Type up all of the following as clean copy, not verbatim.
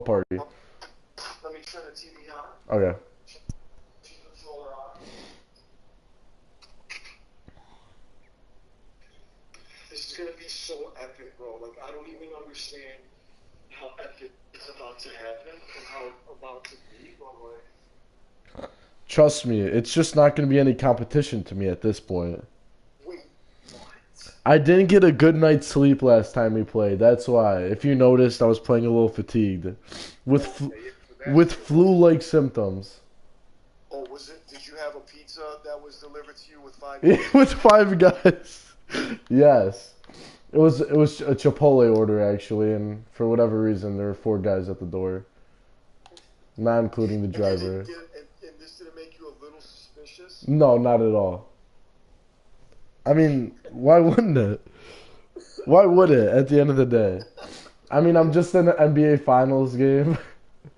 party. Let me turn the TV on. Okay. Controller on. This is gonna be so epic, bro. Like, I don't even understand how epic it's about to happen and how it's about to be, but like, Trust me, it's just not going to be any competition to me at this point. wait, what? I didn't get a good night's sleep last time we played. That's why. If you noticed, I was playing a little fatigued. With with flu-like symptoms. Oh, was it? Did you have a pizza that was delivered to you with 5 guys? With 5 guys. Yes. It was a Chipotle order actually, and for whatever reason there were 4 guys at the door. Not including the driver. And this didn't make you a little suspicious? No, not at all. I mean, why wouldn't it? Why would it at the end of the day? I mean, I'm just in an NBA Finals game.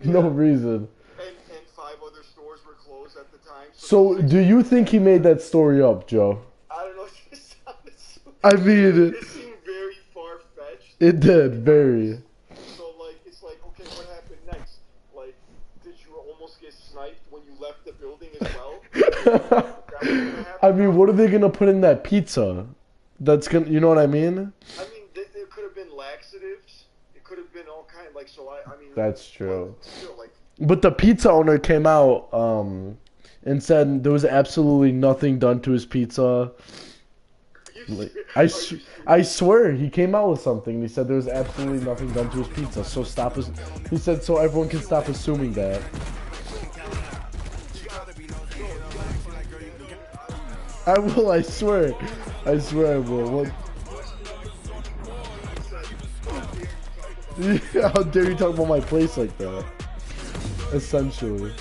No reason. And 5 other stores were closed at the time. So, do you think he made that story up, Joe? I don't know. It sounded so, I mean, it seemed very far-fetched. it did, very. So, like, it's like, okay, what happened next? Like, did you almost get sniped when you left the building as well? I mean, what are they gonna put in that pizza? That's gonna, you know what I mean? I mean, there could have been laxatives. It could have been all kind. Like, so I mean. That's true. Still, like. But the pizza owner came out and said there was absolutely nothing done to his pizza. Like, I swear he came out with something. He said there was absolutely nothing done to his pizza. So stop us. He said so everyone can stop assuming that. I will. I swear. I swear I will. What? How dare you talk about my place like that? Essentially.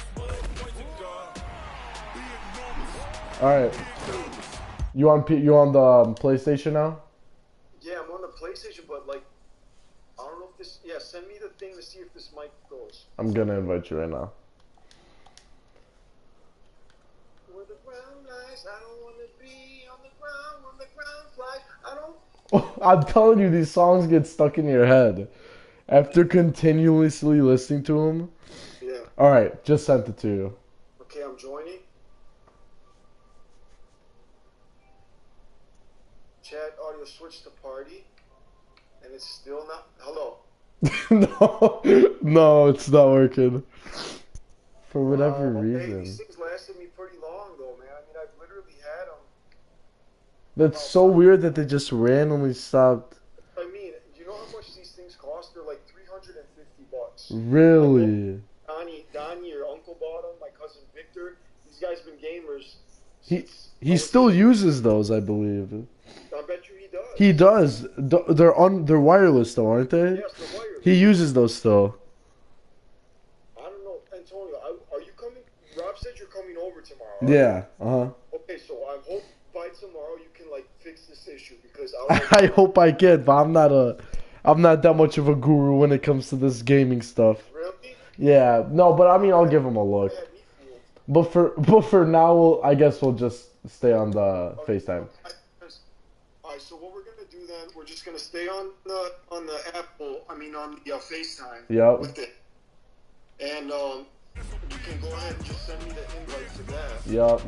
All right. You on the PlayStation now? Yeah, I'm on the PlayStation, but like, I don't know if this. Yeah, send me the thing to see if this mic goes. I'm gonna invite you right now. Where the ground lies, I don't wanna be on the ground when the ground flies. I don't. I'm telling you, these songs get stuck in your head after continuously listening to them. Yeah. All right, just sent it to you. Okay, I'm joining. Chat audio switch to party, and it's still not. Hello. No, it's not working. For whatever Okay, reason. these things lasted me pretty long, though, man. I mean, I've literally had them. That's so weird that they just randomly stopped. I mean, you know how much these things cost? They're like $350. Really? Donnie, your uncle bought them. My cousin Victor. These guys been gamers. He still uses those, I believe. I bet you he does. He does. They're wireless though, aren't they? Yes, they're wireless. He uses those still. I don't know, Antonio. Are you coming? Rob said you're coming over tomorrow. Yeah. Okay, so I hope by tomorrow you can like fix this issue because I hope I can, but I'm not that much of a guru when it comes to this gaming stuff. Really? Yeah. No, but I mean, I'll give him a look. But for now, I guess we'll just stay on the FaceTime. Alright, so what we're gonna do then? We're just gonna stay on the Apple. I mean on the FaceTime. Yep. With it. And you can go ahead and just send me the invite to that. Yep.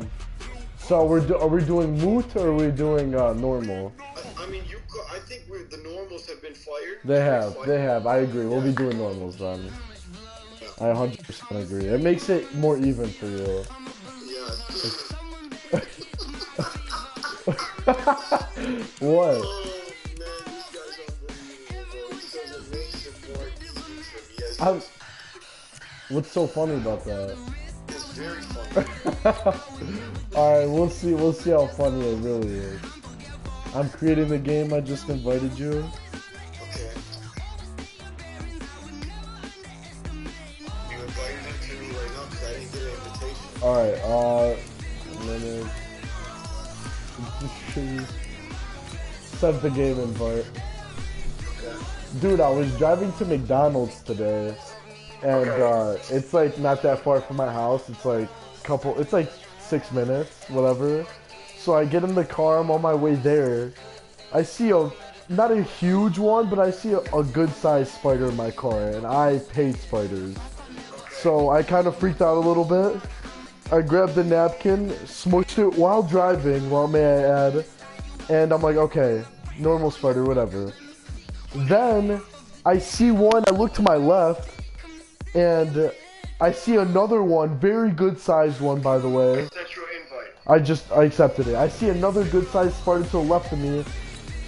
So are we doing moot or are we doing normal? I mean, I think the normals have been fired. They have. I agree. We'll be doing normals then. I 100% agree. It makes it more even for you. Yeah. What? Oh man, this guy's unbelievable, bro. He says it makes it more easy for me. What's so funny about that? It's very funny. Alright, we'll see how funny it really is. I'm creating the game, I just invited you. Okay. You invited him to me right now because I didn't get an invitation. Alright, send the game invite. Okay. Dude, I was driving to McDonald's today, and it's like not that far from my house. It's like 6 minutes, whatever. So I get in the car, I'm on my way there. I see a not a huge one, but I see a good-sized spider in my car, and I hate spiders. So I kind of freaked out a little bit. I grabbed the napkin, smushed it while driving, may I add, and I'm like, okay, normal spider, whatever. Then I see one, I look to my left, and I see another one, very good-sized one, by the way. I accepted it. I see another good-sized spider to the left of me,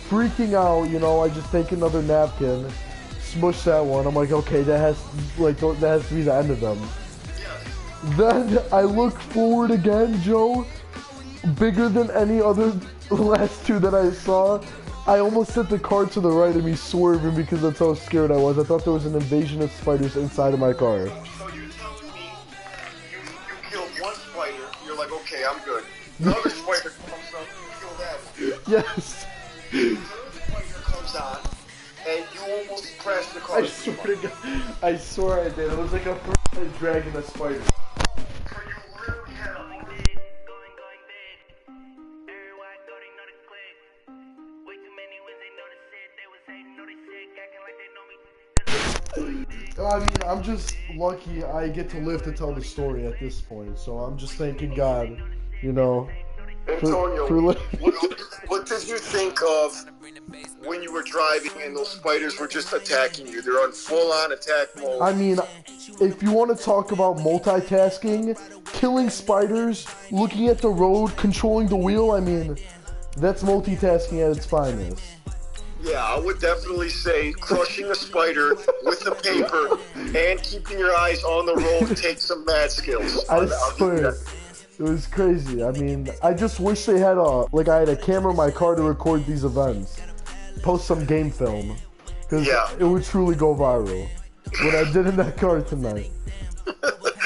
freaking out, you know, I just take another napkin, smush that one. I'm like, okay, that has to be the end of them. Then I look forward again, Joe, bigger than any other last two that I saw. I almost sent the car to the right of me swerving because that's how scared I was. I thought there was an invasion of spiders inside of my car. So you're telling me you killed one spider, you're like, okay, I'm good. Another spider comes up, you kill that one. Yes. The third spider comes on, and you almost crashed the car. I swear to God, I swear I did. It was like a person dragging a spider. So you literally had a I mean, I'm just lucky I get to live to tell the story at this point, so I'm just thanking God, you know. Antonio, what did you think of when you were driving and those spiders were just attacking you? They're on full-on attack mode. I mean, if you want to talk about multitasking, killing spiders, looking at the road, controlling the wheel, I mean, that's multitasking at its finest. Yeah, I would definitely say crushing a spider with the paper and keeping your eyes on the road takes some mad skills. I swear. It was crazy. I mean, I just wish they had I had a camera in my car to record these events. Post some game film. Because it would truly go viral. What I did in that car tonight.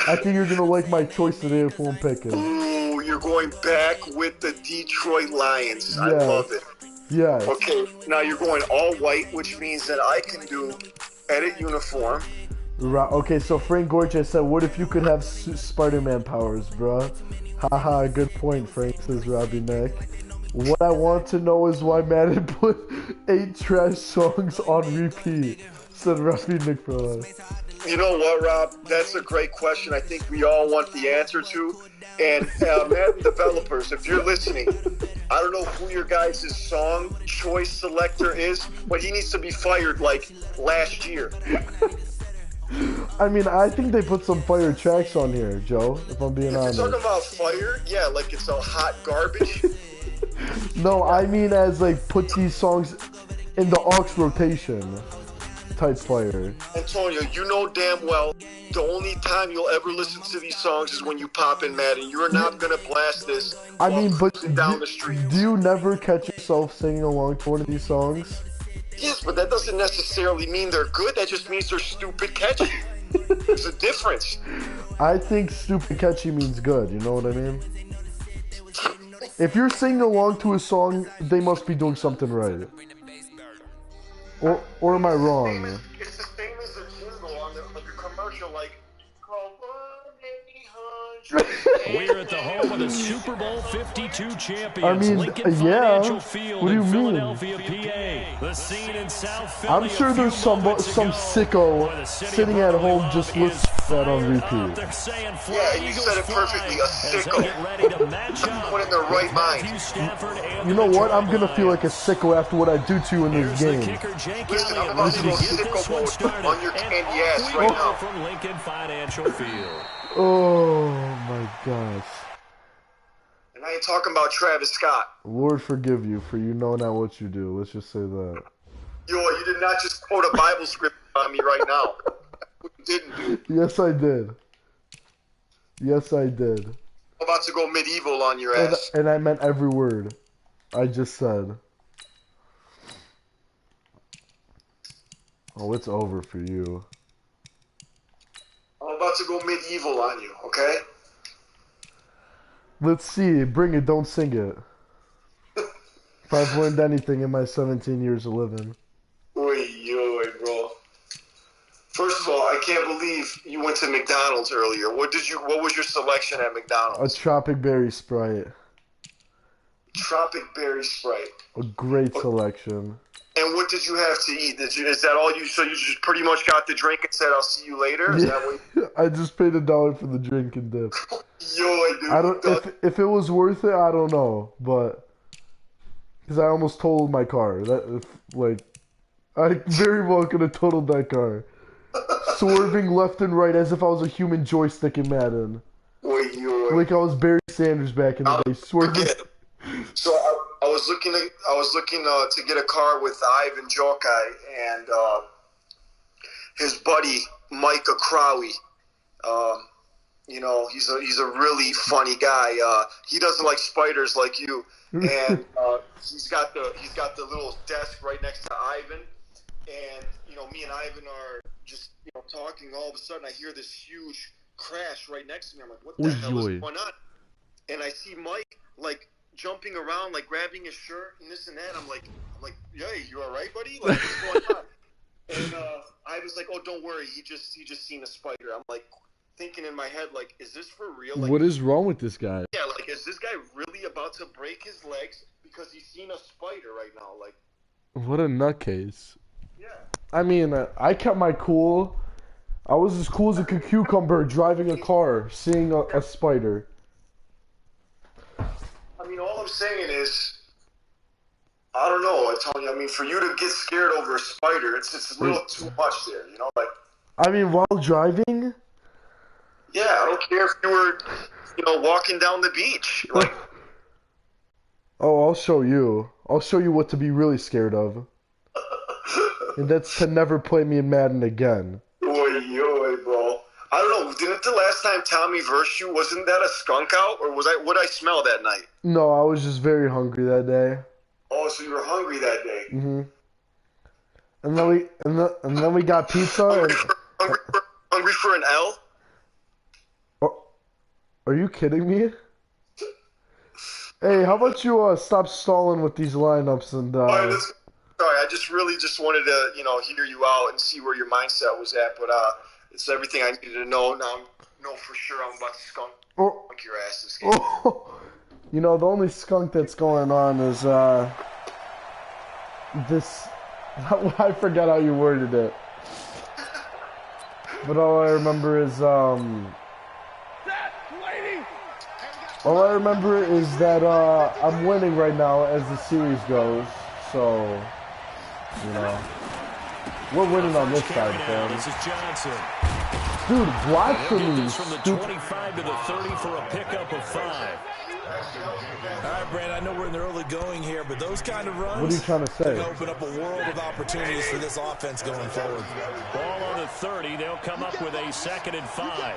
I think you're going to like my choice today of who I'm picking. Ooh, you're going back with the Detroit Lions. I love it. Yeah. Okay, now you're going all white, which means that I can do edit uniform. Right. Okay, so Frank Gorge said, what if you could have Spider-Man powers, bruh? Haha, good point, Frank, says Robbie Nick. What I want to know is why Madden put 8 trash songs on repeat, said Robbie Nick for us. You know what, Rob? That's a great question I think we all want the answer to. And Madden developers, if you're listening, I don't know who your guys' song choice selector is, but he needs to be fired like last year. I mean, I think they put some fire tracks on here, Joe, if I'm being honest. You're talking about fire? Yeah, like it's a hot garbage? No, I mean as put these songs in the aux rotation type fire. Antonio, you know damn well the only time you'll ever listen to these songs is when you pop in Madden. You're not gonna blast this down the street. Do you never catch yourself singing along to one of these songs? Yes, but that doesn't necessarily mean they're good. That just means they're stupid catchy. There's a difference. I think stupid catchy means good, you know what I mean? If you're singing along to a song, they must be doing something right. Or am I wrong? It's the same as the jingle on the commercial, like, call 1-800. We're at the home of the Super Bowl 52 champions, Lincoln Financial Field in Philadelphia, PA. The scene in South Philly. I'm sure there's some sicko sitting at home just listening to that on repeat. Yeah, you said it perfectly, a sicko. Someone in their right mind. You know what? I'm gonna feel like a sicko after what I do to you in this game. Listen, I'm about to go sicko mode on your candy ass right now. From Lincoln Financial Field. Oh my gosh. And I ain't talking about Travis Scott. Lord forgive you for you know not what you do. Let's just say that. Yo, you did not just quote a Bible script on me right now. What you didn't do. Yes, I did. Yes, I did. I'm about to go medieval on your ass. And I meant every word I just said. Oh, it's over for you. I'm about to go medieval on you, okay? Let's see. Bring it, don't sing it. If I've learned anything in my 17 years of living. Oy, bro. First of all, I can't believe you went to McDonald's earlier. What was your selection at McDonald's? A Tropic Berry Sprite. Tropic Berry Sprite. A great selection. And what did you have to eat? Is that all you? So you just pretty much got the drink and said, "I'll see you later." Is that what? I just paid $1 for the drink and dip. Yo, dude, I don't. If it was worth it, I don't know, but because I almost totaled my car. I very well could have totaled that car, swerving left and right as if I was a human joystick in Madden. Like I was Barry Sanders back in the day, swerving. So I was looking to get a car with Ivan Jokai and his buddy Micah Crowley. He's a really funny guy. He doesn't like spiders like you, and he's got the little desk right next to Ivan, and me and Ivan are just talking. All of a sudden, I hear this huge crash right next to me. I'm like, what the hell is going on? And I see Mike jumping around, grabbing his shirt and this and that. I'm like, hey, you all right, buddy? What's going on? And I was like, oh, don't worry. He just seen a spider. I'm thinking in my head, is this for real? What is wrong with this guy? Yeah, is this guy really about to break his legs because he's seen a spider right now? What a nutcase. Yeah. I mean, I kept my cool. I was as cool as a cucumber driving a car, seeing a spider. I mean, all I'm saying is, I don't know, Antonio. I mean, for you to get scared over a spider, it's a little too much there, I mean, while driving? Yeah, I don't care if you were, walking down the beach. Oh, I'll show you. I'll show you what to be really scared of. And that's to never play me in Madden again. Oy, bro. I don't know. Didn't the last time Tommy versed you, wasn't that a skunk out, or what I smell that night? No, I was just very hungry that day. Oh, so you were hungry that day. Mhm. And then we got pizza. Hungry for an L? Oh, are you kidding me? Hey, how about you stop stalling with these lineups and Sorry, I just wanted to, hear you out and see where your mindset was at, but it's everything I needed to know. Now I know for sure I'm about to skunk your ass this game. Oh. The only skunk that's going on is this. I forgot how you worded it, but all I remember is that I'm winning right now as the series goes. So, we're winning on this side, fam. This is Johnson. Dude, block for me. From the 25 to the 30 for a pickup of 5. All right, Brad, I know we're in the early going here, but those kind of runs, what are you trying to say? Open up a world of opportunities for this offense going forward. Ball on the 30. They'll come up with a 2nd and 5.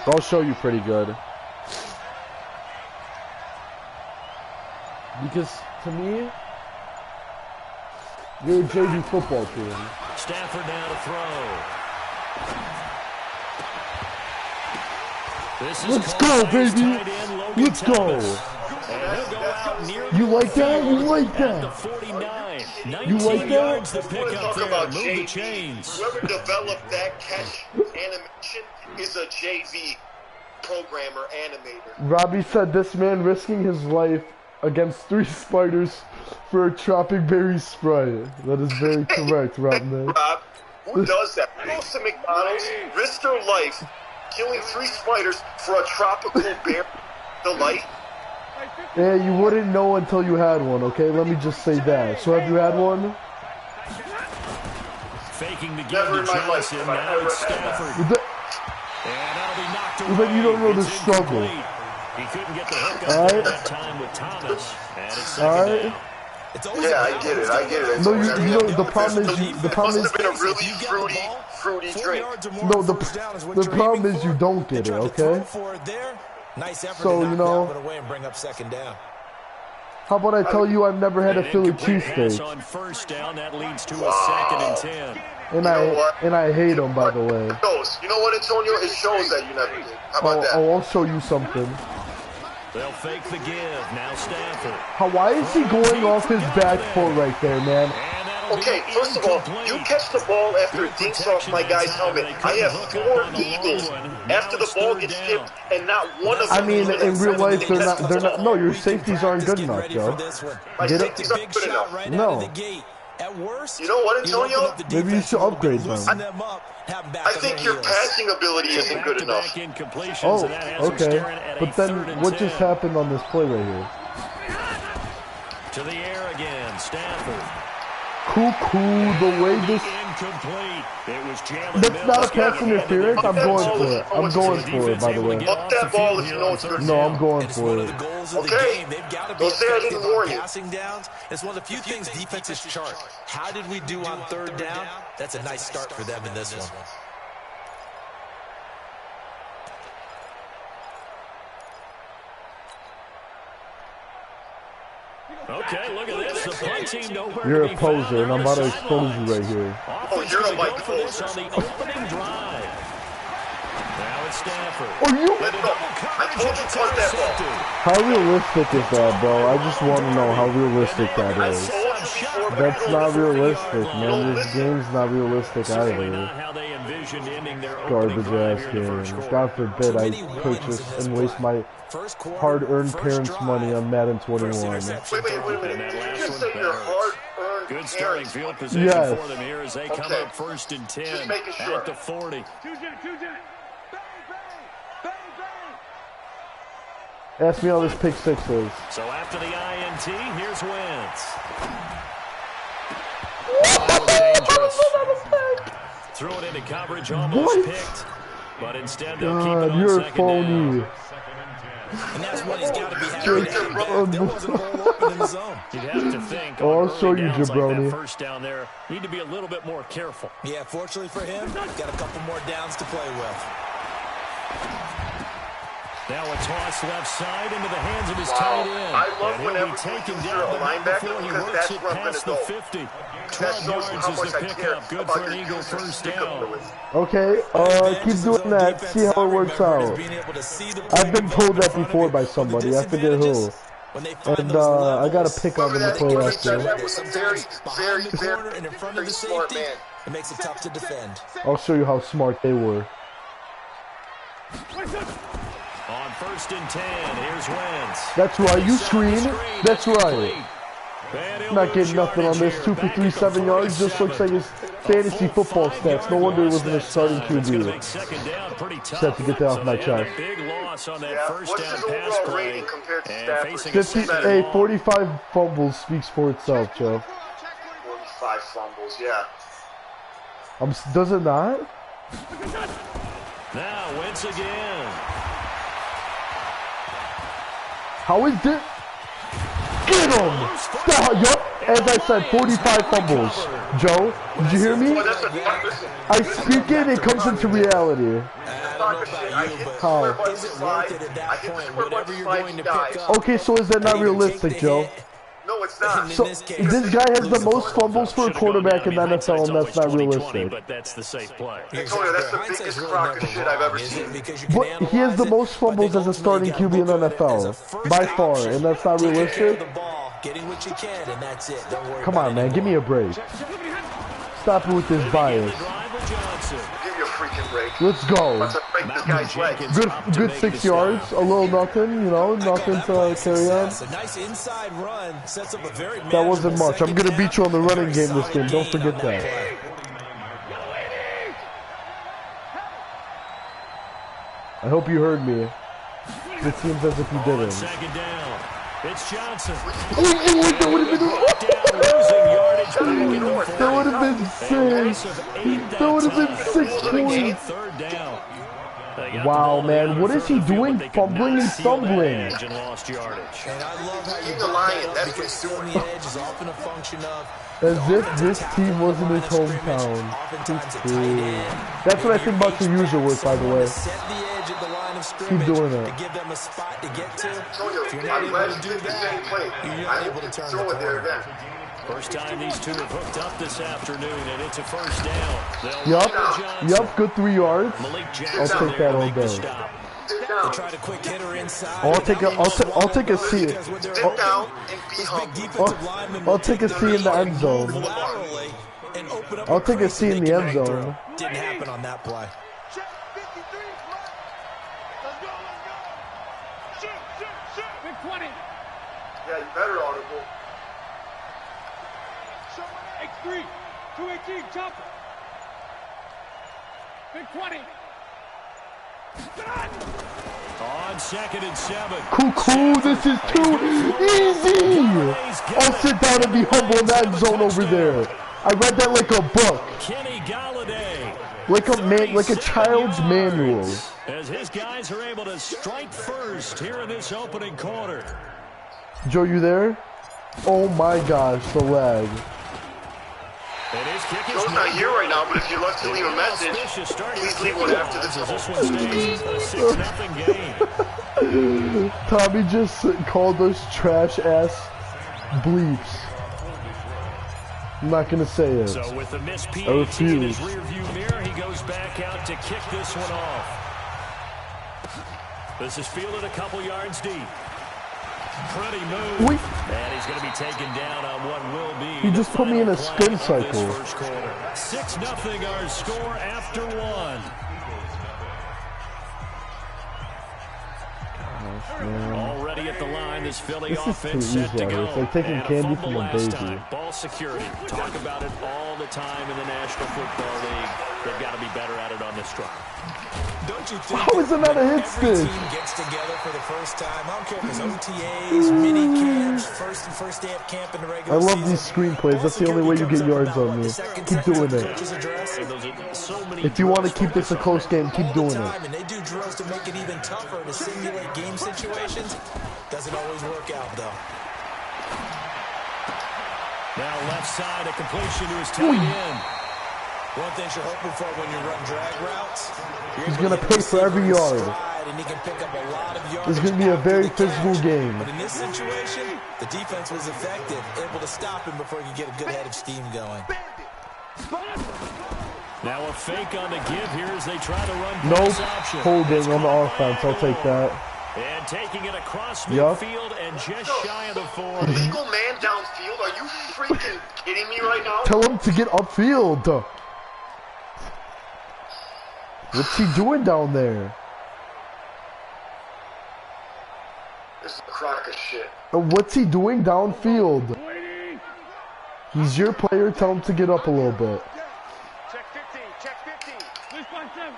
I'll show you pretty good. Because, to me, you're a JV football team. Stafford now to throw. Let's go, baby! Let's go! You like that? You like that? 49. You like that? The pickup there. Move the chains. Whoever developed that catch animation is a JV programmer animator. Robbie said this man risking his life against 3 spiders for a tropic berry spray. That is very correct, Rob. Rob, who does that? Who goes to McDonald's, risk their life, killing 3 spiders for a tropical berry delight? Yeah, you wouldn't know until you had one, okay? Let me just say that. So have you had one? Faking the give to Johnson. Now it's Stafford. And that'll be knocked away. Then you don't know the struggle. He couldn't get the hook up there that time with Thomas. And it's 2nd down. Yeah, I get it. No, you know the problem is must have been a really fruity drink. No, the problem is you don't get it, okay? Nice effort so, to knock that one away and bring up 2nd down. How about I tell you I've never had a Philly cheesesteak? On 1st down, that leads to a 2nd and 10. And I hate them, by the way. You know what, Antonio? It shows that you never did. How about that? I'll show you something. They'll fake the give. Now Stafford. Why is he going off his back foot right there, man? Okay, first of all, you catch the ball after it dinks off my guy's helmet. I have 4 Eagles after the ball gets tipped, and not one of them. I mean, in real life, they're not. No, your safeties aren't good enough, Joe. My safeties aren't good enough. No. At worst, you know what, Antonio? Maybe you should upgrade them. I think your passing ability isn't good enough. Oh, okay. But then, what just happened on this play right here? To the air again, Stafford. Cuckoo, the way this... That's not a pass interference. I'm going for it. I'm going for it, by the way. Up that ball if you know it's good. No, I'm going for it. Okay. Don't say I didn't warn you. It's one of the few things defenses chart. How did we do on 3rd down? That's a nice start for them in this one. Okay, look at this. The punt team nowhere. You're a poser, and I'm about to expose you right here. Oh, you're a white poser. On the opening drive. Now it's Stafford. Oh, you... I told you to punt that ball. How realistic is that, bro? I just want to know how realistic that is. That's not realistic, man. This game's not realistic either. Garbage ass game. God forbid I purchase and waste my hard-earned parents' money on Madden 21. Wait. Did you just say your hard-earned good starting parents' field money? position Yes. for them here as they come up 1st and 10 Just making sure. at the 40. Ask me how this pick 6 is. So after the INT, here's Wentz. Threw it into coverage, almost picked, but instead they'll keep it on you're second phony. down. And that's what he's got to be happy with. There wasn't a hole open in the zone. You'd have to think. Oh, I'll show you, downs jabroni. Like that 1st down there, need to be a little bit more careful. Yeah, fortunately for him, got a couple more downs to play with. Now a toss left side into the hands of his tight end. I love and whenever he'll be taken you're down a linebacker before he because works that's it where I'm past gonna the go. 50. That 12 shows yards how is much the I care pickup. Good about for an your Eagle user 1st stick down. ability. Okay, keep doing that. See how it works out. I've been told that before by somebody. I forget who. And I got a pick on them to play after. That was a very smart man. It makes it tough to defend. I'll show you how smart they were. On 1st and 10, here's Wentz. That's right, you screen. That's right. Not getting nothing on this. 2 for 3, 7 yards. Just looks like his fantasy football stats. No wonder it wasn't a starting QB. Just have to get that off my chest. Big loss on that Yeah. 1st What's down his pass overall play. rating compared to And Stafford? facing 50, hey, 45 fumbles speaks for itself, Joe. 45 fumbles, yeah. Does it not? Now Wentz again. How is this? Get him! Yup, as I said, 45 fumbles. Joe, did you hear me? I speak it, it comes into reality. How? Okay, so is that not realistic, Joe? No, it's not. So, this guy has the most fumbles for a quarterback in the NFL, and that's not realistic. But that's the safe play. Antonio, that's the biggest crock of shit I've ever seen. But he has the most fumbles as a starting QB in the NFL, by far, and that's not realistic? Come on, man, give me a break. Stop it with this bias. Give you a freaking break. Let's go. Let's break this guy's leg. Good 6 yards, a little nothing, you know, nothing to carry on. That wasn't much. I'm gonna beat you on the running game this game. Don't forget that. I hope you heard me. It seems as if you didn't. Second down. It's Johnson. That would have been six. That would have been 6 points. Third down. Wow, man, what is he doing? Fumbling and stumbling. And lost yardage. And I love how you He's a lion. That's what because he's doing. the edge is often a function of As if this team wasn't his hometown. That's what I think about your user work, by the way. Keep doing it. Give them a spot to get to. I'm glad you did the same play. I will throw it there again. First time these two have hooked up this afternoon, and it's a first down. Yup, good 3 yards. Malik I'll take that all day. Sit down. Try to quick hitter inside. I'll take a seat. Sit down and be humble. I'll take a seat in the end zone. I'll take a seat in the end zone. Didn't happen on that play. Yeah, you better audible. X3, 218, chopper. Big 20. On 2nd and 7. Cool, this is too easy. I'll sit down and be humble in that zone over there. I read that like a book. Kenny Galladay. Like a child's manual. As his guys are able to strike first here in this opening quarter. Joe, you there? Oh my gosh, the lag. Joe's not here right now, but if you'd like to leave a message, please leave one after this. This one stays a 6-0 game. Tommy just called those trash ass bleeps. I'm not gonna say it. So with the missed PAT I refuse. in his rearview mirror, he goes back out to kick this one off. This is fielded a couple yards deep. Pretty move. Wait. And he's going to be taken down on what will be. He just put me in a spin cycle. 6-0 our score after one. Already at the line, this Philly offense set to go. It's like taking candy from a baby. Ball security. Talk about it all the time in the National Football League. They've got to be better at it on this drive. Don't you think How is it not a hit every stick? team gets together for the first time? I don't care if it's OTAs, mini camps, first day of camp in the regular I love season. these screenplays. That's the only way you get yards on me. Keep doing it. If you want to keep this a close game, keep doing it. And they do drills to make it even tougher to simulate game situations. Doesn't always work out, though. Now left side, a completion to his tight end. One thing you're hoping for when you run drag routes, He's going to pay for every yard. and he can pick up a lot of yards. It's going to be a very physical game. But in this situation, the defense was effective, able to stop him before he could get a good head of steam going. Now a fake on the give here as they try to run Nope. pass option. Holding on the offense. I'll take that. And taking it across Yup. midfield and just shy of the 4. Legal man downfield? Are you freaking kidding me right now? Tell him to get upfield. What's he doing down there? This is a crock of shit. What's he doing downfield? He's your player. Tell him to get up a little bit. Check 15, check 15. Please find 7.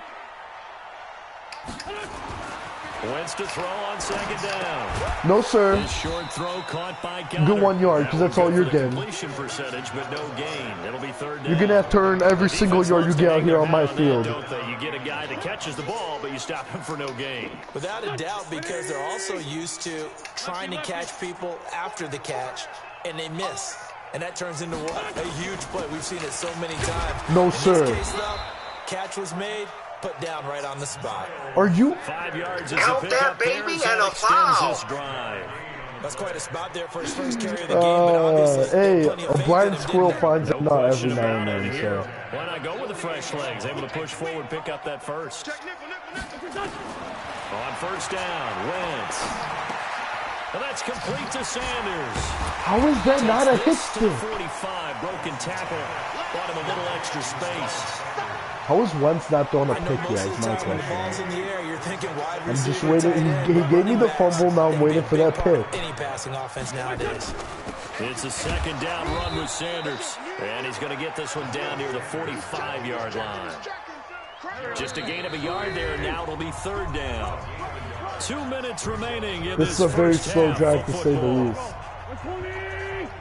Wins to throw on 2nd down. No, sir. His short throw caught by Goddard. Good 1 yard, because that's all you're getting. Completion percentage, but no gain. It'll be 3rd down. You're going to have to earn every single yard you get out here on my field. Don't they? You get a guy that catches the ball, but you stop him for no gain. Without a doubt, because they're also used to trying to catch people after the catch, and they miss. And that turns into what? A huge play. We've seen it so many times. No, In sir. this case, though, catch was made, put down right on the spot. Are you? 5 yards is Count the that, pickup there baby, as and that a extends foul. this drive. That's quite a spot there for his first carry of the game, but obviously Hey, plenty of a faith blind in him, squirrel didn't they? finds a No nut question every now about and it then, here. so. Why not go with the fresh legs? Able to push forward, pick up that first. On 1st down, Wentz. Well, that's complete to Sanders. How is that not a hit This to the stick? 45, broken tackle. Brought him a little extra space. How is Wentz not throwing a I know pick most yet? of Is the my time when the ball's question. in the air, you're thinking wide I'm just receiver, waiting. tight end, He gave me the running backs. fumble. Now I'm They've waiting been for a that big part of pick. Any passing offense nowadays. It's a 2nd down run with Sanders. And he's going to get this one down near the 45-yard line. Just a gain of a yard there, and now it'll be 3rd down. 2 minutes remaining in This is a very slow drive, to say the least.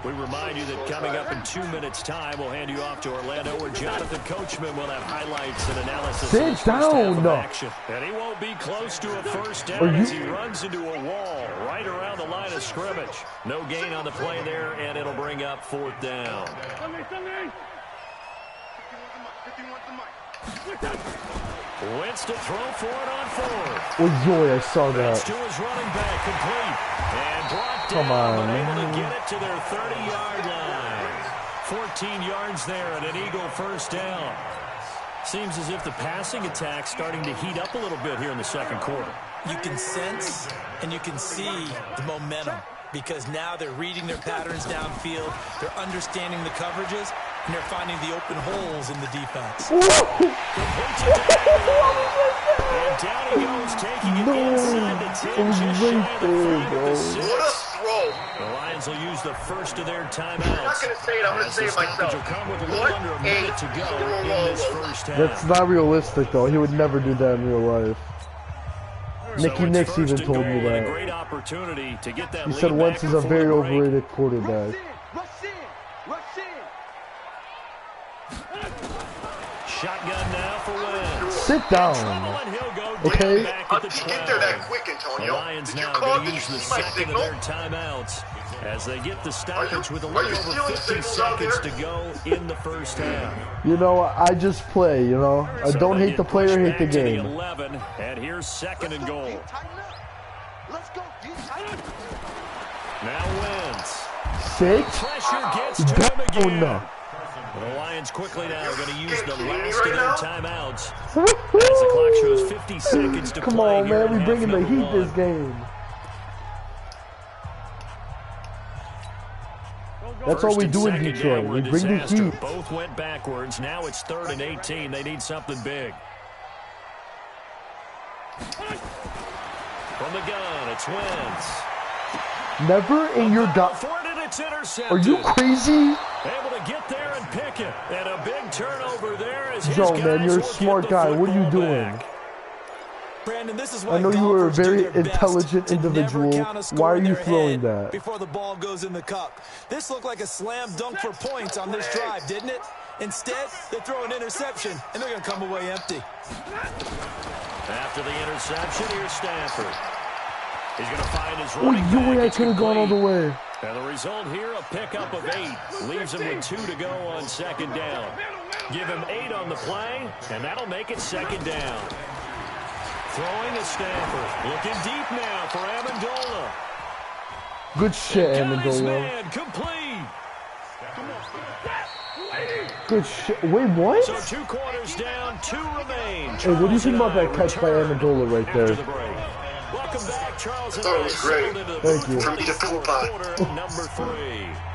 We remind you that coming up in 2 minutes' time, we'll hand you off to Orlando, where Jonathan Coachman will have highlights and analysis. Sit of his first half of down. action. And he won't be close to a first Are down you- as he runs into a wall right around the line of scrimmage. No gain on the play there, and it'll bring up 4th down. Wentz to throw for it on 4th. Oh, joy, I saw Wentz that. to his running back, complete. And brought down, Come on, but able man. to get it to their 30-yard line. 14 yards there and an Eagle first down. Seems as if the passing attack's starting to heat up a little bit here in the 2nd quarter. you can sense and you can see the momentum because now they're reading their patterns downfield, they're understanding the coverages, and they're finding the open holes in the defense. And down he goes, taking it inside the 10, just shy of the 5 of the 6. What a throw. The Lions will use the first of their timeouts. I'm not going to say it. I'm going to say it myself. Will come with a little under a minute to go in this first half. That's not realistic, though. He would never do that in real life. Nicky Nix even told me that. Great opportunity to get that He said Wentz is a very overrated quarterback. Shotgun now for Wentz. Sit down. Okay? How did you get there that quick, Antonio? The Lions Did you now call? going to Did you use the see my second of signal? their timeouts as they get the stoppage with a are little you over stealing 50 signals out seconds to there? go in the first half. You know, I just play, you know? I So don't they hate the get player, pushed hate the back to game. 11, and here's second and goal. Now Wentz. 6 Pressure gets to him again. down. The Lions quickly now are going to use the Kidding me last right of their now? timeouts. As the clock shows 50 seconds to Come play on, here man. in We half bringing the number heat one. this game. That's all First we and do in second Detroit. down were We a bring the disaster. heat. Both went backwards. Now it's 3rd and 18. They need something big. From the gun, it's Wentz. Never in your gut. For it, and it's intercepted. Are you crazy? Able to get there and pick it. And a big turnover there as his Joe, guys man, you're a will get smart the guy. What are you football doing? back. Brandon, this is why I know you were a golfers do very their best intelligent to never individual. count a score Why are in you their throwing head that? before the ball goes in the cup? This looked like a slam dunk for points on this drive, didn't it? Instead, they throw an interception, and they're going to come away empty. After the interception, here's Stafford. He's going to find his Oh, running you back. way I It's could have gone all the complete. way. And the result here, a pickup of 8. Leaves him with 2 to go on second down. Give him 8 on the play, and that'll make it second down. Throwing to Stafford. Looking deep now for Amendola. Good shit, Got his Amendola. man complete. Good shit. Wait, what? So 2 quarters down, 2 remain. Hey, what do you think about that Charles catch by return Amendola right after there? the break. Welcome back, Charles. I thought it was great. Thank you. For me to poop on. Quarter number 3.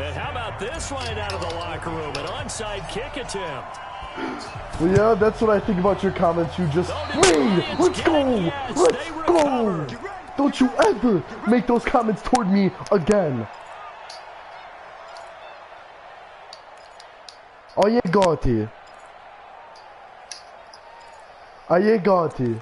And how about this right out of the locker room? An onside kick attempt. Well, yeah, that's what I think about your comments. You just wait. Let's go. Let's go. Don't you ever make those comments toward me again. Aiegati. Aiegati.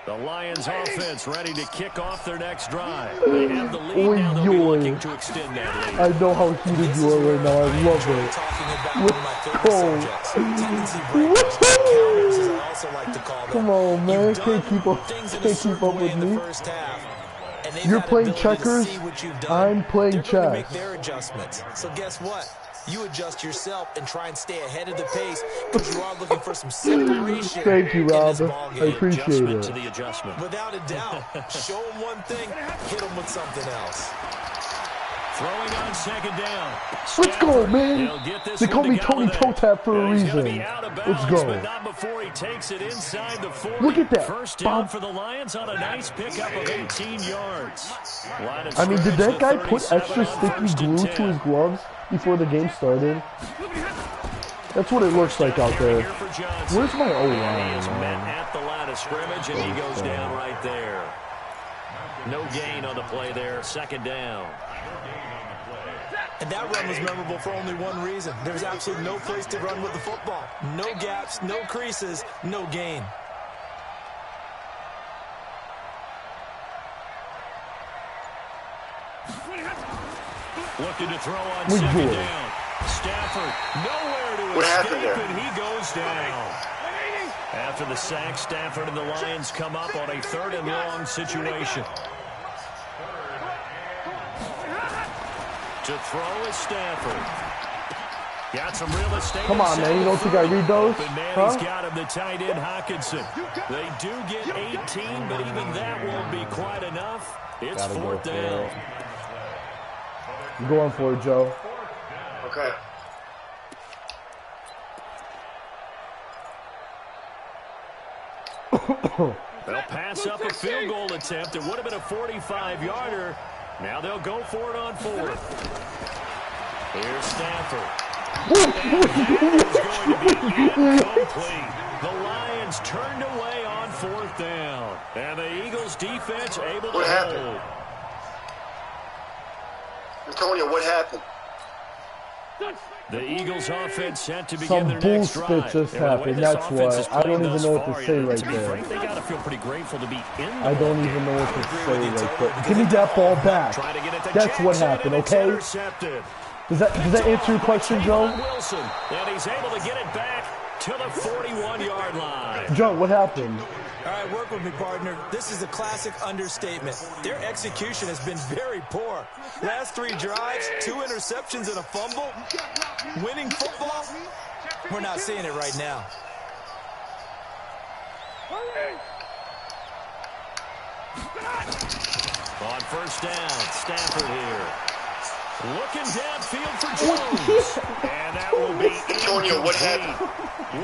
The Lions offense ready to kick off their next drive. They have the lead Oy, now. They'll be yoy. looking to extend that lead. I know how heated you are right now. I love it. Talking about one of my favorite Let's go. subjects, tendency breakers, counters, as I also like to call them. Come on, man. You've Can't done keep up. things in a Can't keep certain up way with in the me. first half, and they've You're had playing ability to checkers. see what you've done. I'm playing They're going to make chess. their adjustments. So guess what? You adjust yourself and try and stay ahead of the pace because you are looking for some separation. Thank you, in Rob. this ball I game. appreciate Adjustment to it. the adjustment. Without a doubt. Show them one thing, hit them with something else. Throwing on second down. Let's go, man. He'll get this They one call me together Tony there. Toe Tap for a And he's gonna reason. be out of Let's bounds, go. but not before he takes it inside the 40. Look at that. First down Bob. for the Lions on a nice pickup of 18 yards. Line of I mean, did scrimmage that guy to put 37 extra on sticky first and glue 10. to his gloves before the game started? That's what it looks like out there. Here for Johnson. Where's my And he O-line, is met man? at the line of scrimmage, and he goes down right there. No gain on the play there. Second down. And that run was memorable for only one reason. There was absolutely no place to run with the football. No gaps, no creases, no gain. Looking to throw on Good second boy. down. Stafford nowhere to What escape, happened there? and he goes down. After the sack, Stafford and the Lions come up on a 3rd and long situation. To throw is Stafford. Got some real estate. Come on, man. You don't think I read those? And man, Huh? he's got him, the tight end, Hawkinson. They do get 18, but even that won't be quite enough. It's Gotta go 4th for down. it. I'm going for it, Joe. Okay. They'll pass up a field goal attempt. It would have been a 45-yarder. Now they'll go for it on fourth. Here's Stanford. And that is going to be incomplete. The Lions turned away on fourth down. And the Eagles defense able to hold. Antonio, what happened? The Eagles offense set to begin their Some next drive. bullshit just happened, that's why. I don't even know what to say right there. Frank, they got to feel pretty grateful to be in the I don't even know what to say right there. Give me that ball back. That's what happened, okay? Does that answer your question, Joe? Wilson, and he's able to get it back to the 41-yard line. Joe, what happened? All right, work with me, partner. This is a classic understatement. Their execution has been very poor. Last 3 drives, 2 interceptions and a fumble. Winning football, we're not seeing it right now. On first down, Stanford here. Looking downfield for Jones. And that will be Antonio, what happened?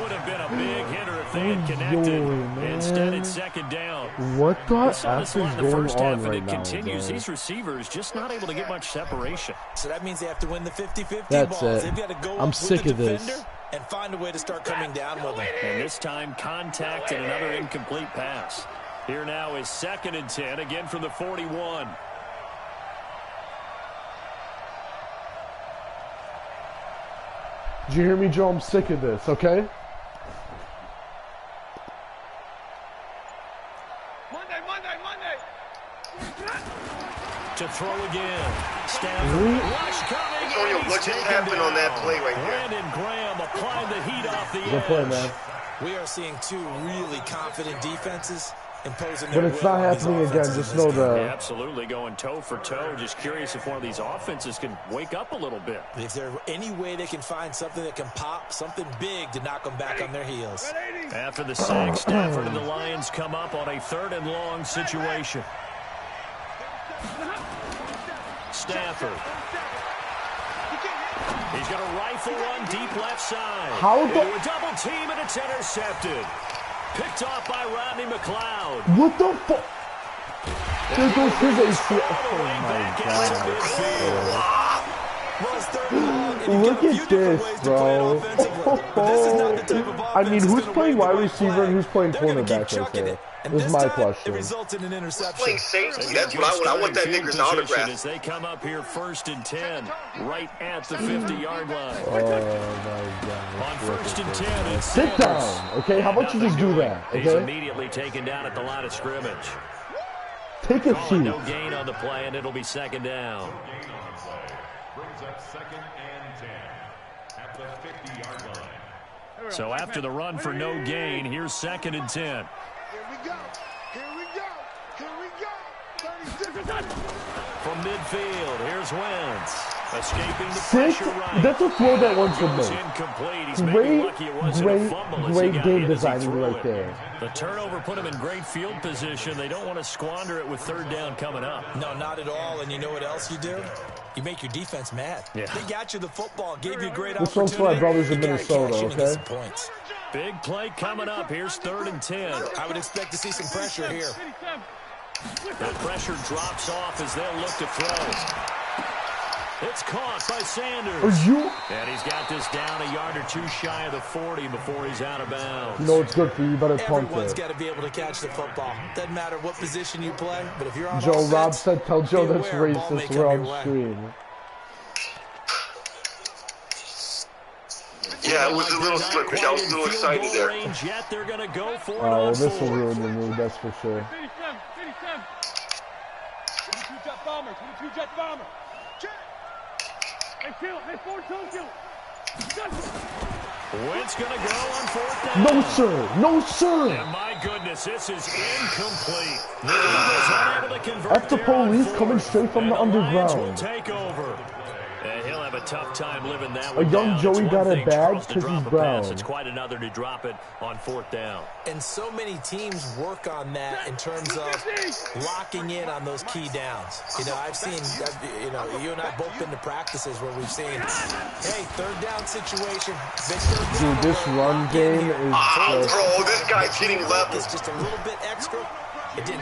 Would have been a big hitter if they had connected. Instead, it's second down. What the We F saw is this one in the going first half, on and right it now, continues. bro? These receivers just not able to get much separation. So that means they have to win the 50-50 That's balls. it. They've got to go I'm up sick with of the this. defender and find a way to start coming down with them. And this time, contact and another incomplete pass. Here now is 2nd and 10, again from the 41. Did you hear me, Joe? I'm sick of this, okay? Monday. To throw again. Stanford. Rush coming. Antonio, what just happened on that play right there? Brandon Graham applying the heat off the Good play, edge. man. We are seeing 2 really confident defenses imposing But their it's will not on these happening again, offenses just in this know game. that. Absolutely going toe for toe. Just curious if one of these offenses can wake up a little bit. If there's any way they can find something that can pop, something big to knock them back on their heels. After the sack, Stanford and the Lions come up on a 3rd and long situation. Stanford. He's going to rifle one deep left side. How Into the... a double team, and it's intercepted. Picked off by Rodney McLeod. What the fuck? There goes his ACL. Oh my god. Well, it's 3rd and long, and you've Look got a few at different this, ways to play it bro. offensively. But this is not the type of I mean, offense who's that's gonna playing wave the wide white receiver flag. and who's playing They're gonna keep cornerback right chucking there? it. And This is my time, question. It resulted in an interception. Playing safety. They That's get what I want. I good want that starting nigger's field position autograph. as they come up here 1st and 10, right at the 50-yard line. Oh my god. On 1st and 10, it's Sit Sanders. down, okay? How about you just do that, He's okay? immediately taken down at the line of scrimmage. Take a Calling seat. no gain on the play, and it'll be 2nd down. Brings up 2nd and 10 at the 50-yard line. So after the run for no gain, here's 2nd and 10. Here we go. 36. From midfield, here's Wentz. Escaping the Sick. pressure right. That's a throw that one should Goes make. incomplete. He's maybe lucky it wasn't a fumble as he Great got game hit as he designing threw right it. there. The turnover put him in great field position. They don't want to squander it with 3rd down coming up. No, not at all. And you know what else you do? You make your defense mad. Yeah. They got you the football, gave you a great This one's for opportunity. my brothers in You gotta Minnesota, cash in and get okay? some points. Big play coming up. Here's 3rd and 10. I would expect to see some pressure here. The pressure drops off as they'll look to throw. It's caught by Sanders. Are you? And he's got this down a yard or 2 shy of the 40 before he's out of bounds. You know it's good for you. You better punt Everyone's it. got to be able to catch the football. Doesn't matter what position you play, but if you're on Joe, offense, Rob said, tell Joe be that's aware, ball may racist. come We're your on way. stream. Yeah, it was a little slippery. I was a little excited there. Range yet. They're going to go for it Oh, on this will 4th. ruin the mood, that's for sure. 37. 22-jet bomber. 22-jet bomber. Hey, kill. Hey, 4-2 kill. Wentz going to go on 4th down. No, sir. No, sir. And my goodness, this is incomplete. The Eagles unable to convert That's the there on police 4th. coming straight from And the Lions will underground. take over. And he'll have a tough time living that A one young down. Joey It's got one it thing, bad Charles, to 'cause drop he's a brown. pass. It's quite another to drop it on 4th down. And so many teams work on that in terms of locking in on those key downs. You know, you and I both been to practices where we've seen, hey, 3rd down situation, big 3rd down. Dude, this run game is just... Bro, this guy's getting levels. It's just a little bit extra.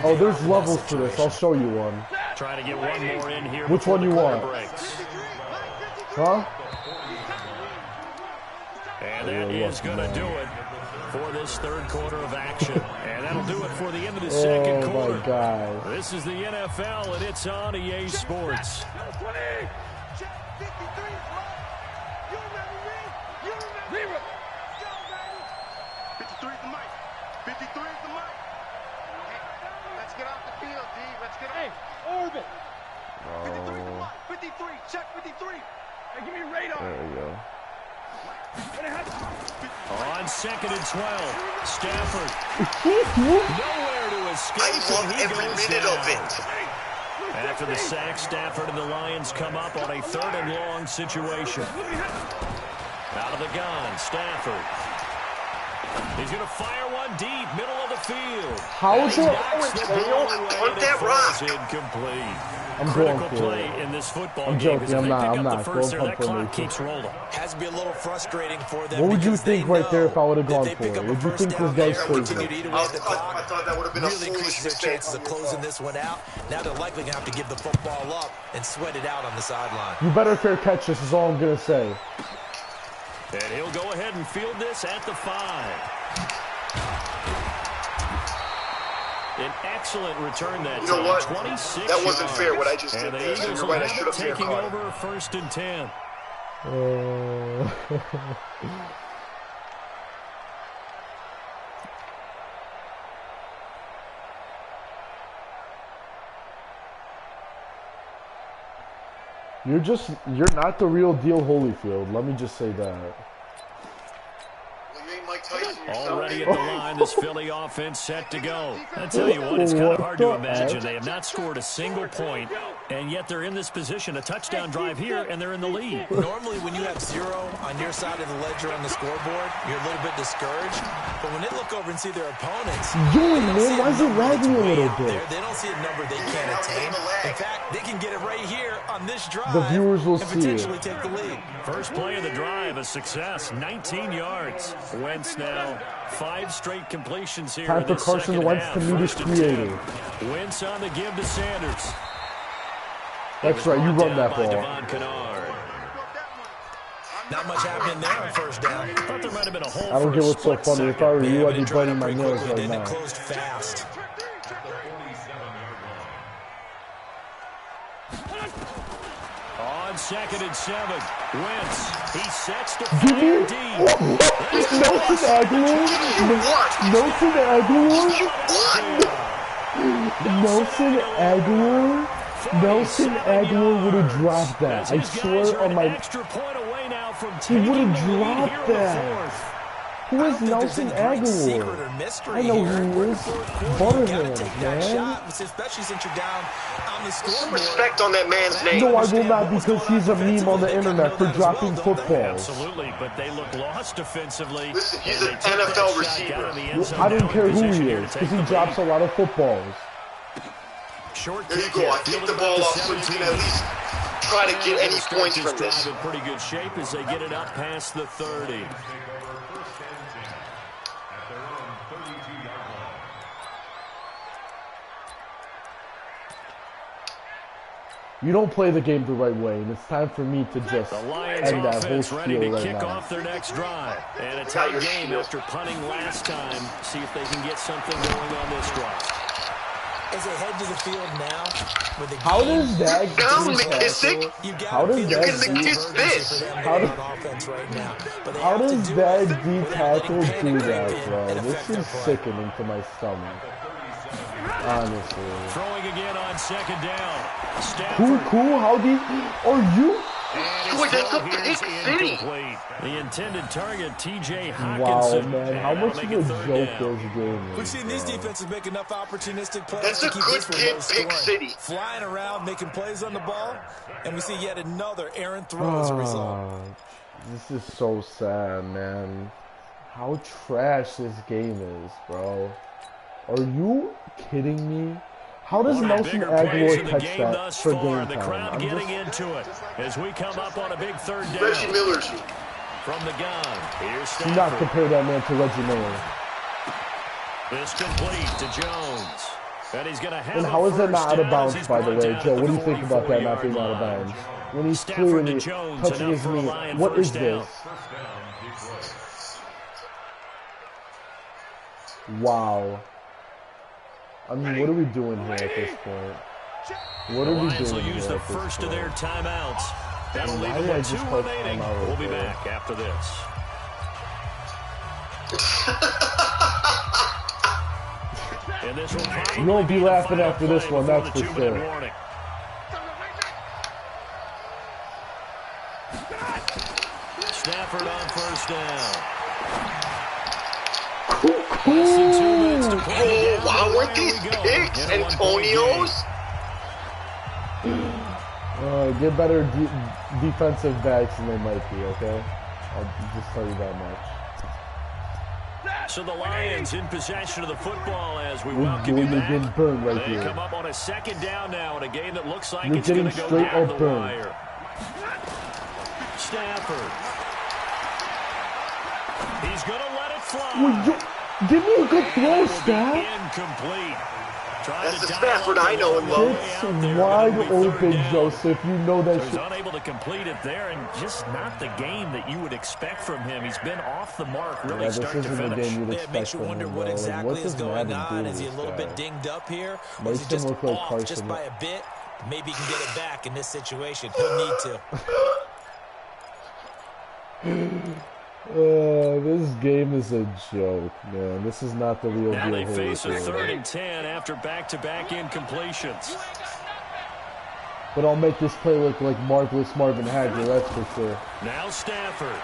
Oh, there's levels to this. I'll show you one. Trying to get one more in here. Which one you want? Breaks. Huh? And that is going to do it for this 3rd quarter of action. And that'll do it for the end of the 2nd quarter. Oh, my God. This is the NFL, and it's on EA Sports. Orbit. 53, check 53. Hey, give me radar. There we go. On 2nd and 12, Stafford. Nowhere to escape. I love and he every goes minute down. of it. After the sack, Stafford and the Lions come up on a 3rd and long situation. Out of the gun, Stafford. He's going to fire one deep, middle of the field. How is it? Punt that rock. Incomplete. I'm going Critical for play it. in this football I'm game. joking. I'm not. First Go there, that punt for me. clock keeps rolling. Has to be a little frustrating for them. What would you because think they right there know if I would have that gone they for pick it? up a Would you first think this down guy's there, crazy? continue to eat away at the clock, I thought that would have been a really foolish increases their mistake. chances of closing this one out. Now they're likely going to have to give the football up and sweat it out on the sideline. You better fair catch this is all I'm going to say. And he'll go ahead and field this at the 5. An excellent return that You know time. what? 26 That wasn't yards. fair what I just And did the there. Eagles You're will right, I have should it have fair taking caught it. over 1st and 10. You're not the real deal, Holyfield. Let me just say that. Already at the line, this Philly offense set to go. I tell you what, it's kind of hard to imagine. They have not scored a single point, and yet they're in this position. A touchdown drive here, and they're in the lead. Normally, when you have 0 on your side of the ledger on the scoreboard, you're a little bit discouraged. But when they look over and see their opponents, Man, why is it lagging a little bit? they don't see a number they can't attain. In fact, they can get it right here on this drive The viewers will and see potentially it. take the lead. First play of the drive, a success, 19 yards. Wentz now 5 straight completions here. Time in for the Carson second Wentz half. to meet his 1st and creator. 10. Wentz on the give to Sanders. That's right, you run that ball. Devon Kennard. Not much happening there on 1st down. I thought there might have been a hole. I don't for get a what's so split funny. If I second. were you, I'd But be it dried biting up my pretty nails quickly, right didn't it? now. Closed fast. On 2nd and 7, Wentz. He sets to Give me fire deep. Nelson Aguilar. Nelson Aguilar. Nelson Aguilar would have dropped that. I swear on my. Extra point away now from He would taking have the lead dropped here in the that. 4th. Who is Nelson Aguilar? I know who he is. Butterhead, man. Especially since you're down on the Some scoreboard. respect on that man's name. No, I will not because he's a meme on the internet for dropping footballs. Absolutely, but they look lost defensively. Listen, he's and an they took NFL that shot, receiver. got in the end zone, I don't now in care who position he here to is take because the he drops a lead. lot of footballs. Short There you kick go. here, I kicked fielded the about ball the off so you 17. can at least try to get any Start points this from this. drive in pretty good shape as they get it up past the 30. You don't play the game the right way, and it's time for me to just The Lions end that whole offense ready spiel to right kick now. off their next drive. And a tight game after punting last time. See if they can get something going on this drive. As they head to the field now, with the How game, does that Down, D McKissick. you How does You that can D- kiss this. How does- on offense right now. But they How have to does do that it D without tackle letting do panic that, creep in bro? and This affect their is play. sickening to my stomach. Honestly. Throwing again on 2nd down. Cool, Stafford. cool. How these? Are you? Boy, that's a big city. The intended target, TJ Wow, Hawkinson. man, how much of a joke this game is? We've seen these defenses make enough opportunistic plays That's to a keep good this one kid, low big scoring. city. Flying around, making plays on the ball, and we see yet another errant throw as a result. This is so sad, man. How trash this game is, bro. Are you kidding me? How does Nelson Aguilar catch that for game The time? crowd I'm getting just... into it as we come up on a big third down. Reggie Miller's you. From the gun, here's Do not Stafford. compare that man to Reggie Miller. This complete to Jones. And he's going to have And how is that not out of bounds, He's by the brought way, down Joe? at What do you think about that not 44-yard being out of line. bounds? When he's Stafford to clearly Jones, touching enough his for a knee. Lion What is first down. this? Wow. I mean, what are we doing here at this point? What The are we Lions will doing use here the at this first of point? their timeouts. That'll leave Why them did I with just 2 call remaining. timeout We'll right be there? back after this. And this will probably You won't be the laughing final after this play one, before that's the for 2-minute sure. warning. Stafford on first down. Less than 2 minutes to play. Oh, Down wow, to with where these we go picks, in a 1-point Antonio's. Get better defensive backs than they might be, okay? I'll just tell you that much. So the Lions in possession of the football as we You're welcome you back. getting burned right They here. come up on a second down now in a game that looks like You're it's going getting to go straight down up the burned. wire. Stafford. He's going to let it fly. Give me a good throw, It will be Staff. incomplete. Trying That's to the dial Stafford up I know and the love. way It's out there. wide It'll be third open, down. Joseph. You know that So he's shit. unable to complete it there, and just not the game that you would expect from him. He's been off the mark, really, Yeah, this start to isn't the finish. game you'd It expect makes you from wonder him, what bro. exactly What is does going Madden on. do Is he a to little this bit guy? dinged up here? Or Makes is he him just look like off Carson just by Wentz. a bit? Maybe he can get it back in this situation. He'll need to. This game is a joke, man. This is not the real Now they deal. face a Holyfield. 3rd and 10 after back-to-back incompletions. But I'll make this play look like marvelous Marvin Hagler, that's for sure. Now Stafford.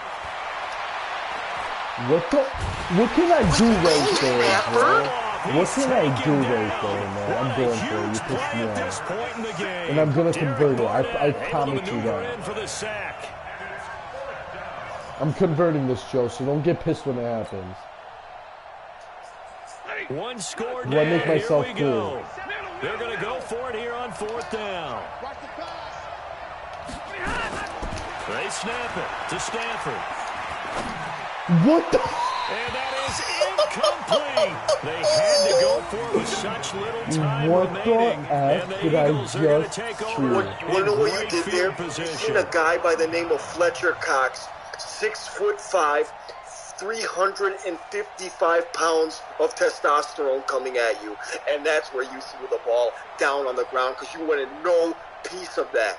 What can I do right there, bro? What can I do right there, man? I'm going for it. You pissed me off. And I'm going to convert it. I promise you that. I'm converting this, Joe, so don't get pissed when it happens. One score Do I make down. myself Here we clear? go. They're going to go for it here on 4th down. They snap it to Stafford. What the? And that is incomplete. They had to go for it with such little time What remaining. the F And the did I Eagles are going to just take see? over. You want to know what you Great did there? field You seen position. a guy by the name of Fletcher Cox, 6'5", 355 pounds of testosterone coming at you, and that's where you threw the ball down on the ground because you wanted no piece of that.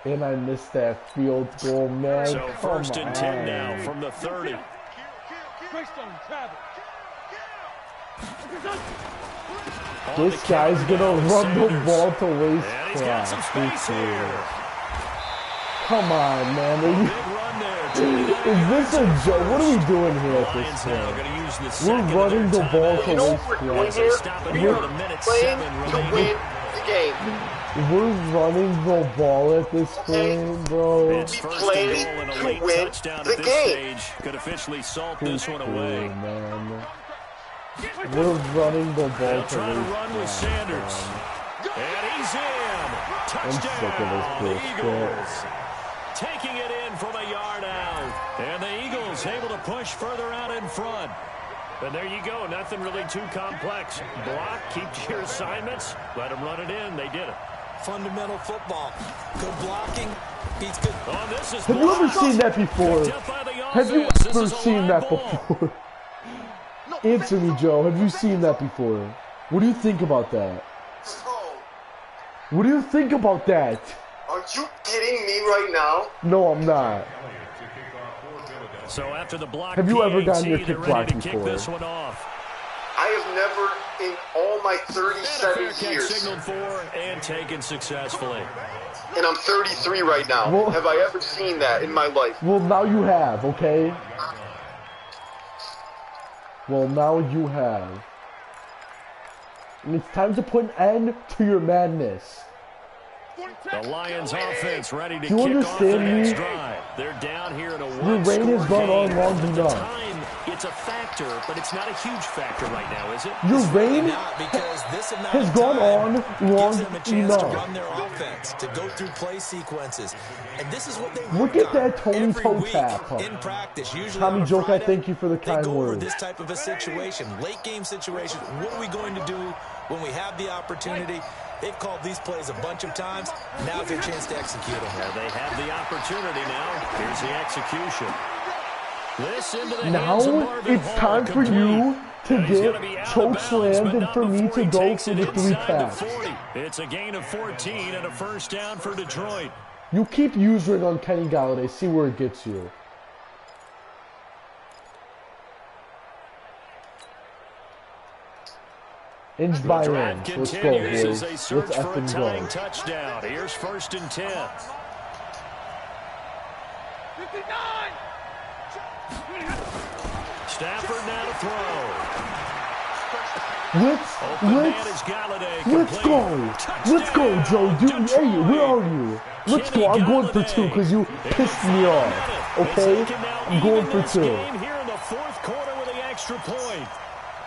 And I missed that field goal, man. So Come 1st and 10 on. now from the 30. This guy's gonna run the ball to waste And he's got some space here. Come on, man. Big run there. Is this a joke? What are we doing here at Lions this now point? going to use the We're second of running their the ball timeouts. to You know waste what we're doing As they here? stop it We here are with a minute playing 7 to remaining. win the game. We're running the ball at this point, bro. It's We 1st play and goal and a to late win touchdown the at this game. stage. Could officially salt this one Cool, away. man. We're running the ball They'll to try to waste run with Sanders. And he's in. I'm sick of this Touchdown, the bullshit. Eagles. Taking it in from a yard out. And the Eagles able to push further out in front. And there you go. Nothing really too complex. Block, keep to your assignments. Let them run it in. They did it. Fundamental football. Good blocking beats good. Oh, this is Have you ever blocked. seen that before? Picked up by the Have you offense. This ever is a seen live that ball. before? Answer me, Joe. Have you seen that before? What do you think about that? Oh, What do you think about that? are you kidding me right now? No, I'm not. So after the block, Have you ever gotten your PAT, kick they're ready blocked to kick before? this one off. I have never, in all my 37 years, signaled for and taken successfully. and I'm 33 right now, Well, have I ever seen that in my life? Well, now you have, okay? Well, now you have. And it's time to put an end to your madness. The Lions offense ready to Do you kick off the understand next me? drive. They're down here in a Your reign has gone on long At the enough. time, it's a factor, but it's not a huge factor right now, is it? Your reign Not because this amount has of gone time on long gives them a chance to run enough. their offense, to go through play sequences. And this is what they Look work at that on Tony every toe week tap. in practice. Usually Tommy on a Joke, I Friday, thank you for the they kind go over words. this type of a situation, late game situation. What are we going to do when we have the opportunity? They've called these plays a bunch of times. Now's their chance to execute them. Yeah, they have the opportunity now. Here's the execution. This into the Now hands of Marvin it's Hall, time for complete. you to He's gonna be get out of choke bounds, slammed but and not for me before to he go takes for it the 3 inside the taps. 40. It's a gain of 14 and a first down for Detroit. You keep using on Kenny Galladay, see where it gets you. Inch by Drive inch. Let's go, continues boys. as they Let's search for a effing tying go. touchdown. Here's 1st and 10. 59! Stafford now to throw. Let's Complete. go. Let's go, Joe. Dude, hey, where are you? Let's go. I'm going for 2 because you pissed me off. Okay? I'm going for 2. Here in the 4th quarter with the extra point.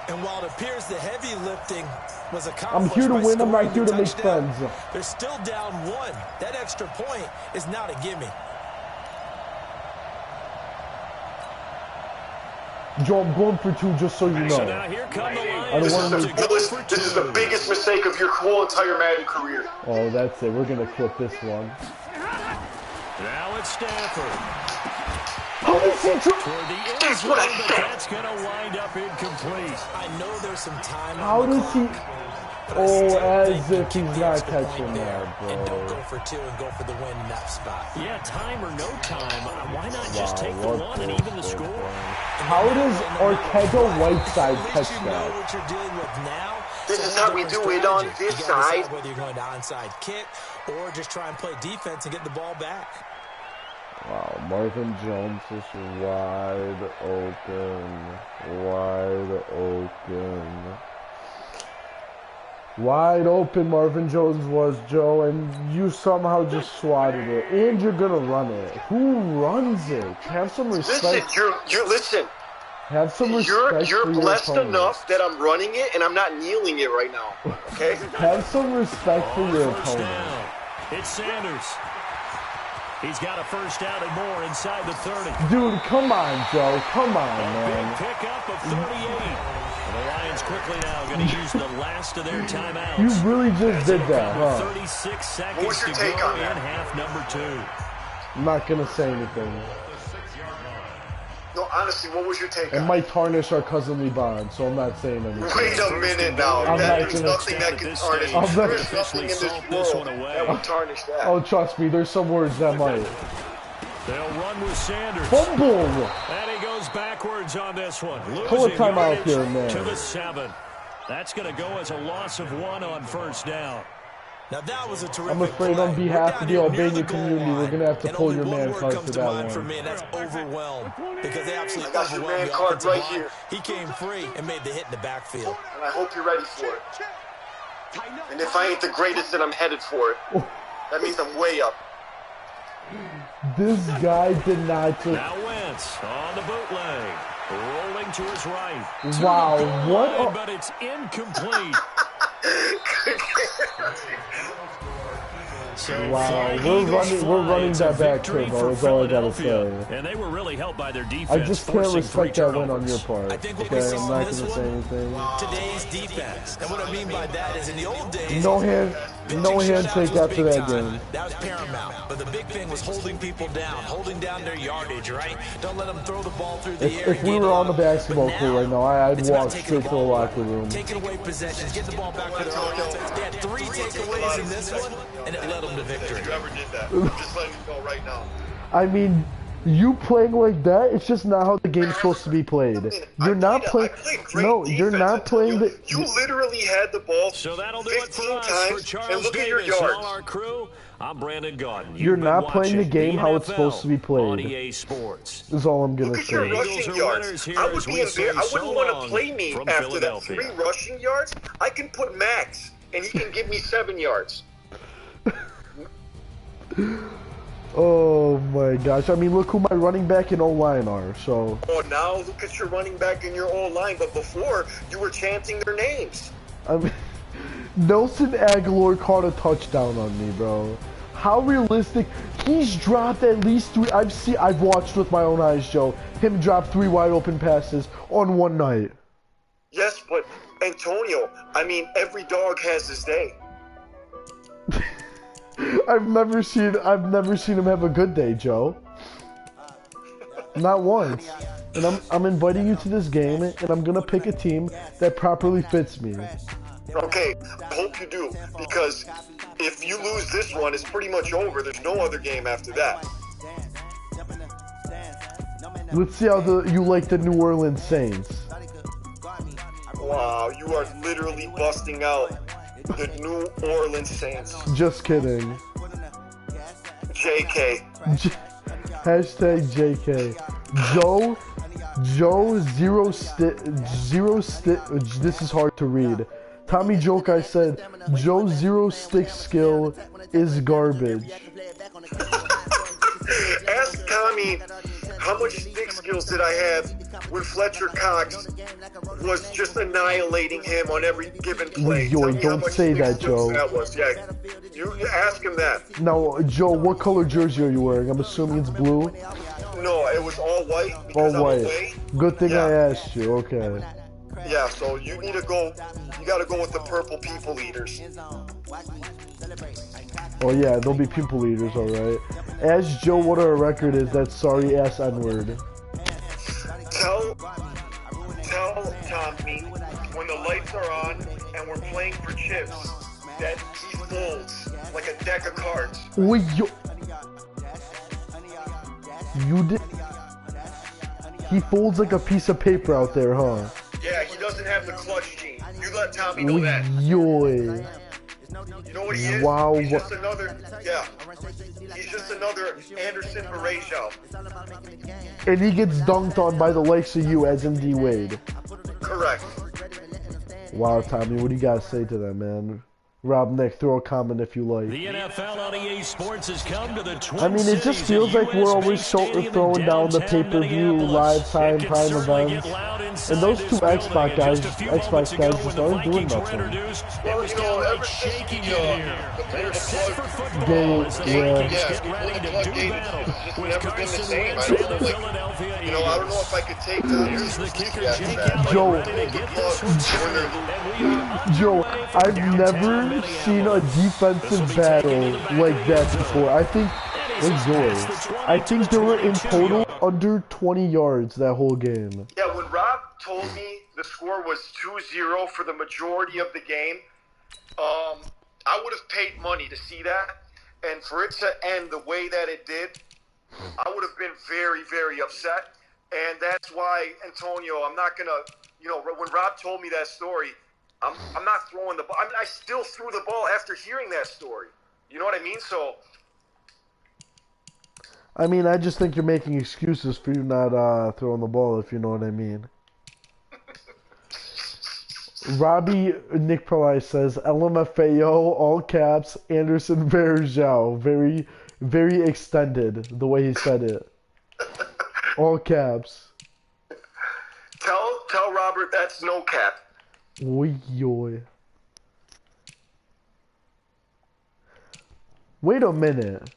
And while it appears the heavy lifting was I'm accomplished here to by win. I'm scoring not here the to make touchdown, friends. they're still down 1. That extra point is not a gimme. Joe, I'm going for 2 just so you So know. now here come the I Lions. don't want to This is the biggest mistake of your whole entire Madden career. Oh, that's it. We're going to clip this one. Now it's Stafford. How does he Toward the end zone, but that's going to wind up incomplete. I know there's some time How on the does he... clock, but I Oh, still as think you if keep he's the not extra point catching there that, and don't bro. go for 2 and go for the win in that spot. Yeah, time or no time. Why not just Wow, take the what one and the even the fuck, score? bro. How does Ortega Whiteside At catch least you know that? what you're dealing with now. This It's is a how whole we different do it on strategy. this You gotta decide side. whether you're going to onside kick or just try and play defense and get the ball back. Wow, Marvin Jones is wide open. Wide open. Wide open Marvin Jones was, Joe, and you somehow just swatted it. And you're gonna run it. Who runs it? Have some Listen, respect. listen. Have some respect You're for your blessed opponent. enough that I'm running it and I'm not kneeling it right now. Okay? Have some respect for your First opponent. down. It's Sanders. He's got a first down and more inside the 30. Dude, come on, Joe. Come on, Big man. pickup of 38. And the Lions quickly now going to use the last of their timeouts. You really just did that, With huh? 36 seconds What was your to take go on in that? half number 2. I'm not gonna say anything. No, honestly, what was your take It on it? might tarnish our cousinly bond, so I'm not saying anything. Wait a minute now. I'm not There's gonna- nothing that can tarnish. I'm not- There's nothing in this Salt this world one away. that would tarnish that. Oh, trust me, there's some words that might. They'll run with Sanders. Fumble! And he goes backwards on this one. Pull a Losing timeout yardage here, man. to the 7. That's going to go as a loss of 1 on first down. Now that was a terrific I'm afraid play. on behalf We're of the down here near Albanian goal community, we're line, gonna have to and pull only your one man word card comes for to that mind for one. me, and that's overwhelmed. Because they absolutely I got your overwhelmed man the card offensive right line. here. He came free and made the hit in the backfield. And I hope you're ready for it. And if I ain't the greatest, then I'm headed for it. That means I'm way up. This guy did not just... Now Wentz on the bootleg. Rolling to his right. To Wow, the goal what line, a- but it's incomplete. So Wow, fly, we're Eagles running fly. that back, It's a victory Turbo, for is all I gotta Philadelphia. say. And they were really helped by their defense. I just can't forcing 3 respect that win on turnovers. your part. I think what we Okay, I'm saw not in gonna this say one, anything. today's defense. And what I mean by that is in the old days, No pitching handshake shutouts was after big that time. game. That was paramount. But the big thing was holding people down, holding down their yardage, right? Don't let them throw the ball through the air. If we were on the basketball court right now, I'd it's about walk taking straight the to the ball locker away, room. taking away possessions, getting the ball back to their own offense. They had 3 takeaways in this one, and it led them to victory. Whoever did that, I'm just letting you know right now. I mean, You playing like that, it's just not how the game's supposed to be played. You're not playing. No, you're not playing the. You literally had the ball So that'll do it for 15 us. times, For Charles and look at your Davis and yards. all our crew, I'm Brandon Gaudin. You're You've not been playing the watching game how it's NFL supposed to be on played. EA Sports. Is all I'm gonna Look at your say. Eagles rushing are yards. winners here I as would we be say I so wouldn't want long to play me from after that. Philadelphia. 3 rushing yards, I can put Max, and he can give me 7 yards. Oh my gosh! I mean, look who my running back and O-line are. So. Oh, now look at your running back and your O-line. But before, you were chanting their names. I mean, Nelson Aguilar caught a touchdown on me, bro. How realistic? He's dropped at least 3. I've watched with my own eyes, Joe. Him drop 3 wide open passes on one night. Yes, but Antonio, I mean, every dog has his day. I've never seen him have a good day, Joe. Not once. And I'm inviting you to this game, and I'm gonna pick a team that properly fits me. Okay, I hope you do, because if you lose this one, it's pretty much over. There's no other game after that. Let's see how you like the New Orleans Saints. Wow, you are literally busting out the New Orleans Saints. Just kidding. JK. Hashtag JK. Joe zero stick. This is hard to read. Tommy Joke, I said, Joe zero stick skill is garbage. Ask Tommy how much stick skills did I have when Fletcher Cox was just annihilating him on every given play. Yo, don't say that, Joe. That was, yeah. You ask him that. Now, Joe, what color jersey are you wearing? I'm assuming it's blue? No, it was all white. All white. Away. Good thing Yeah. I asked you, okay. Yeah, so you gotta go with the purple people eaters. Oh yeah, they'll be people eaters, alright. Ask Joe what our record is, that sorry ass N-word. Tell Tommy when the lights are on and we're playing for chips that he folds like a deck of cards. Wait, you did? He folds like a piece of paper out there, huh? Yeah, he doesn't have the clutch gene. You let Tommy know that. Yoy. You know what he is? Wow. He's just another Anderson Varejao. And he gets dunked on by the likes of you, as in D-Wade. Correct. Wow, Tommy, what do you gotta say to that, man? Rob, Nick, throw a comment if you like. The NFL on EA Sports has come to the Twin I mean, it just feels like we're always throwing down the pay-per-view, live time, prime events. And those two Xbox guys just aren't doing nothing. Well, you know, ever since Get ready to do battle it's with never been the Carson same. Wentz I and the don't like, Philadelphia I don't know if I could take Here's the kicker, Jake Allen, Joe. ready to get this one started. And we are Joe, underway from I've never downtown seen a defensive battle like that before. I think they were in total under 20 yards that whole game. Yeah, when Rob told me the score was 2-0 for the majority of the game, I would have paid money to see that. And for it to end the way that it did, I would have been very, very upset. And that's why, Antonio, I'm not going to, when Rob told me that story, I'm not throwing the ball. I mean, I still threw the ball after hearing that story. You know what I mean? So, I mean, I just think you're making excuses for you not throwing the ball, if you know what I mean. Robbie Nick Pillai says, LMFAO, all caps, Anderson Varejao. Very, very extended, the way he said it. All caps. Tell Robert that's no cap. Oy, yoy. Wait a minute.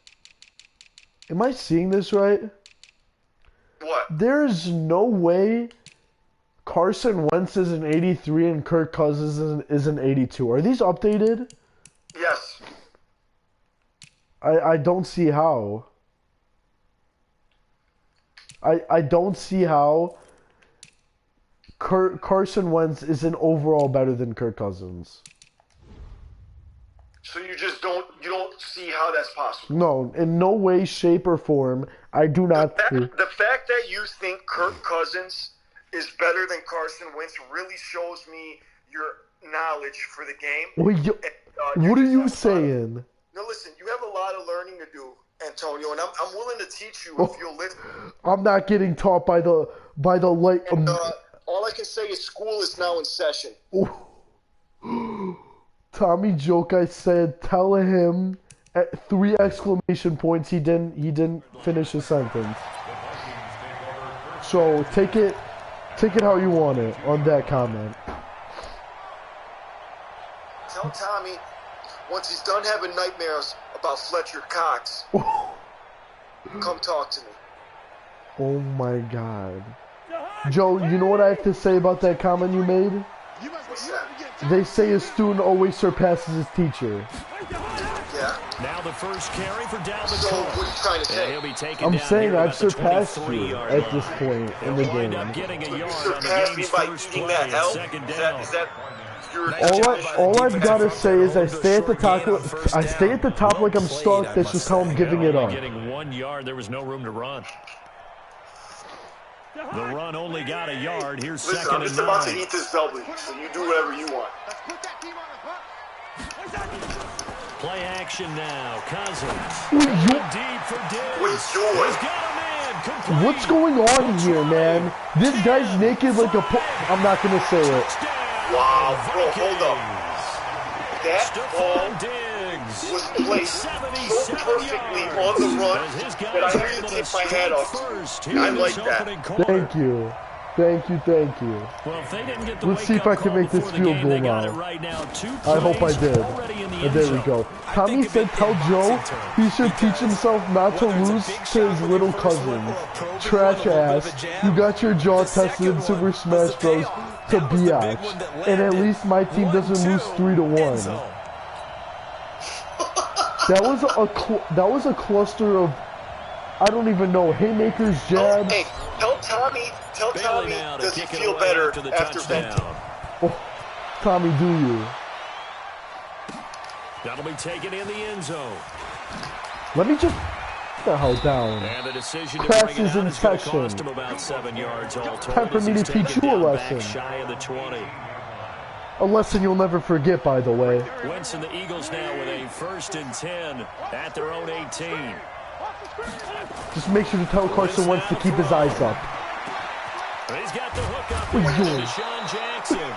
Am I seeing this right? What? There's no way Carson Wentz is an 83 and Kirk Cousins is an 82. Are these updated? Yes. I don't see how. I don't see how Carson Wentz is an overall better than Kirk Cousins. So you don't see how that's possible. No, in no way, shape, or form. I do not. The fact that you think Kirk Cousins is better than Carson Wentz really shows me your knowledge for the game. What are you saying? No, listen, you have a lot of learning to do, Antonio, and I'm willing to teach you if you'll listen. I'm not getting taught by the light. All I can say is school is now in session. Tommy joke. I said, tell him at 3 exclamation points. He didn't finish his sentence. So take it how you want it on that comment. Tell Tommy once he's done having nightmares about Fletcher Cox, come talk to me. Oh my God. Joe, you know what I have to say about that comment you made? What's that? They say a student always surpasses his teacher. Yeah. Now the first carry for Dalvin So Cook. what are you trying to say? He'll be taken I'm down saying here I've at the surpassed you 23-yard at line. this point in the He'll wind game. up getting a You yard on the surpassed me game's by first eating play that and L? second Is down. that your... All I've got to say is I stay at the top. I stay at the top like I'm stuck. That's just how I'm giving it up. Getting 1 yard. There was no room to run. The run only got a yard. Here's Listen, second I'm and just about to 9. eat this W, so you do whatever you want. Play action now. Cousins. What- Deep for Diggs. What's yours? He's got a man. Complete. What's going on here, man? This guy's naked like a. I'm not gonna say it. Wow, bro, hold up. That ball Stephon Diggs was placed so perfectly on the run that I had to take my hat off. I like that. Thank you. Thank you. Well, if they didn't get the Let's see if I can make this field goal now. I hope I did. And there we go. Tommy said tell Joe he should teach himself not to lose to his little cousin. Trash ass. You got your jaw tested in Super Smash Bros. To biatch. And at least my team doesn't lose 3-1. That was a cluster of, I don't even know, haymakers, jabs. Hey, tell Tommy, does he feel better after venting? Oh, Tommy, do you? That'll be taken in the end zone. Let me just get the hell down. And the decision to Class bring it is out in is going to session. cost him about 7 yards all told. Time for as me he's to teach taken you a down back lesson. Shy of the 20. A lesson you'll never forget, by the way. Wentz and the Eagles now with a 1st and 10 at their own 18. Just make sure to tell Carson Wentz to keep his eyes up. He's got the hook up What here are to you doing? Deshaun Jackson.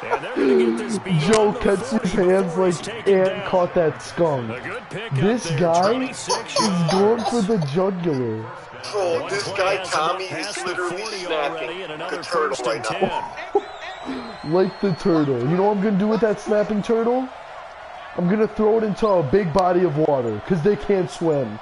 And they're going to get this beyond Joe the cuts his 40 hands before he's like taken Ant down. caught that skunk. A good pick This up there, guy 26 is yards. going for the jugular. Bro, One this play guy has Tommy enough is past the literally 40 already, snapping and the another turtle 1st right and now. 10. Like the turtle. You know what I'm going to do with that snapping turtle? I'm going to throw it into a big body of water, because they can't swim.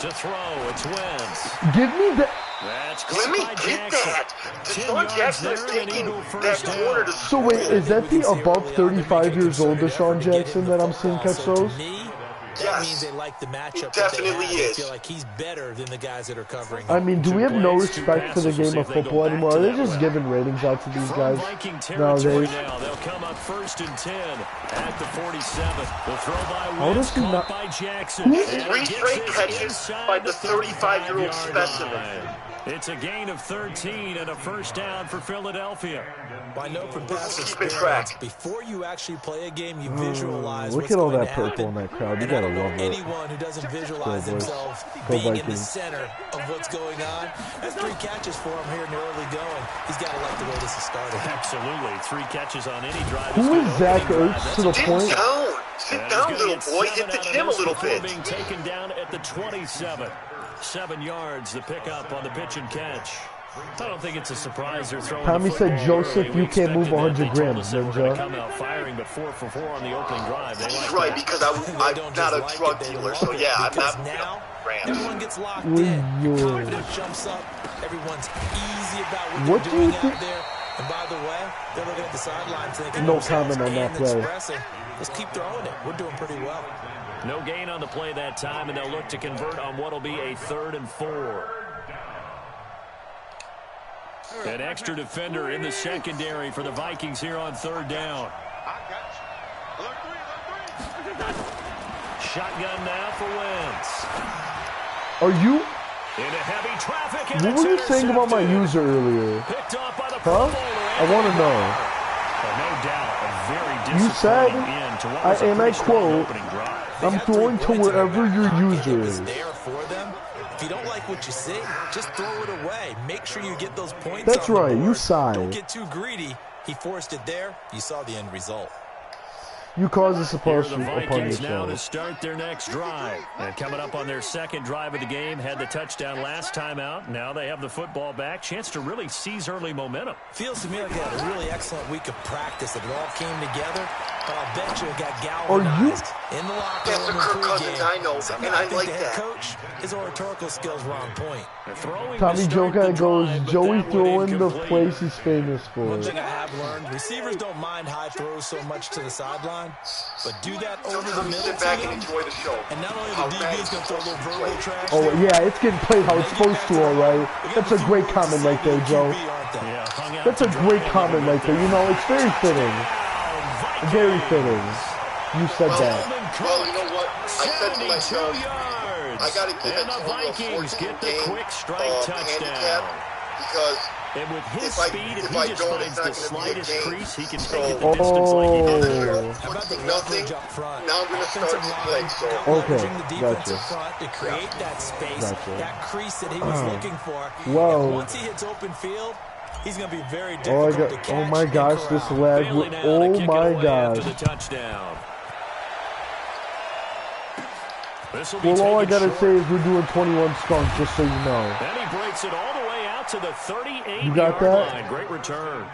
To throw, it's Wentz. Give me that. That's Let me caught by get Jackson. that. 10 Deshaun yards Jackson is there, and taking Eagle that first corner down. to So wait, is that the above 35 years old Deshaun Jackson that I'm seeing catch those? That Yes. means they like the matchup. It definitely that they have. is. They feel like he's better than the guys that are covering. I mean, do we have no plays, two respect for the passes. We'll game see of if they go football back anymore? to Are they that just route. giving ratings out to these From guys Viking territory nowadays? now. They'll come up 1st and 10 at the 47. The throw by How Wentz, does he caught not- by Jackson. Who's- And he 3 gets straight this catches inside by the 35-year-old 35-yard specimen. line. It's a gain of 13 and a 1st down for Philadelphia. I know from past Keeping experience, track. before you actually play a game, you visualize look what's at all going that to purple happen. in that crowd. You And I gotta don't know love it. anyone who doesn't visualize Go, boys. themselves Go being in the Vikings. center of what's going on. That's 3 catches for him here in the early going. He's got to like the way this is started. Absolutely. 3 catches on any drive. Who is Zach Ertz to the Sit point? down. Sit down, little boy. Hit the gym a little bit. Being taken down at the 27. 7 yards, the pickup on the pitch and catch. I don't think it's a surprise they're throwing. Tommy the said, football Joseph, early. you We can't move expected that. 100 They told grams, us they were gonna Ninja. come out firing, but 4 for 4 on the opening drive. They He's like right, that. because They I'm don't not just a like drug it, they dealer, love so it, yeah, I'm because not now Rams. everyone gets locked Ooh, in. yo. Confidence jumps up. Everyone's easy about What what do they're you doing think- out there. And by the way, they're looking at the sidelines thinking, No comment on that play. let's keep throwing it. We're doing pretty well. No gain on the play that time, and they'll look to convert on what will be a 3rd and 4. An extra defender in the secondary for the Vikings here on 3rd down. shotgun now for Wentz. Are you? Into heavy traffic, and What were you saying about my user earlier? Picked off by the Huh? I want to know. No doubt, a very You said, disappointing end to what was a and I pretty strong quote, opening drive. I'm throwing to wherever your user It was is. there for them. If you don't like what you see, just throw it away. Make sure you get those points. That's on the right, you board. sigh. Don't get too greedy. He forced it there. You saw the end result. You caused this Here upon are the Vikings now to yourself. start their next drive. And coming up on their second drive of the game, had the touchdown last time out. Now they have the football back. Chance to really seize early momentum. Feels to me like they had a really excellent week of practice. It all came together. But I'll bet you it got galvanized in the locker That's the room Kirk and Cousins pregame. I know, Somehow and I think like the head that. coach, his oratorical skills were on point. Throwing Tommy to start the Joka goes, drive, but Joey that one throwing the incomplete. place he's famous for. One thing I have learned, receivers don't mind high throws so much to the sideline, but do that over the Sometimes middle sit back to and them, enjoy the show. and not only How the bad DB's going to throw a little it's verbal played. trash. Oh, yeah, it's getting played how it's supposed to, all right? That's a great comment right there, Joe. Yeah, hung out That's a to great dry a comment little right bit there. You know, it's very fitting. Vikings. Very fitting. You said that. Well, you know what? I said to 72 myself, yards. I got to give And the Antonio a Vikings 14 get the game quick strike handicap touchdown. because And with his if I- speed, if if he I just don't, finds it's the not gonna be a slightest game. crease, he can So- take it the distance like he did there. Oh, How about the nothing. leverage up front? Now I'm going to start Offensive to play. line, So Okay, leveraging the defensive gotcha. front to create that space, Gotcha. that crease that he was looking for. Whoa. And once he hits open field, he's going to be very Oh, I difficult got, to catch. oh my and gosh, this corral. lag. Bailey now to Oh kick it my away after gosh. the touchdown. This will be Well, all I taken gotta short. say is we're doing 21 skunks, just so you know. And he breaks it all the way out to the 38-yard You got that? line. Great return.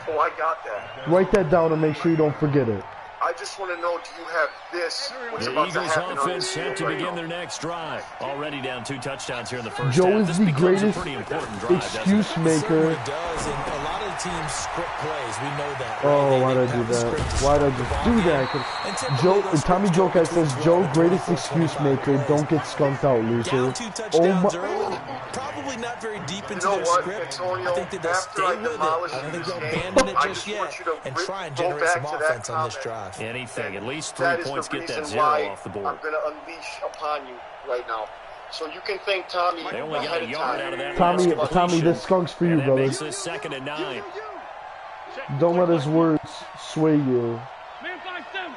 Oh, I got that. Write that down and make sure you don't forget it. I just want to know, do you have this? What's The about to Eagles happen on offense this set field to right begin now? their next drive. Already down 2 touchdowns here in the first Joe half. is This the becomes greatest a pretty important drive, doesn't it? excuse maker. It does, and a lot of the teams script plays. We know that. Oh, right? why'd I They do have a that? script to Why'd I start the just ball do game. that? 'Cause And typically Joe, those Tommy scripts Joke go says, between Joe, 12 greatest 24, excuse 25 maker. plays. Don't get skunked out, loser. Down 2 Oh touchdowns my. early. Probably not very deep into You know their what, script. Antonio? I think that they'll After stay I with it. demolish I don't think this they'll game, abandon it I just just want yet you to and try and go generate back some to that offense on this comment. drive. Anything. At least 3 That is points. the Get that reason 0 why off the board. I'm going to unleash upon you right now. So you can thank Tommy They only got ahead a of yard time. out of that Tommy, last Tommy, completion. this skunk's for you, And that brother. makes this 2nd and 9. Don't let his words sway you. Man, 5-7.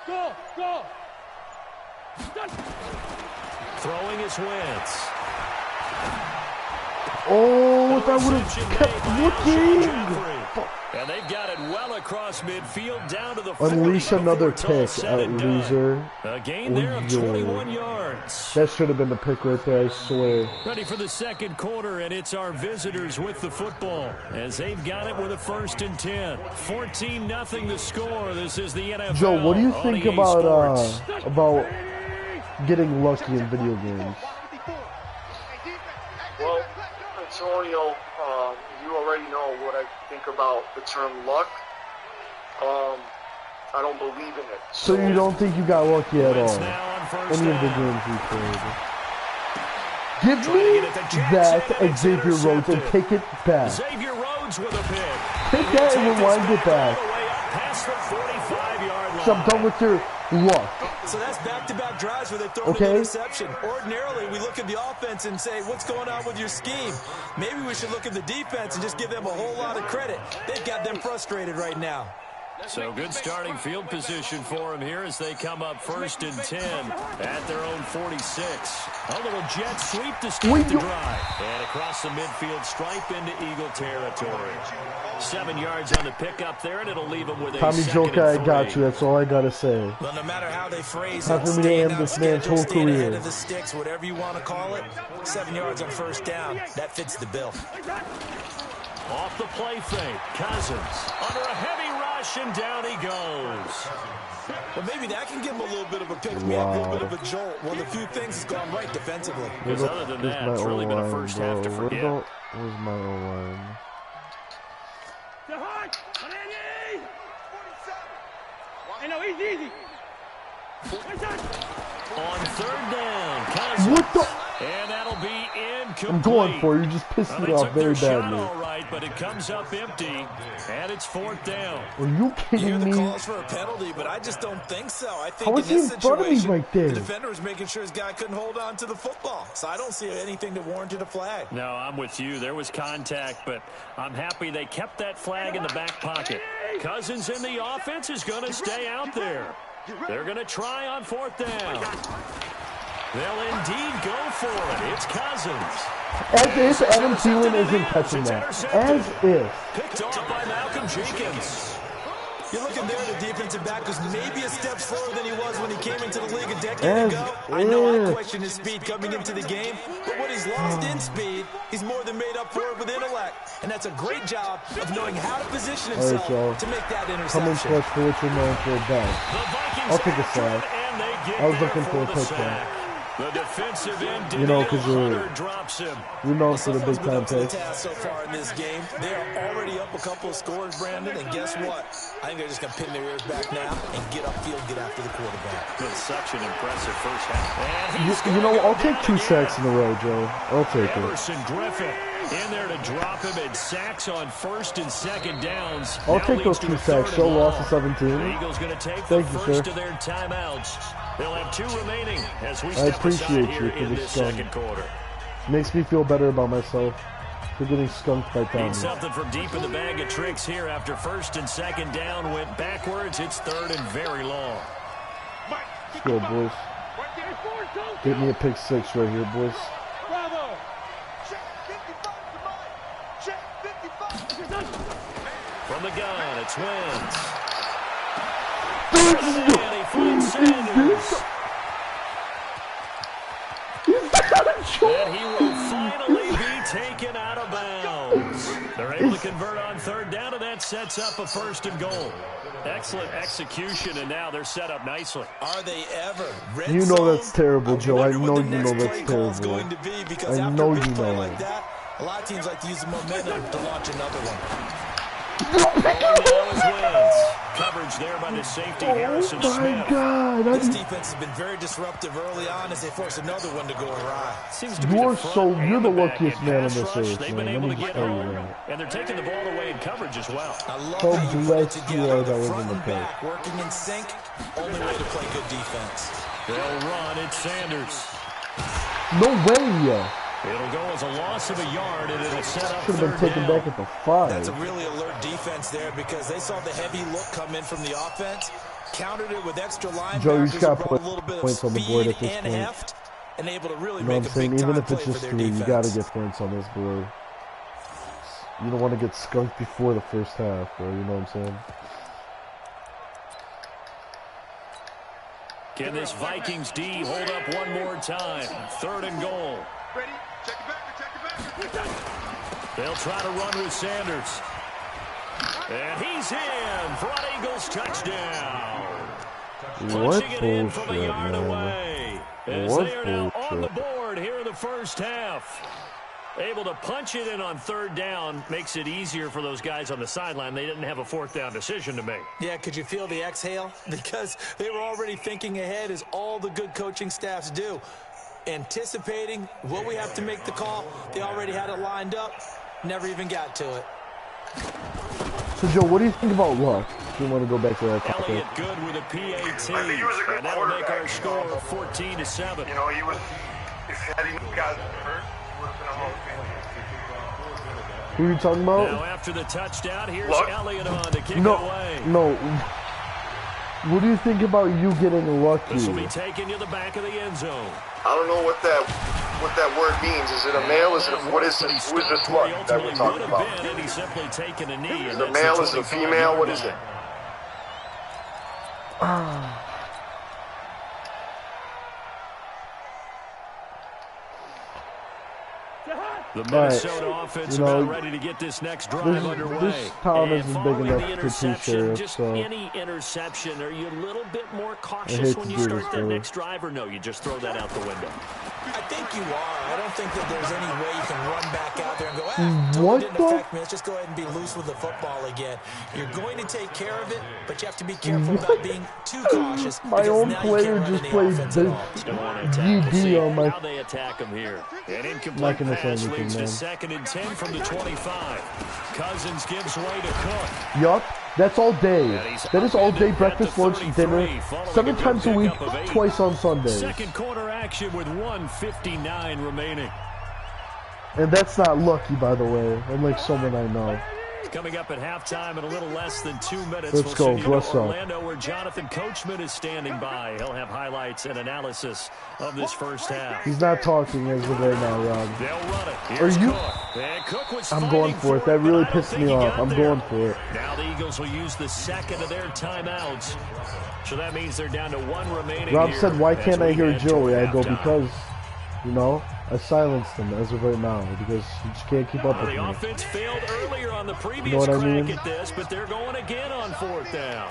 Go, go. Done. Throwing his Wentz. Oh, if I would Reception have kept made by Alshon looking. Jeffrey. And they've got it well across midfield down to the 40 Unleash another before it's all pick, said and done. loser. A gain there of Yo. 21 yards. That should have been the pick right there, I swear. Ready for the second quarter, and it's our visitors with the football as they've got it with a 1st and 10. 14-0 the score. This is the NFL. Joe, what do you on think EA about Sports. getting lucky in video games? Well, Antonio, you already know what I think about the term luck. I don't believe in it. So you don't think you got lucky at Wentz all? now on first Any of the down. games we played. Give Trying to me get it to Jackson, that and it's Xavier Rhodes and intercepted. take it back. Xavier Rhodes with a pick. Take that and rewind it back. All the way up past the 45-yard line. So I'm done with your luck. So that's back-to-back drives where they throw Okay. an interception. Ordinarily, we look at the offense and say, what's going on with your scheme? Maybe we should look at the defense and just give them a whole lot of credit. They've got them frustrated right now. So good starting field position for them here as they come up 1st and 10 at their own 46. A little jet sweep to start the drive. And across the midfield stripe into Eagle territory. 7 yards on the pickup there, and it'll leave them with a Tommy 2nd Joker, I and got 3. you. That's all I gotta say. Well, no matter how they phrase Time it, for me to staying end out this man's schedule, whole staying ahead career. of the sticks, whatever you want to call it, 7 yards on first down, that fits the bill. Off the play fake, Cousins under a heavy rush, and down he goes. Well, maybe that can give him a little bit of a pick-me-up, a little bit of a jolt. One of the few things that's gone right defensively. Because other than that, it's really been a first half to forget. Where's my O-line? I know, he's easy. On 3rd down, Cousins. What the? And that'll be I'm going for it. You just pissed me off very badly. All right, but it comes up empty, and it's 4th down. Are you kidding me? The calls for a penalty, but I just don't think so. I think How was he in front of me right there? The defender was making sure his guy couldn't hold on to the football. So I don't see anything that warranted a flag. No, I'm with you. There was contact, but I'm happy they kept that flag in the back pocket. Cousins in the offense is going to stay out there. They're going to try on 4th down. They'll indeed go for it. It's Cousins. As if Adam Thielen isn't catching that. As if. Picked off by Malcolm Jenkins. You're looking there, the defensive back was maybe a step slower than he was when he came into the league a decade ago. I know I questioned his speed coming into the game, but what he's lost in speed, he's more than made up for it with intellect. And that's a great job of knowing how to position himself to make that interception. Coming clutch for what you're known for best. I'll take a sack. I was looking for a touchdown. The defensive end, you know, because drops him. You're known for the big time picks. So far in this game, they are already up a couple of scores, Brandon, and guess what? I think they're just going to pin their ears back now and get upfield, get after the quarterback. Been such an impressive first half. You know, I'll take 2 sacks in a row, Joe. I'll take Emerson Griffin in there to drop him, and sacks on 1st and 2nd downs. I'll take those 2 sacks. Joe lost to 17. The Eagles going to take the first of their timeouts. They'll have 2 remaining as we step aside here in this second quarter. Makes me feel better about myself for getting skunked by Tommy. Need something from deep in the bag of tricks here after 1st and 2nd down went backwards. It's 3rd and very long. Let's go, boys. Get me a pick 6 right here, boys. Bravo. From the gun, it's Wentz. And he finds Sanders. And he will finally be taken out of bounds. They're able to convert on 3rd down, and that sets up a 1st and goal. Excellent execution, and now they're set up nicely. Are they ever? You know that's terrible, Joe. I know you know that's terrible. I know you know like that, a lot of teams like to use the momentum to launch another one. Coverage there by the safety, Harrison Smith. Oh my God! This defense has been very disruptive early on as they force another one to go awry. You're the luckiest man on this earth, They've man. been able to Let me get tell you home, that. and they're taking the ball away in coverage as well. I love How how you put it blessed you together. are that was Front in the and paint. back, working in sync. Only way to play good defense. They'll run. It's Sanders. No way! It'll go as a loss of a yard, and it'll set up Should have been taken back at the 5. That's a really alert defense there because they saw the heavy look come in from the offense, countered it with extra linebackers. Joe, you just got to brought put a little bit points of on the board at this speed and point. heft, and able to really You know what make I'm saying? a big Even time if it's play just for 3, their you defense. got to get points on this board. You don't want to get skunked before the first half, bro. You know what I'm saying? Can this Vikings D hold up one more time? 3rd and goal. Ready? Check it back. They'll try to run with Sanders. And he's in. Front Eagles touchdown. What Punching it in from a bullshit, yard man. away. As What they are now on the bullshit. board here in the first half. Able to punch it in on 3rd down makes it easier for those guys on the sideline. They didn't have a 4th down decision to make. Yeah, could you feel the exhale? Because they were already thinking ahead, as all the good coaching staffs do. Anticipating what we have to make the call. They already had it lined up. Never even got to it. So, Joe, what do you think about Luck? If you want to go back to that topic. Elliott good with a PAT. I think he was a good And that'll make our quarterback, score you know. 14-7. You know, he was. Had he got hurt, he would have been a Hall of Famer. Who are you talking about? Now after the touchdown, here's Luck? Elliott on to kick it No, away. no. What do you think about you getting lucky? This will be taken to the back of the end zone. I don't know what that word means. Is it a male? Is it a, what is it? Who is this luck that we're talking about? And he's simply taken a knee. Is it a male? Is it a female? What is it? The Minnesota offense you know, about ready to get this next drive underway. This town And isn't big following enough the for two interception, sheriffs, just so any interception, are you a little bit more I cautious hate when to you do start this, that though. next drive, or no, you just throw that out the window? I think you are. I don't think that there's any way you can run back out there and go, What didn't affect me. Let's just go ahead and be loose with the football again. You're going to take care of it, but you have to be careful about being too cautious. My own player just played the GD on my... How they attack him here. An Not incomplete gonna say pass anything, leads to man. 2nd and 10 from the 25. Cousins gives way to Cook. Yup, that's all day. he's That is all day, upended breakfast, at the lunch, 33, dinner, following 7 a good times a week, pickup of 8. twice on Sundays. Second quarter action with 1:59 remaining. And that's not lucky, by the way, unlike someone I know. Coming up at halftime in a little less than 2 minutes. Let's go, send you to bless up. Orlando, where Jonathan Coachman is standing by. He'll have highlights and analysis of this first half. He's not talking as of right now, Rob. They'll run it. Are Here's you... Cook. And Cook was I'm fighting going for it. That but really I don't pissed think me he off. got I'm there. going for it. Now the Eagles will use the second of their timeouts. So that means they're down to 1 remaining. Rob here said, why as can't I we hear head Joey? toward I go, halftime. because, you know, I silenced him as of right now, because he just can't keep up with The me. offense failed earlier on the previous You know what I crack mean? at this, but they're going again on 4th down.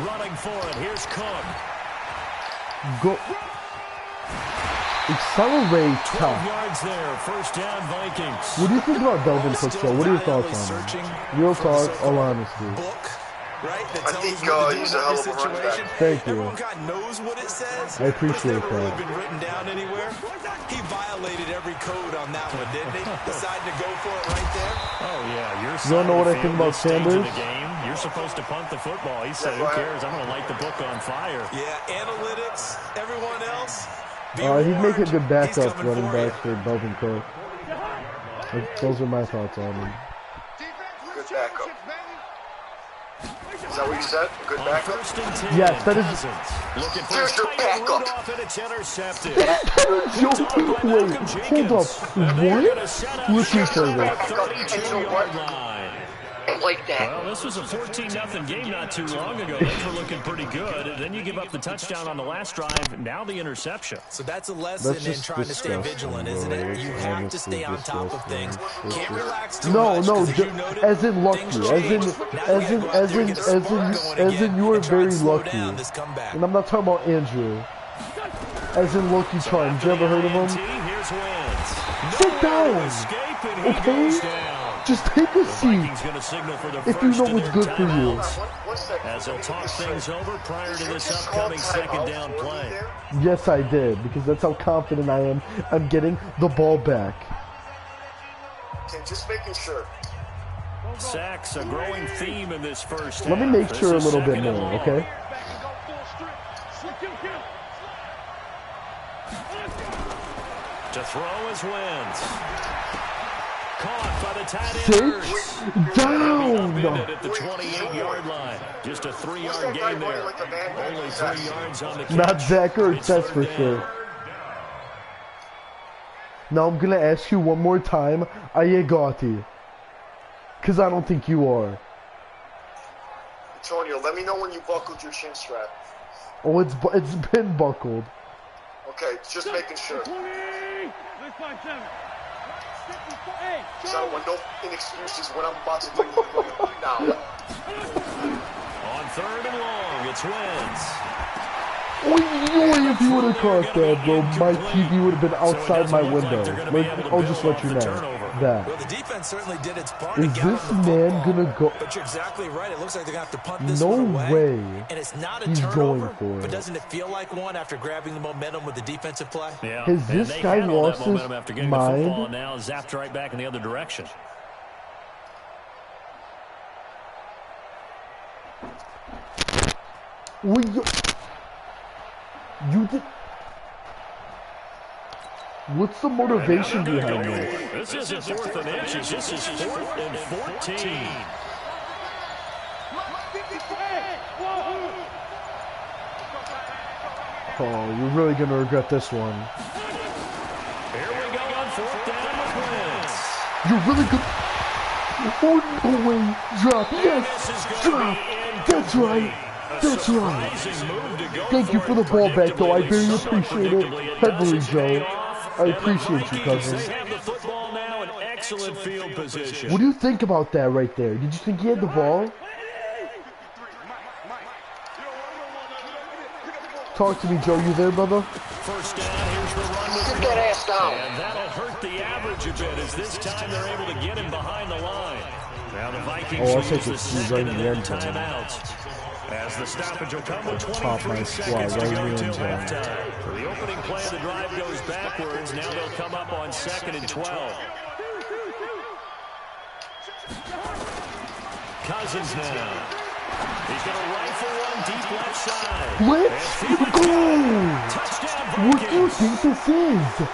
Running for it. Here's Cook. Go. Accelerate. 12 yards there. First down, Vikings. What do you think about Delvin Cook, though? What are your thoughts on him? Real talk, all honesty. Book, right? That I tells think us what to do he's in a hell this of a running situation. back. Thank you. Everyone kind of knows what it says. I appreciate but it's never that. really been written down anywhere. He violated every code on that one, didn't he? Decided to go for it right there. Oh, yeah. You're You wanna know what I think about Sanders? The game. You're supposed to punt the football. He said, who cares? I'm going to light the book on fire. Yeah, analytics, everyone else. He'd make a good backup He's coming running for you. back for Delvin Cook. Those are my thoughts on him. Good backup. Is that what you said? A good On backup? 1st and 10, Yes, that is- Cousins looking for There's your tight backup. Rudolph, and it's intercepted. Wait, hold up. And they're What? gonna set up Listen shop to at this. the 32-yard line. Like that. Well, this was a 14-0 game not too long ago. Those were looking pretty good. And then you give up the touchdown on the last drive. Now the interception. So that's a lesson That's in just trying to stay disgusting, vigilant, bro. isn't it? It's You have to honestly stay on top of things. disgusting. Can't relax too No, much. no, 'cause as you noted, as in lucky, things as in, change. Now you as gotta in, go out there and get the spark going as again in, you are and try and very slow lucky. down this comeback. And I'm not talking about Andrew. As in Lucky Charm. Did you ever heard of him? Here's Wentz. Sit Nowhere down. to escape, and he Okay? goes down. Just take a The seat. Vikings going to signal for the If you first know of what's their good for you. timeouts, One second. as they'll talk things over prior to Did you this just call upcoming second timeout down for me play. there? Yes, I did, because that's how confident I am. I'm getting the ball back. Okay, just making sure. Sacks, a growing theme in this first Let me half. make This sure a is little bit second and more, long. okay? To throw is Wentz. Caught by the tight Six enders. down. Upended at the 28-yard line. Just a 3-yard gain there. Only 3 yards on the catch. Not Zach Ertz, It's that's third for down. sure. Now I'm gonna ask you one more time, Ayegati. Because I don't think you are. Antonio, let me know when you buckled your chin strap. Oh, it's been buckled. Okay, just making sure. So no excuses when I'm about to do now. On 3rd and long, it's Wentz. Oh, if you would have caught that, bro, my TV would have been outside my window. I'll just let you know that. Well, the defense certainly did its part. Is to get this on the man football. gonna go? But you're exactly right. It looks like they're going to have to punt this No one away. way. And it's not a He's turnover, going for but it. doesn't it feel like one after grabbing the momentum with the defensive play? Yeah. Has and this they guy handled lost that his momentum after getting the football, mind? and now zapped right back in the other direction. You did. What's the motivation behind this? This isn't 4th and inches. This is 4th and 14. Oh, you're really gonna regret this one. Here we go on 4th down with Wentz. You're really good. Oh, no way. Drop. Yes. Drop. That's right. That's right. Surprising move to go Thank you for the ball back, though. I very Predictably, appreciate it somewhat heavily, predictably, it Joe. doesn't pay off, I and the appreciate you, Vikings, cousin. They have the football now in excellent field position. What do you think about that right there? Did you think he had the ball? Talk to me, Joe. You there, brother? First down, here's the run with Sit that ass down. And that'll hurt the average a bit as this time they're able to get him behind the line. Now the Vikings will use the second of their timeouts. As the stoppage will come with 23 seconds to go until halftime. The opening play of the drive goes backwards. Now they'll come up on 2nd and 12. Cousins now. He's going to rifle one deep left side. Let's go! Touchdown What do you think this is?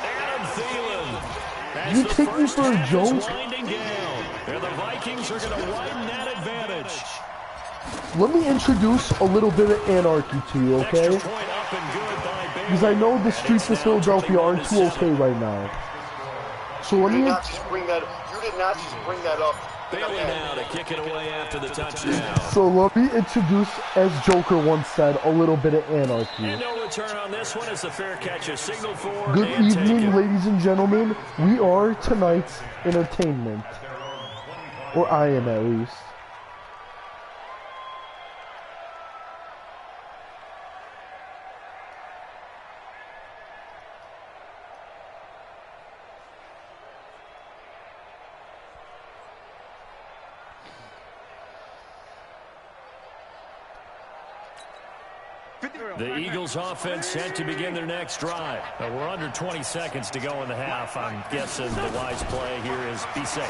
Adam Thielen. You take me for a joke? Winding down. And the Vikings are going to widen that advantage. Let me introduce a little bit of anarchy to you, okay? Because I know the streets of Philadelphia aren't too okay right now. So let me... You did not just bring that up. Bailey now to kick it away after the touchdown. So let me introduce, as Joker once said, a little bit of anarchy. And no return on this one as the fair catch is signaled for. Good evening, ladies and gentlemen. We are tonight's entertainment. Or I am, at least. The Eagles offense set to begin their next drive. We're under 20 seconds to go in the half. I'm guessing the wise play here is be safe.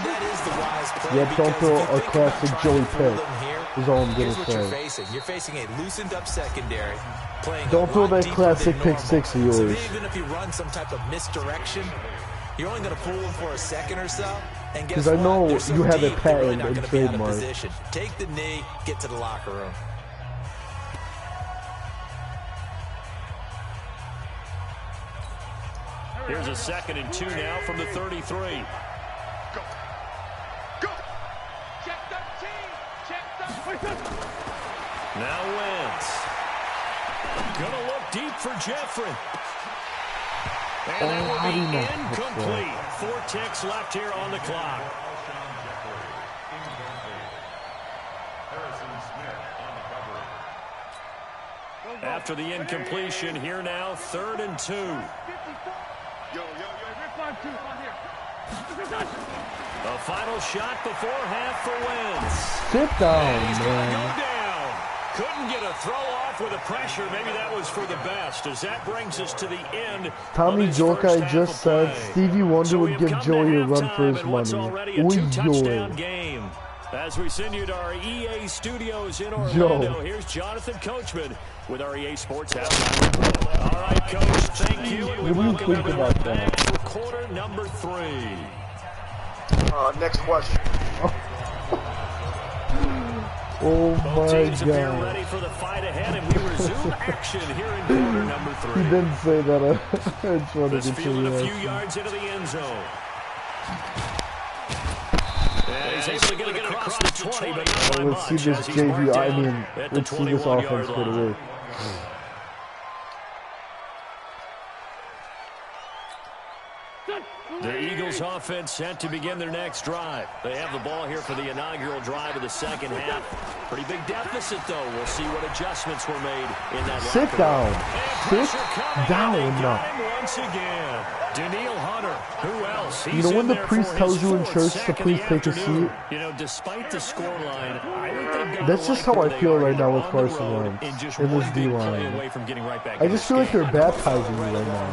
That is the wise play. Yeah, don't throw a classic Joey pick. Is all I'm going to say. You're facing a loosened up secondary. Don't throw that classic pick six of yours. So even if you run some type of misdirection, you're only going to fool them for a second or so. And guess what? I know They're so you have it deep, they're really patented not and gonna be out of trademarked. position. Take the knee, get to the locker room. Here's a 2nd and 2 now from the 33. Go. Go. Check 13. Check 13. Now Wentz. Gonna look deep for Jeffrey. And that will be incomplete. 4 ticks left here on the clock. After the incompletion, here now, 3rd and 2. The final shot before half for Wentz. Sit down, He's man. gonna go down. Couldn't get a throw off with the pressure. Maybe that was for the best, as that brings us to the end. Tommy Joka just said Stevie Wonder would give Joey a run for his money. Touchdown game. As we send you to our EA studios in Orlando, here's Jonathan Coachman with our EA Sports House. All right, Coach, thank you. And we welcome everyone back for quarter number 3. Next question. Oh Both my teams appear God. ready for the fight ahead, and we resume action here in quarter number 3. He didn't say that. I just wanted This to fielded a see few that. yards into the end zone. And he's able to get it across the 20, but not by Let's see much, this as he's JV. marked I down mean, at the let's see this 21-yard offense go to line. work. The Eagles offense set to begin their next drive. They have the ball here for the inaugural drive of the second half. Pretty big deficit, though. We'll see what adjustments were made in that Sit locker down. room. Sit down. Once again, Daniil Hunter. Who else? You know when the priest tells you in church to please take a seat? You know, despite the scoreline, I think they've got That's just how I feel right now with Carson Wentz in this D line. I just feel like they're baptizing me right now.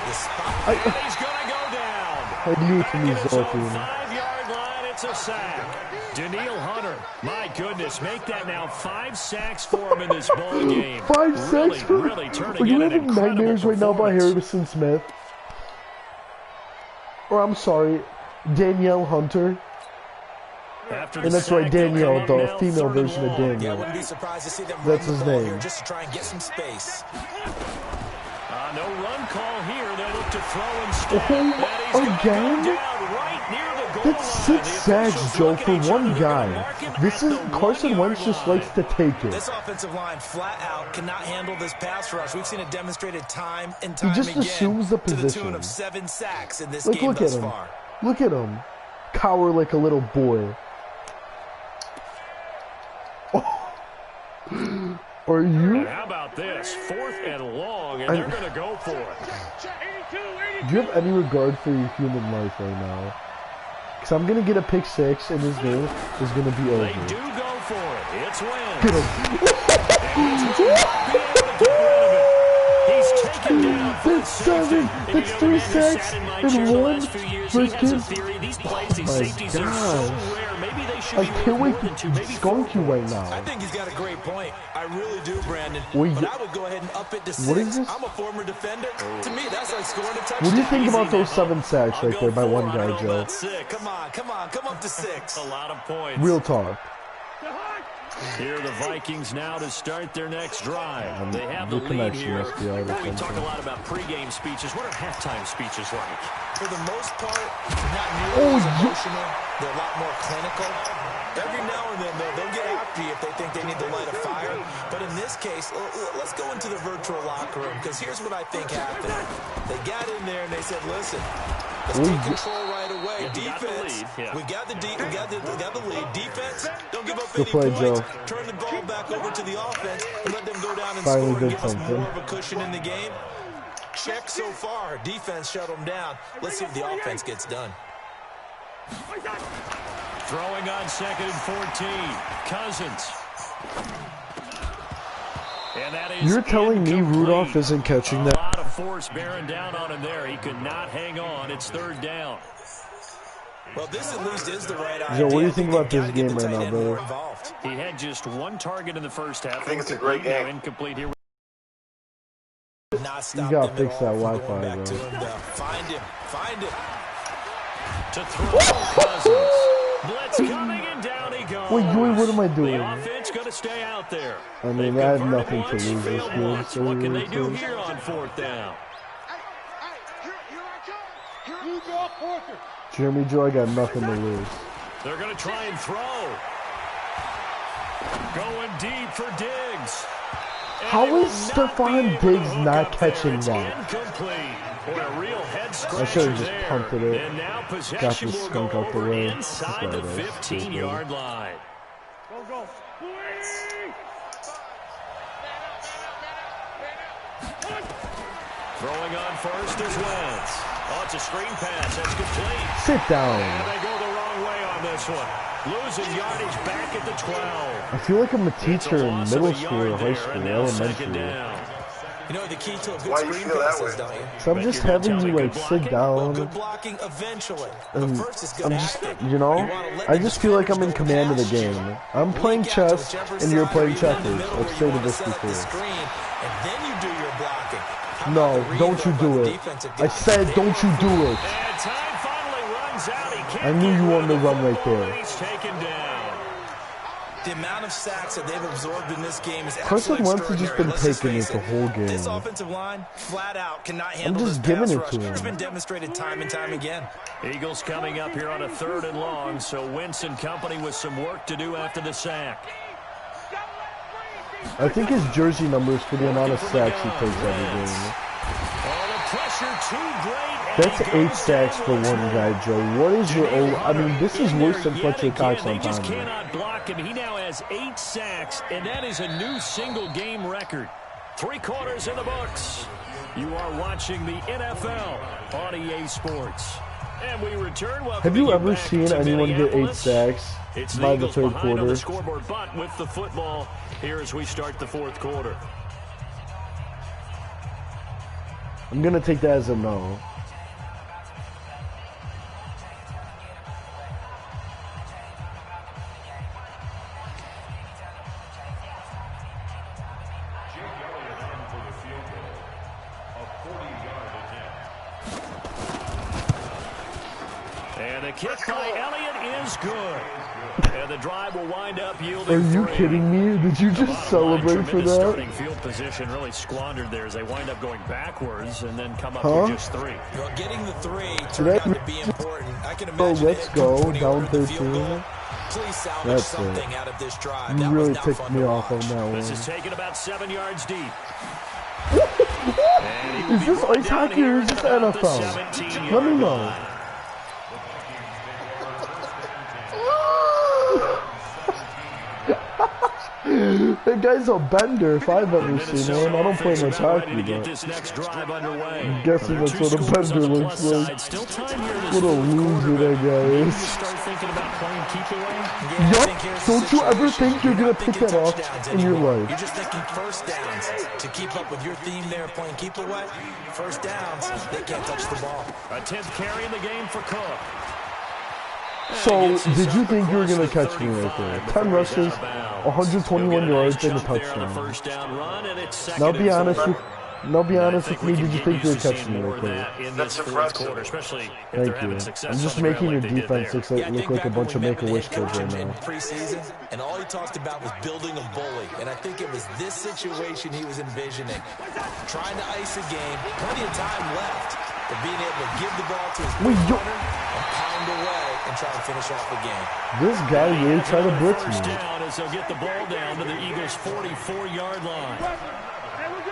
He's going to go down. I knew it to me, Zoltan. 5-yard line, it's a sack. Daniil Hunter, my goodness, make that now 5 sacks for him in this ball game. 5 sacks for really turning Are you in an having incredible nightmares right now by performance. Harrison Smith? Or I'm sorry, Danielle Hunter. After And the that's right, sack, they'll Danielle, come up the now, female 3rd and version of long. Yeah, I Daniel. wouldn't be surprised to see them That's run his the ball name. here just to try and get some space. No run call here. They look to throw instead. Oh, And he's gonna again? go down right near the goal That's line. 6 The sacks, officials Joe, look at for each one other. They're guy. gonna mark him This at is the Carson 1-yard Wentz just line. likes to take it. This offensive line flat out cannot handle this pass rush. We've seen it demonstrated time and He time just again assumes the to the position. tune of 7 sacks in this Like, game look thus at him. far. Look at him. Cower like a little boy. Are you? And how about this? 4th and long, and they're going to go for it. Do you have any regard for your human life right now? Because I'm going to get a pick 6, and this game is going to be over. They do go for it. It's Wentz. Get him. He's taken down for That's 7. That's 3 sacks in 1 first game. Oh my God. I can't wait to skunk you right now. I think he's got a great point. I really do, Brandon. Wait, but I would go ahead and up it to 6. what is this? I'm a former defender. To me, that's like scoring a touchdown. What do you think about those 7 sacks right there by one guy, Joe? Come on, come up to 6. A lot of points. Real talk. Here are the Vikings now to start their next drive. They have the Your lead connection here. must be out or We talk a something. lot about pregame speeches. What are halftime speeches like? For the most part, not nearly as emotional. They're a lot more clinical. Every now and then, they'll get after you if they think they need to light a fire. But in this case, let's go into the virtual locker room, because here's what I think happened. They got in there and they said, listen, let's take control right away. Defense, we got the lead. Defense, don't give up any play, points. Joe. Turn the ball back over to the offense and let them go down and Finally score and did give us something. more of a cushion in the game. Check so far. Defense shut them down. Let's see if the offense gets done. Throwing on 2nd and 14. Cousins. And that is You're telling me incomplete. Rudolph isn't catching that? A lot of force bearing down on him there. He could not hang on. It's 3rd down. Well, this at least is the right idea. Joe, what do you think They've about this got to get game the right tight now, end more brother? involved. He had just 1 target in the first half. I think it's a great Now game. incomplete here. Not stop gotta them at fix all that from Wi-Fi, going back bro. to him, though. Find him. To throw Cousins. Blitz coming and down he goes. Wait, Joey, what am I doing? The offense going to stay out there. I mean, They've I have converted nothing to once, lose this failed game, once. so What can they it's do like- here on 4th down? Jeremy Joe, I got nothing to lose. They're going to try and throw. Going deep for Diggs. And How they will is not be Stephon able to Diggs hook not up catching there. It's that? Incomplete. Boy, a real head I scratcher should have just there. punted it. And now Got possession this will skunk go out the over way. inside the That's 15-yard line. Go. Throwing on first is Wentz. Oh, it's a screen pass. That's complete. Sit down. And they go the wrong way on this one. Losing yardage back at the 12. I feel like I'm a It's teacher in loss of middle a school yard or high there, school and or now elementary. 2nd down. You know, the key to a good Why you screen feel that pass is, way? don't you? So I'm Bet just you're gonna having tell you me like good sit blocking? Well, down. good blocking eventually. But And first is good I'm just, acting. you know, wanna let I the just feel like I'm in defenders go command of the past you. game. I'm playing Leak out to chess whichever and you're side playing or even in the checkers. middle I've where you stated wanna this set up the before. screen, and then you do your blocking. How No, about the read, don't you though, do by the it. defensive I guy? said don't you do it. And time finally runs out. He can't I knew get you rid wanted of to the run right football, there. and he's taken down. The amount of sacks that they've absorbed in this game is Carson absolutely Wentz has just extraordinary. been Let's just taking face it the whole game. This offensive line, flat out, cannot handle just this giving pass it rush. to him. It's been demonstrated time and time again. Eagles coming up here on a 3rd and long, so Wentz and company with some work to do after the sack. I think his jersey numbers for the amount of sacks he takes every game. Oh, the pressure too great. That's 8 sacks for one guy, Joe. What is your own? I mean, this is worse than Fletcher Cox on They just time. cannot block him. He now has 8 sacks, and that is a new single-game record. 3 quarters in the books. You are watching the NFL on EA Sports. And we return. Have you ever back seen to anyone get 8 Minneapolis. sacks It's by the Eagles 3rd behind on quarter? the scoreboard, but with the football here as we start the 4th quarter. I'm gonna take that as a no. Jake Elliott in for the field goal. A 40-yard attempt. And the kick by Elliott is good. And the drive will wind up yielding Are you 3. kidding me? Did you just celebrate for Tremendous that? starting field position really squandered there as they wind up going backwards and then come up Huh? with just 3. Well, getting the 3 Did turned I out to be important. I can Oh, imagine let's the head coach go, when he down ordered the field 13. goal. Please salvage That's something it. out of this drive. You That really was not ticked fun me to off on watch. that This one. is taken about 7 yards deep. Is this ice hockey or is this NFL? Let me know. That guy's a bender if I've ever seen one. I don't play much hockey, but I'm guessing that's what a bender looks like. What a loser that guy is. Yup, don't you ever think you're gonna pick that off in your life. You're just thinking first downs. To keep up with your theme there, playing keep away, first downs, they can't touch the ball. A 10th carry in the game for Cook. So, did you think you were going to catch me right there? 10 rushes, 121 yards, and a touchdown. Now be honest with me, did you think you were catching me right there? That's impressive. Thank you. I'm just making your defense look like a bunch of Make-A-Wish kids right now. Preseason, and all he talked about was building a bully, and I think it was this situation he was envisioning. Trying to ice a game, plenty of time left, but being able to give the ball to his corner and pound away and try and finish off the game. This guy really tried to blitz me. Down as they'll get the ball down to the Eagles' 44-yard line.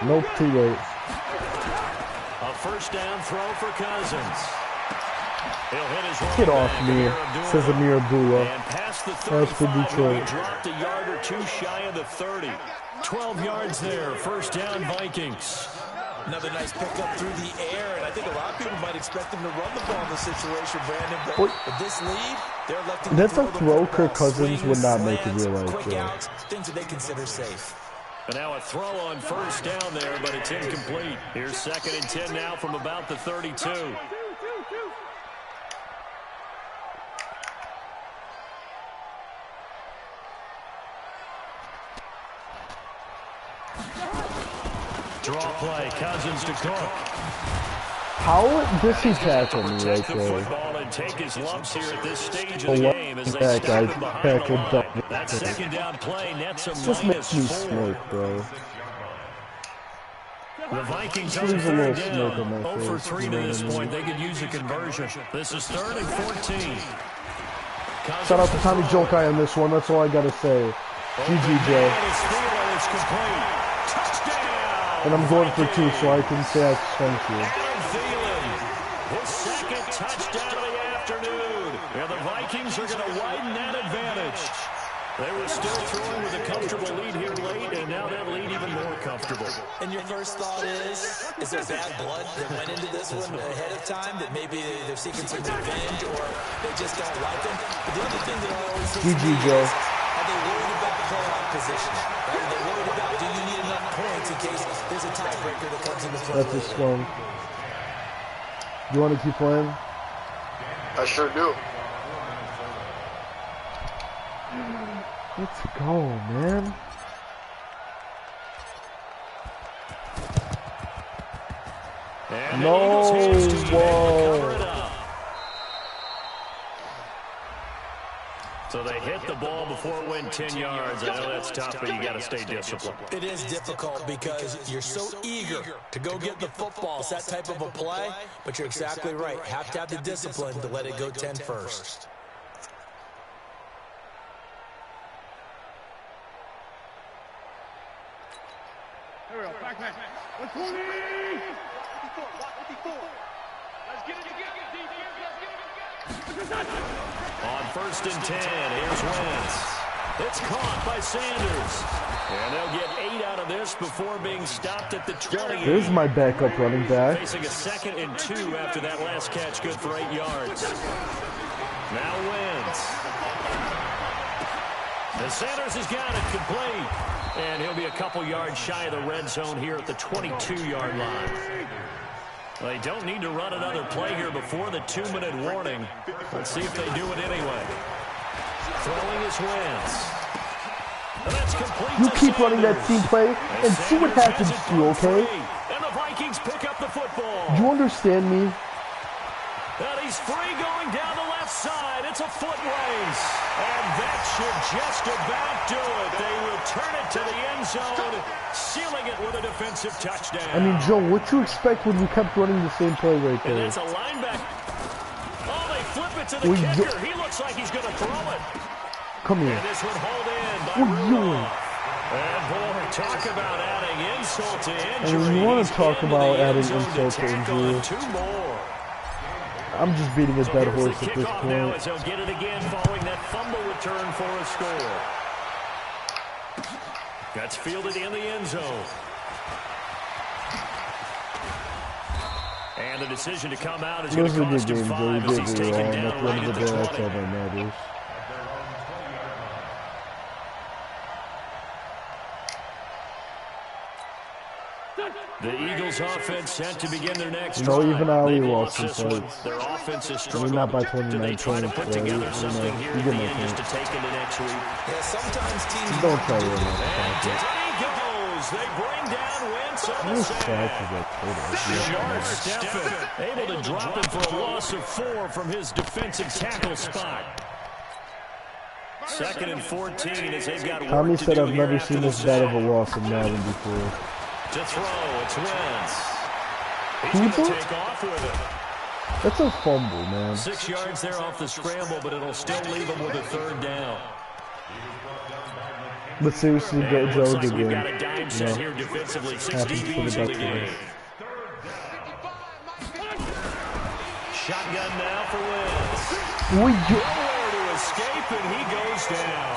Nope, too late. A first down throw for Cousins. He'll hit his Get off me, says Amir Abdullah. And past the That's for 35, Detroit. dropped a yard or two shy of the 30. 12 yards there, first down Vikings. Another nice pickup through the air, and I think a lot of people might expect him to run the ball in this situation, Brandon. But with this lead, they're electing That's to a throw throw the Kirk Cousins would not make in real life, quick Joe. outs, things that they consider safe. And now a throw on first down there, but it's incomplete. Here's 2nd and 10 now from about the 32. Draw play, Cousins to Cook. How does he tackle me right there? Football and take his lumps here at this stage of the game as they That stop guy's him behind back the and line. up. That second down play nets a Just makes me -4. smirk, bro. The Vikings on Leaves a third little smirk on down. my 0 for face, 3 you to know this what I mean? point. They could use a conversion. This is 3rd and 14. Shout out to Tommy Jokai on this one. That's all I gotta say. GG, Joe. And I'm going for 2, so I can say I thank you. His second touchdown of the afternoon. And the Vikings are going to widen that advantage. They were still throwing with a comfortable lead here late, and now that lead even more comfortable. And your first thought is there bad blood that went into this one ahead of time, that maybe they're seeking some revenge or they just don't like him? But the other thing that I always think GG, Joe. are they worried about playoff position? Right? Are they worried about, do you need enough points in case there's a tiebreaker that comes into play? That's a slum. You want to keep playing? I sure do. Let's go, man. And No, the Eagles' hands to whoa. cover it up. So they hit the ball before it went 10 yards. I know that's tough, but you got to stay disciplined. It is difficult because you're so eager to go get the football. It's that type of a play, but you're exactly right. Have to have the discipline to let it go 10 first. Here we go, back. 120! 54. Let's get it together, defense. Let's get it together. On 1st and 10, here's Wentz. It's caught by Sanders. And they'll get 8 out of this before being stopped at the 20. There's my backup running back. Facing a 2nd and 2 after that last catch, good for 8 yards. Now Wentz. And Sanders has got it complete. And he'll be a couple yards shy of the red zone here at the 22-yard line. Well, they don't need to run another play here before the 2-minute warning. Let's see if they do it anyway. Throwing his Wentz. And that's complete. You keep running that team play and see what happens to you, okay? And the Vikings pick up the football. Do you understand me? And he's free going down the left side. It's a foot race. And that should just about do it. They will turn it to the end zone, sealing it with a defensive touchdown. I mean, Joe, what you expect when you kept running the same play right And there? that's a linebacker. Oh, they flip it to the kicker. He looks like he's going to throw it. Come here. And this one hauled in by What are you doing? Rudolph. And boy, talk about adding insult to injury. And you want He's to talk into about the end adding zone insult to tackle injury. and 2 more. I'm just beating his So dead here's horse the at this kickoff now point. as they'll get it again following that fumble return for a score. That's fielded in the end zone. And the decision to come out is going to cost him 5 as he's taken down right at the 20. That's all that matters. The Eagles offense set to begin their next You know, drive. even Ali They've lost lost some this one. fights. Their offense is I struggling. mean, not by Do 29 they try to points, put bro. together something here You at the get my end just to point. take into next week? Yeah, sometimes teams Don't try to run And out there he goes. They bring down Wentz on the sack. Sharp Steffen able to drop him for a loss of 4 from his defensive tackle spot. 2nd and 14 as they've got work Tommy to said do I've here never after seen the this bad of sack. a loss in Madden before. To throw, it's Wentz. He's Who going to thought? take off with it. That's a fumble, man. 6 yards there off the scramble, but it'll still leave him with a 3rd down. But seriously, And go it looks Joe like we've again. got a dime set here defensively. 6 Happens for the DBs in the best of game. us. Shotgun now for Wentz. We Nowhere to escape, and he goes down.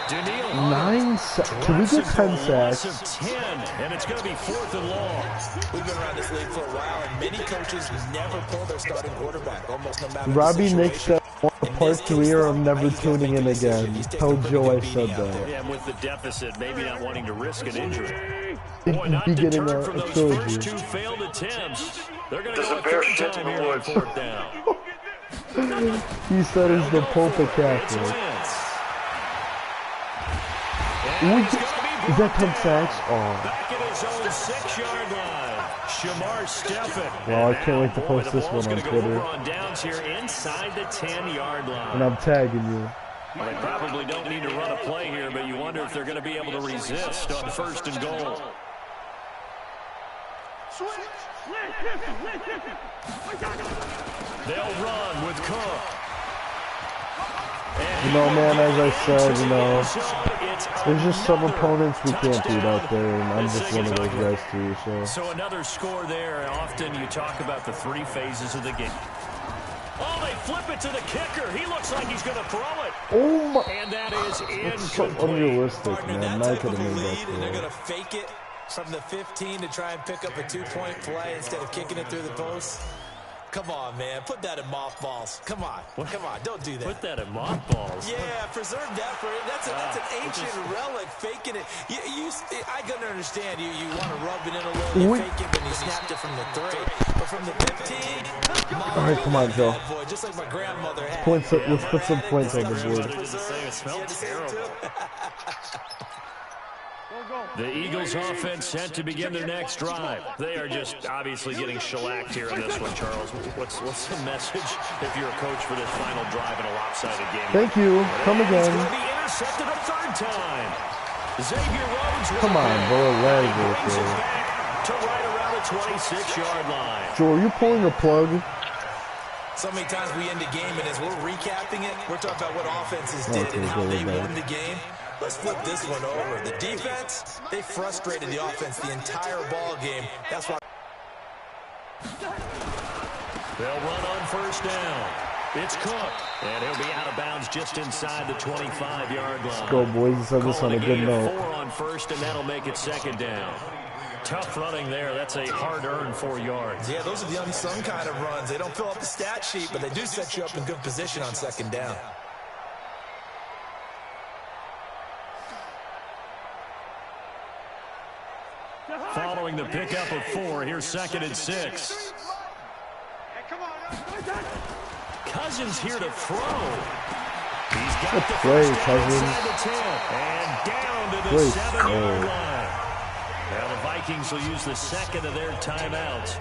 Daniil 9 sacks. Can we get 10 loss sacks? of 10, and it's going to be 4th and long. We've been around this league for a while, and many coaches never pull their starting quarterback, almost no matter Robbie the Nick situation. said, part 3 or I'm never tuning in again. Tell Joe I said that. Yeah, and with the deficit, maybe not wanting to risk an injury. He'd Boy, not be getting deterred a from those trilogy. first 2 failed attempts. They're going to Does go a a bear 3rd shit time in the here on woods? 4th down. He said it's the Pope of It's Catholic. Wentz. Is that 10 sacks? Oh. Back at his own 6-yard line. Shamar Steffen. Well, I can't wait to Boy, post the this ball's one on gonna go Twitter. over on downs here inside the 10-yard line. And I'm tagging you. Well, they probably don't need to run a play here, but you wonder if they're going to be able to resist on 1st and goal. They'll run with Cook. You know, man, as I said, you know, there's just some opponents we can't beat out there, and I'm just one of those guys too, so. So another score there, and often you talk about the 3 phases of the game. Oh, they flip it to the kicker. He looks like he's going to throw it. Oh my. And that is It's so incomplete. unrealistic, Partner, man. that I type could of a have made lead, that and they're going to throw. fake it from the 15 to try and pick up a 2-point play instead of kicking it through the post. Come on, man. Put that in mothballs. Come on. Come on. Don't do that. Put that in mothballs. Yeah, preserve that for it. That's an ancient relic, faking it. I can understand you want to rub it in a little, you fake it when you snapped it from the 3. But from the 15, All right, come on, Joe. boy, just like my grandmother had. Points. Let's put some points on the board. It smells terrible. The Eagles offense set to begin their next drive. They are just obviously getting shellacked here in this one, Charles. What's the message if you're a coach for this final drive in a lopsided game? Thank you. Come It's again. going to be intercepted a 3rd time. Xavier Rhodes. Come on, bro. Let it go, brings it bro. back to right around the 26-yard line. Joe, are you pulling a plug? So many times we end the game, and as we're recapping it, we're talking about what offenses did Okay, and how go they back. won the game. Let's flip this one over. The defense, they frustrated the offense the entire ball game. That's why. They'll run on 1st down. It's Cook, and he'll be out of bounds just inside the 25-yard line. Let's go, boys. Let's have this on Calling a a good gain of note. 4 on 1st, and that'll make it 2nd down. Tough running there. That's a hard-earned 4 yards. Yeah, those are the unsung kind of runs. They don't fill up the stat sheet, but they do set you up in good position on 2nd down. Following the pickup of 4, here's 2nd and 6. Cousins here to throw. He's got Good the play, first down Cousins. inside the 10 and down to the Great 7-yard play. line. Now the Vikings will use the 2nd of their timeouts.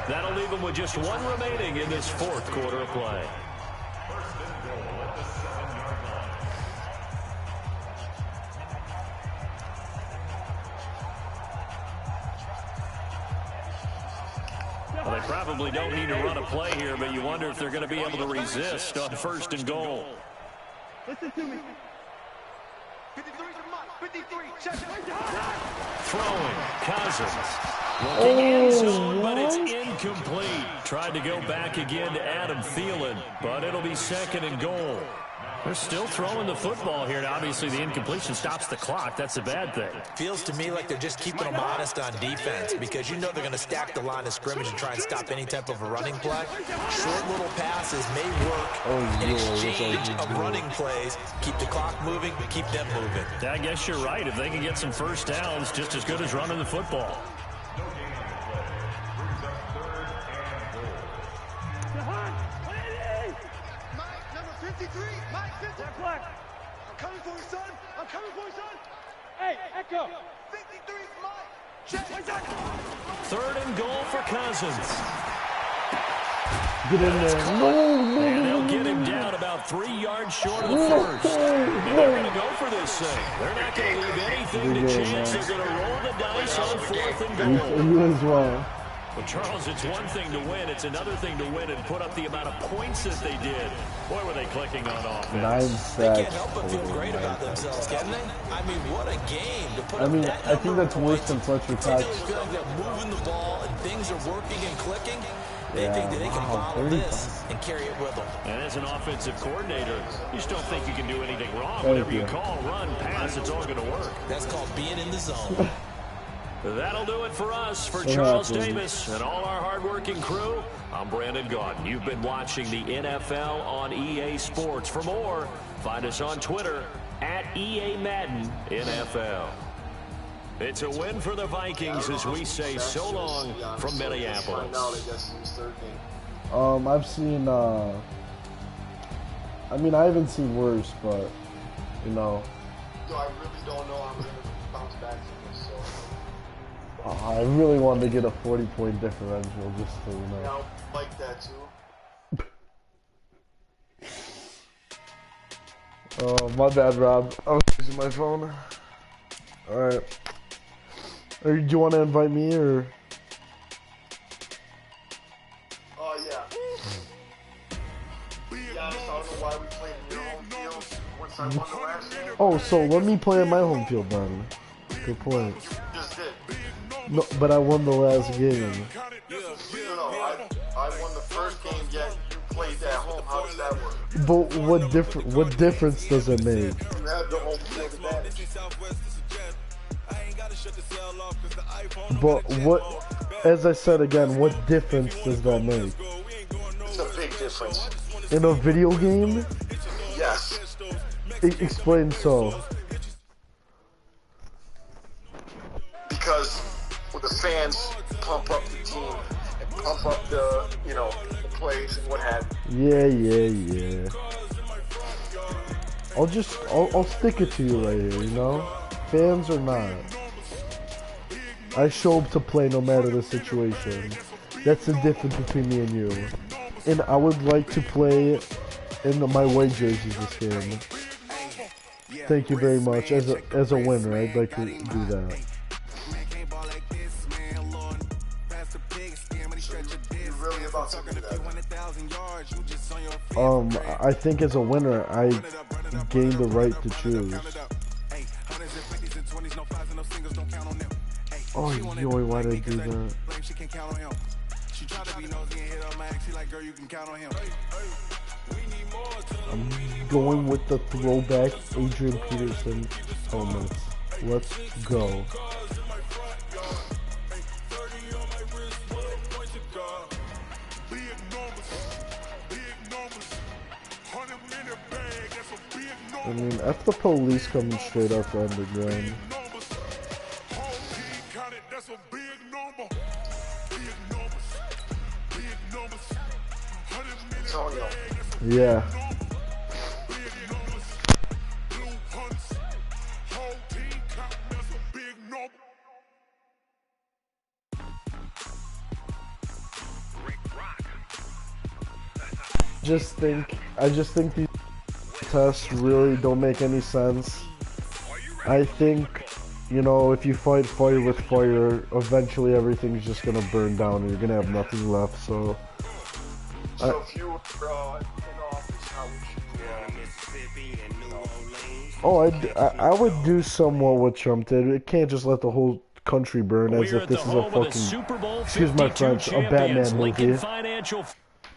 That'll leave them with just 1 remaining in this 4th quarter of play. Well, they probably don't need to run a play here, but you wonder if they're going to be able to resist on 1st and goal. Listen to me. 53 to Mike. 53. Check. Throwing, Cousins. Looking end zone, but it's incomplete. Tried to go back again to Adam Thielen, but it'll be 2nd and goal. They're still throwing the football here, and obviously the incompletion stops the clock. That's a bad thing. Feels to me like they're just keeping them honest on defense because you know they're going to stack the line of scrimmage and try and stop any type of a running play. Short little passes may work in exchange of running plays. Keep the clock moving, keep them moving. I guess you're right. If they can get some first downs, just as good as running the football. I'm coming for you, son. I'm coming for you, son. Hey, Echo. 53 is mine. Check. Third and goal for Cousins. Get in there. No. And they'll get him down about 3 yards short of the first. And they're going to go for this thing. They're not going to leave anything to chance. They're going to roll the dice on 4th and goal. You as well. Well, Charles, it's one thing to win. It's another thing to win and put up the amount of points that they did. Boy, were they clicking on offense. 9 sacks. They can't help but feel great about themselves, can they? I mean, what a game to put up that I think that's worse than Fletcher Cox. Feel like they're moving the ball and things are working and clicking. They think that they can follow this and carry it with them. And as an offensive coordinator, you just don't think you can do anything wrong. Whatever you call, run, pass, it's all going to work. That's called being in the zone. That'll do it for us. For Charles Davis and all our hardworking crew, I'm Brandon Gaudin. You've been watching the NFL on EA Sports. For more, find us on Twitter at EA Madden NFL. It's a win for the Vikings as we say so long from Minneapolis. I've seen, I haven't seen worse, but, you know. I really don't know how I'm going to bounce back from this, so. I really wanted to get a 40-point differential just to, you know. Yeah, I like that too. Oh, my bad, Rob. I was using my phone. Alright. Do you want to invite me, or? Oh, yeah. Yeah, I don't know why we played in your home field once I won the last game. Oh, so let me play in my home field then. Good point. You just did. No, but I won the last game. No, I won the first game, yet you played at home. How does that work? But what difference does it make? You have the home field advantage. But what, as I said again, what difference does that make? It's a big difference. In a video game? Yes. Explain so. Because when the fans pump up the team and pump up the, the plays and what have you. Yeah. I'll stick it to you right here, you know? Fans or not. I show up to play no matter the situation. That's the difference between me and you. And I would like to play in my white jerseys this game. Thank you very much. As a winner, I'd like to do that. I think as a winner, I gain the right to choose. Oh, yo, why did I do that? I'm going with the throwback Adrian Peterson helmets. Let's go. I mean, F the police coming straight up the underground. Yeah. I just think these tests really don't make any sense. I think, if you fight fire with fire, eventually everything's just gonna burn down and you're gonna have nothing left, so if you were in office, how would you I would do somewhat what Trump did. It can't just let the whole country burn as if this is a fucking, excuse my French, a Batman movie.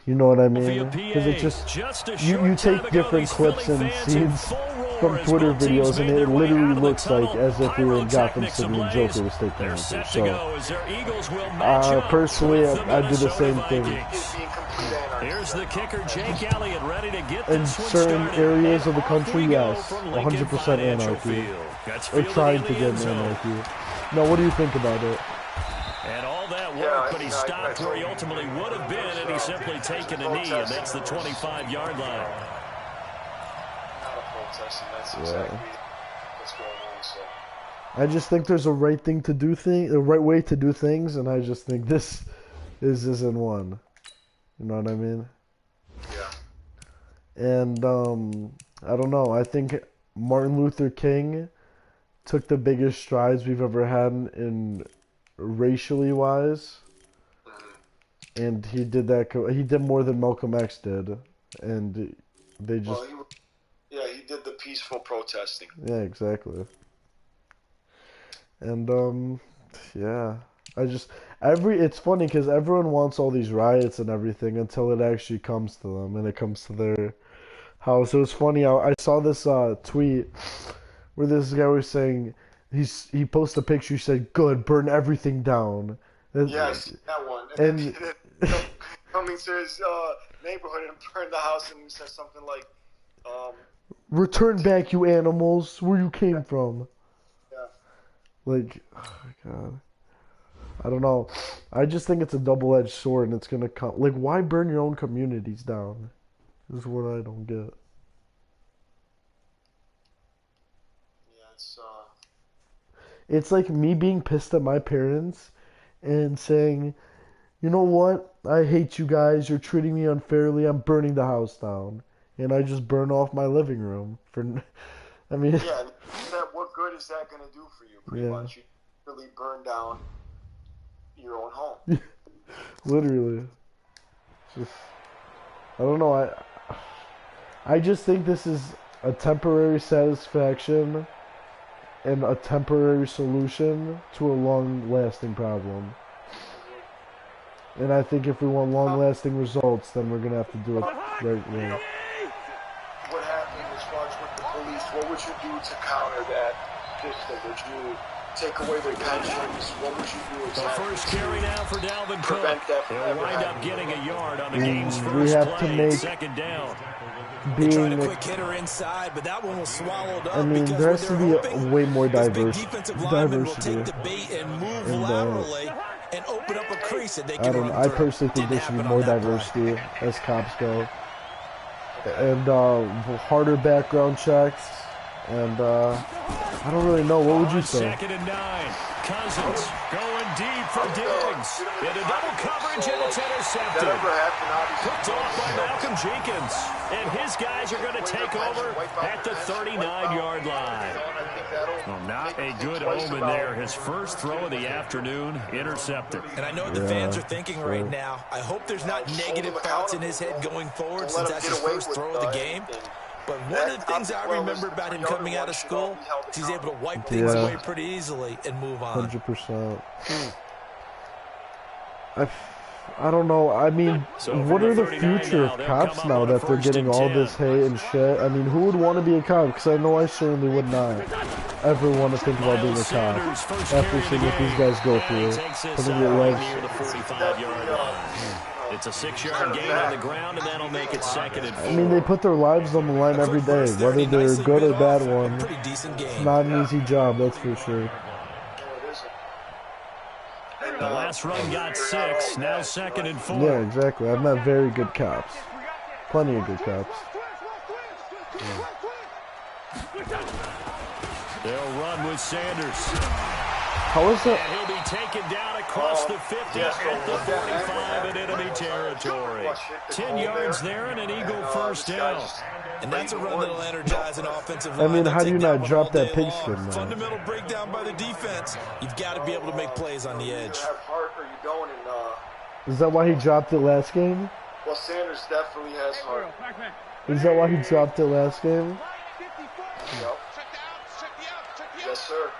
You know what I mean? Because it just you take different clips and scenes from Twitter videos, and it literally looks like as if we were in Gotham City and Joker was taking over. So, personally, I do the same thing. Here's the kicker, Jake Elliott, ready to get In this one certain started. areas of the country, Off we go yes, from Lincoln 100% Financial anarchy. Field. That's Or fielded trying in to the get end an zone. anarchy. No, what do you think about it? And all that work, Yeah, but he stopped where he ultimately would have been, and he's simply taken a knee, and that's the 25-yard line. Not a protest, and that's exactly what's going on. So. I just think there's a right thing to do a right way to do things, and I just think this isn't one. You know what I mean? Yeah. And I don't know. I think Martin Luther King took the biggest strides we've ever had in racially wise, and he did that. He did more than Malcolm X did, and they just. Well, he did the peaceful protesting. Yeah, exactly. And yeah, it's funny because everyone wants all these riots and everything until it actually comes to them and it comes to their house. It was funny. I saw this tweet where this guy was saying he posted a picture. He said, "Good, burn everything down." Yeah, I see that one. And coming to his neighborhood and burn the house, and he says something like, "Return back, you animals, where you came from." Yeah. Like, oh my god. I don't know. I just think it's a double-edged sword, and it's gonna come. Like, why burn your own communities down? Is what I don't get. Yeah, it's like me being pissed at my parents and saying, you know what? I hate you guys. You're treating me unfairly. I'm burning the house down, and I just burn off my living room for. I mean. Yeah. What good is that gonna do for you? Pretty much, you really burn down your own home. Literally. Just, I don't know. I just think this is a temporary satisfaction and a temporary solution to a long-lasting problem. And I think if we want long-lasting results, then we're gonna have to do it right way. What happened as far as with the police? What would you do to counter that system? Would you take away their pensions? What would you do exactly? The first carry now for Dalvin Cook. Prevent that from He'll ever wind up happening. getting a yard on the game's first we have play, to make second down. They tried a quick hitter inside, but that one was swallowed up. I mean, because there has to be way more diversity. Will take the bait and move And, laterally and open up a crease that they can run I through. personally think there should be Didn't more happen on that diversity as cops go. And harder background checks. And I don't really know. What would you say? Second and 9. Cousins going deep for Diggs. Into double coverage, and it's intercepted. That ever happened, Picked off by Malcolm Jenkins. And his guys are going to take over at the 39-yard line. Well, not a good omen there. His first throw of the afternoon, intercepted. And I know what the fans are thinking right now. I hope there's not negative thoughts in his head going forward since that's his first throw of the game. But one of the things I remember about him coming out of school is he's able to wipe things away pretty easily and move on. 100%. I don't know. I mean, what are the future of cops now that they're getting all this hate and shit? I mean, who would want to be a cop? Because I know I certainly would not ever want to think about being a cop after seeing what these guys go through. Putting their lives. It's a 6-yard gain on the ground, and that'll make it second and 4. I mean, they put their lives on the line every day, whether they're a good or bad one. It's not an easy job, that's for sure. The last run got 6, now second and 4. Yeah, exactly. I've met very good cops. Plenty of good cops. They'll run with Sanders. How is that? And he'll be taken down across the 50 at the 45 in enemy territory. 10 yards there and an Eagle first down. And that's a run that'll energize an offensive line. I mean, how do you not drop that pigskin, man? Fundamental breakdown by the defense. You've got to be able to make plays on the edge. Is that why he dropped it last game? Well, Sanders definitely has heart. Is that why he dropped it last game? Yep. Yes, sir.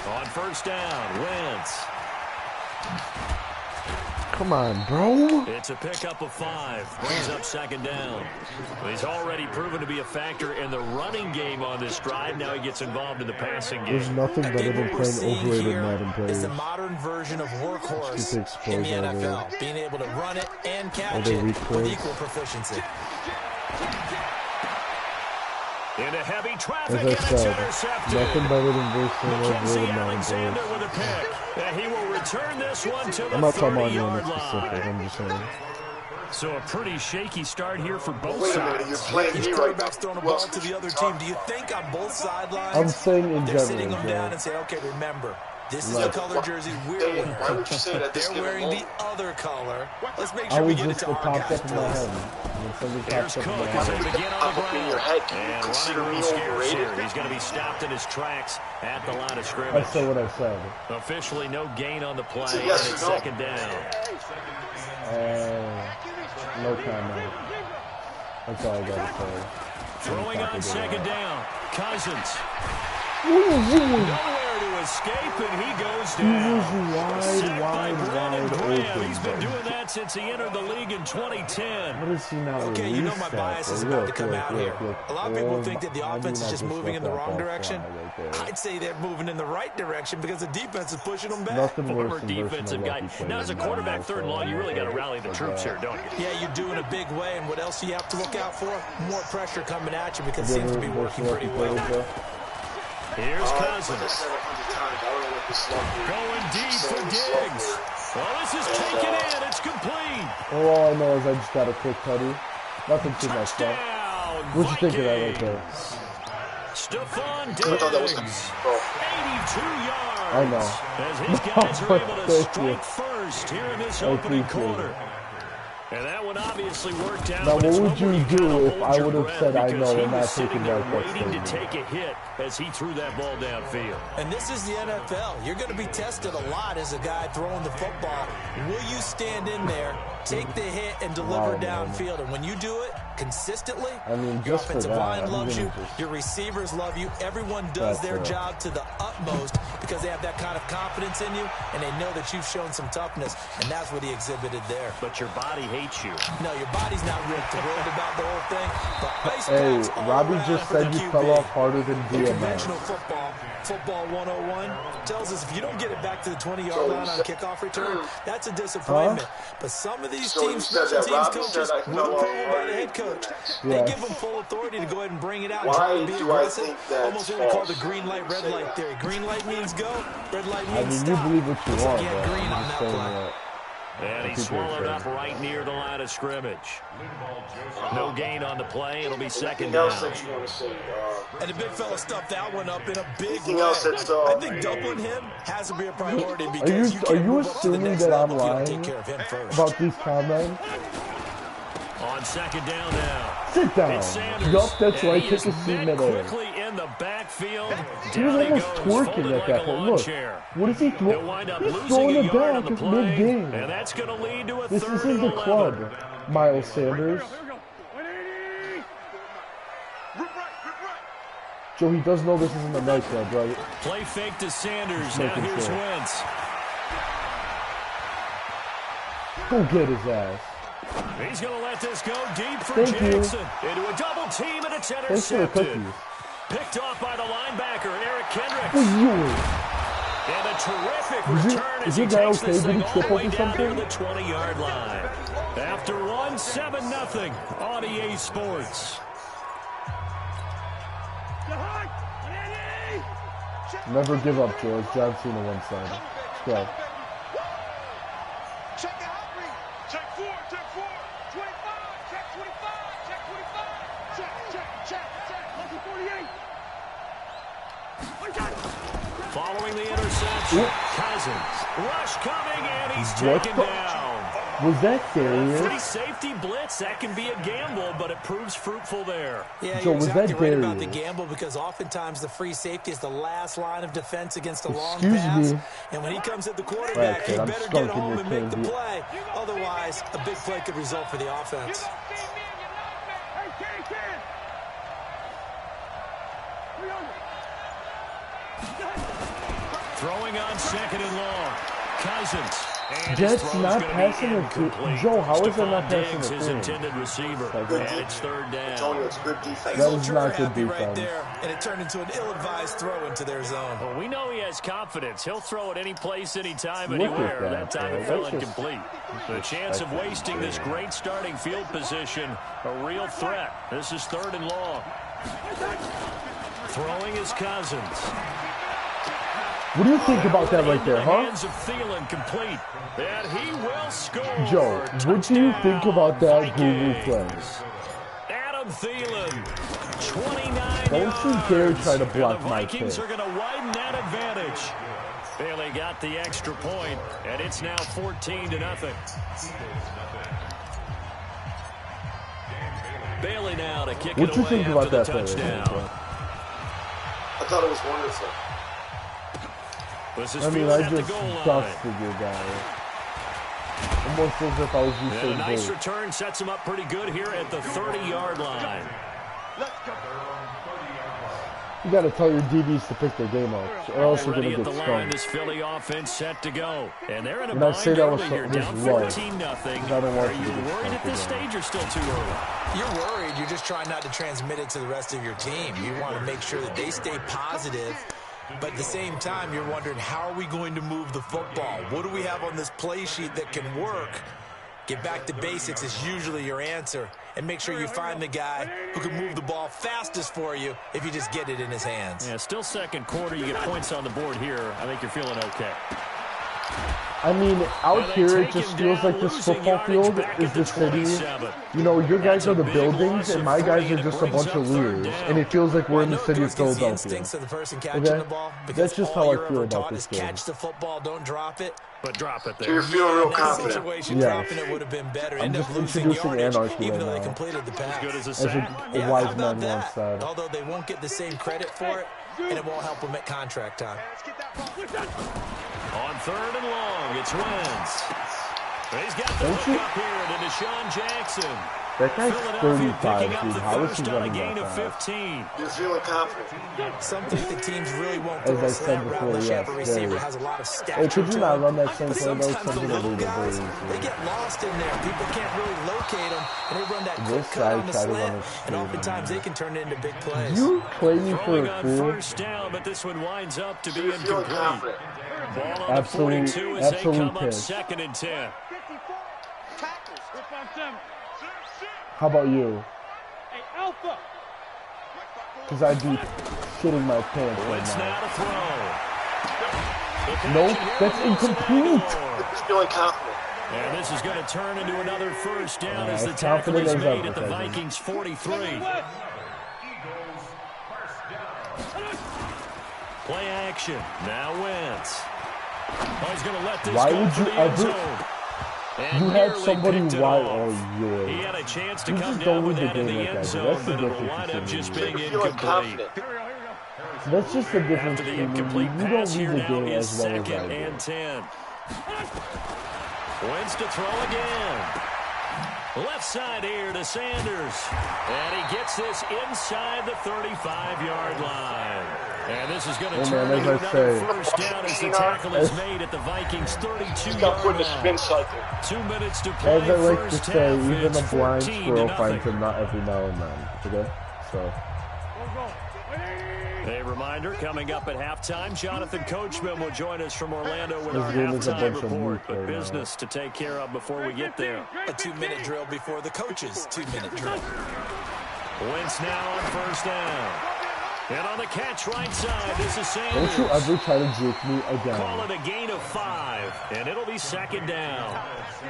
On first down, Wentz. Come on, bro. It's a pickup of 5. Brings up second down. He's already proven to be a factor in the running game on this drive. Now he gets involved in the passing game. There's nothing better than playing overrated Madden players. It's the modern version of workhorse in the NFL. Being able to run it and catch it with equal proficiency. Into heavy traffic, and it's intercepted. Nothing better than overrated Madden players. With a pick. He will return this one to the I'm not talking about 30-yard anyone specific. I'm just saying. So a pretty shaky start here for both Wait a sides. minute, you're playing Each me right quarterback's throwing a ball to the other team. Do you think on both sidelines I'm saying in they're general, sitting them bro. down and saying, okay, remember, this is the color jersey we're wearing. Why would you say that? They're wearing the other color. Let's make I sure we was get it just to our popped guys, up in my please. head. Here's Cook as they begin on the ground. your head. Can you And consider running me real scarce overrated? here. He's going to be stopped in his tracks at the line of I scrimmage. said what I said. Officially no gain on the play, So yes and it's or no? second down. No comment. That's all I gotta say. Throwing on second down. Cousins. What Nowhere to escape, and he goes down. Sacked by Brandon Graham. He's been doing that since he entered the league in 2010. What is he now? Okay, you know my bias is about to come out here. A lot of people think that the offense is just moving in the wrong direction. I'd say they're moving in the right direction because the defense is pushing them back. Nothing Former worse than defensive guy. Now, as a quarterback, third and long, you really got to rally the troops here, don't you? Yeah, you do in a big way, and what else do you have to look out for? More pressure coming at you because it seems to be working pretty well. Here's Cousins. I said 100 times, I don't know what this slump is. Going deep for Diggs. Well, this is taken in. It's complete. All I know is I just got a quick tutty. Nothing too much, though. Touchdown, What'd you think of that right there? Stephon I thought that was Diggs. bro. 82 yards. I know. As his guys are able to Thank strike you. first here in this I opening appreciate quarter. it. And that one obviously worked out. Now, but it's what would one where you kinda do if hold I your would have breath said, I because know, he I'm not was sitting taking there back that waiting to statement? take a hit as he threw that ball downfield. And this is the NFL. You're going to be tested a lot as a guy throwing the football. Will you stand in there, take the hit, and deliver Wow, man. downfield? And when you do it consistently, I mean, your just for offensive that, line I'm loves you, gonna just- your receivers love you. Everyone does That's their it. job to the utmost because they have that kind of confidence in you, and they know that you've shown some toughness, and that's what he exhibited there. But your body hates you. No, your body's not real thrilled about the whole thing, but ice Hey, packs all Robbie around just for said the you QB. fell off harder than In DMX. conventional football 101 tells us if you don't get it back to the 20-yard line on kickoff return, that's a disappointment. But some of these So you teams, said special that teams Robbie coaches, said I with fell off approval by the harder. head coach, they Yes. give them full authority to go ahead and bring it out and Why try to be do I aggressive. think that's Almost what we call the false? green light, red light theory. Green light means go, red light I means mean, you stop. believe what you Looks want, like he had but green on I'm that just saying play. that. And he People are swallowed up crazy. right near the line of scrimmage. No gain on the play. It'll be second Anything down. else that you want to say? And the big fella stuffed that one up in a big Anything way. else that's, I think doubling him has to be a priority because you Are can't you move up to the assuming next that I'm level if you don't lying take care of him first. about these comments? On second down now. Sit down. It's Sanders. Yup, that's And right. he Take is a seat met midair. quickly in the backfield. He was Down he almost goes, twerking folded at like that a point. lawn Look, chair. what is he He'll throwing? wind up He's losing throwing a it yard on back. the It's play, mid-game. and that's going to lead to a This third isn't and the 11. club, Miles Sanders. Joe, he does know this isn't the nightclub, right? Play fake to Sanders. Just Now making here's sure. Wentz. Go get his ass. He's going to let this go deep for Thank you. Jackson. Into a double team, and it's Thanks for the intercepted. cookies. Picked off by the linebacker, Eric Kendricks. Who's you? And a terrific Is it- return is as he your guy takes okay? this Did thing he all trip the way over down to something? the 20-yard line. After one, 7-0 on EA Sports. Never give up, George. John Cena one side. Let's go. Check the hot read. Check 4, check 4. 25, check 25, check 25. Check. Level 48. Following the interception, Oop. Cousins. Rush coming, and he's What taken the- down. Was that Free Darius? safety blitz, that can be a gamble, but it proves fruitful there. Yeah, Joe, you're was exactly that right about the Darius? gamble because oftentimes the free safety is the last line of defense against a long Excuse pass. me. And when he comes at the quarterback, Right, he kid, I'm better get skunking home your and make the candy. play. Otherwise, a big play could result for the offense. Hey, Ken. 300. Throwing on second and long. Cousins. And That's not passing it. Joe, how is that not passing Diggs, it? his intended receiver. And it's third down. Antonio, it's good defense. That is not good happy right defense. there, and it turned into an ill-advised throw into their zone. Well, we know he has confidence. He'll throw it any place, anytime, Look at anywhere. that, That time bro. it fell That's just- incomplete. The chance of wasting this great starting field position, a real threat. This is third and long. Throwing is Cousins. What do you think about that right there, huh? Hands of Thielen complete. And he will score. Joe, what do you think about that Google play? Adam Thielen, 29 Don't you yards. dare try to block And the my Vikings pick. are going to widen that advantage. Bailey got the extra point, and it's now 14-0. Bailey now to kick What it you away think about after the that play? touchdown. I thought it was wonderful. This is I mean, fielded I at the just goal line. dusted your guy. Almost as if I was And a Usain nice Bolt. return sets him up pretty good here at the 30-yard line. You gotta tell your DBs to pick their game up, or else you're Already gonna at the get line, stung. this Philly offense set to go. And they're in a And I bind say that was early here, this down low. 14-0. I don't want Are you you to get worried at this stuck stage or still too early? You're worried. You're just trying not to transmit it to the rest of your team. You want to make sure that they stay positive. But at the same time, you're wondering, how are we going to move the football? What do we have on this play sheet that can work? Get back to basics is usually your answer. And make sure you find the guy who can move the ball fastest for you if you just get it in his hands. Yeah, still second quarter. You get points on the board here. I think you're feeling okay. I mean, out here it just feels like this football field is the city. You know, your guys are the buildings, and my guys are just a bunch of leaders. And it feels like we're in the city of Philadelphia. Instincts of the person catching Okay? the ball, because That's just all how I you're feel ever about taught this is game. catch the football, don't drop it. But drop it So you're there. feeling real In that confident. situation, Yes. dropping it would have been better. I'm End up just losing introducing yardage, anarchy even right though they now. completed the pass. Good as a As sack. a Yeah, wise how man about once that? said. Although they won't get the same credit for it, and it won't help them at contract time. On third and long, it's Wentz. He's got the Don't hook you- up here to Deshaun Jackson. That guy's Philadelphia 35, picking up dude. the How is first he on a running gain that of fast? 15. You're feeling confident. Some think the teams really won't As throw I a said slant route before, unless you have a yes, receiver very. that has a lot of Hey, stature could you to not him. run that But same play? That was sometimes the something little illegal. guys, Very they get lost in there. People can't really locate them, and they run that quick This cut guy on the tried to run slant, a and screen. oftentimes they can turn it into big plays. You play me for Throwing a on fool? first down, but this one winds up to So be you're feeling incomplete. confident. Ball on the Absolute- 42 as they absolute come up pitch. second and 10. How about you? Hey, Alpha. Because I'd be shitting my pants right Wentz now. now to throw. The Nope, connection here that's with Wilson incomplete. Aguilar. He's feeling confident. And this is going to turn into another first down as the as tackle confident is as made ever, at the Kevin. Vikings 43. Play action. Now Wentz. Oh, he's going to let this Why go would for you the end ever- zone. And You had nearly somebody picked it wide. off. Oh, yeah. He had a chance to You come just down don't with lose that the in game the like end that, dude. zone, That's the but it'll difference wind up between just you. being You're feeling incomplete. confident. That's just the difference After the between you. incomplete You don't pass lose here the now game is as well as I second do. and 10. Wentz to throw again. Left side here to Sanders. And he gets this inside the 35-yard line. And this is going to Hey, turn man, into as I another say- first down as the tackle is made at the Vikings' He's got put 32-yard in a spin line. cycle. 2 minutes to play. As I like to first say, half. even It's a blind 14 squirrel to finds nothing. a nut every now and then. Okay? So, A reminder, coming up at halftime, Jonathan Coachman will join us from Orlando with our This game is a halftime bunch of report. meat But right now. business to take care of before we get there. A 2-minute drill before the coach's 2-minute drill. Wentz now on first down. And on the catch right side, this is don't you Sanders. ever try to juke me Call again. it a gain of 5, and it'll be second down.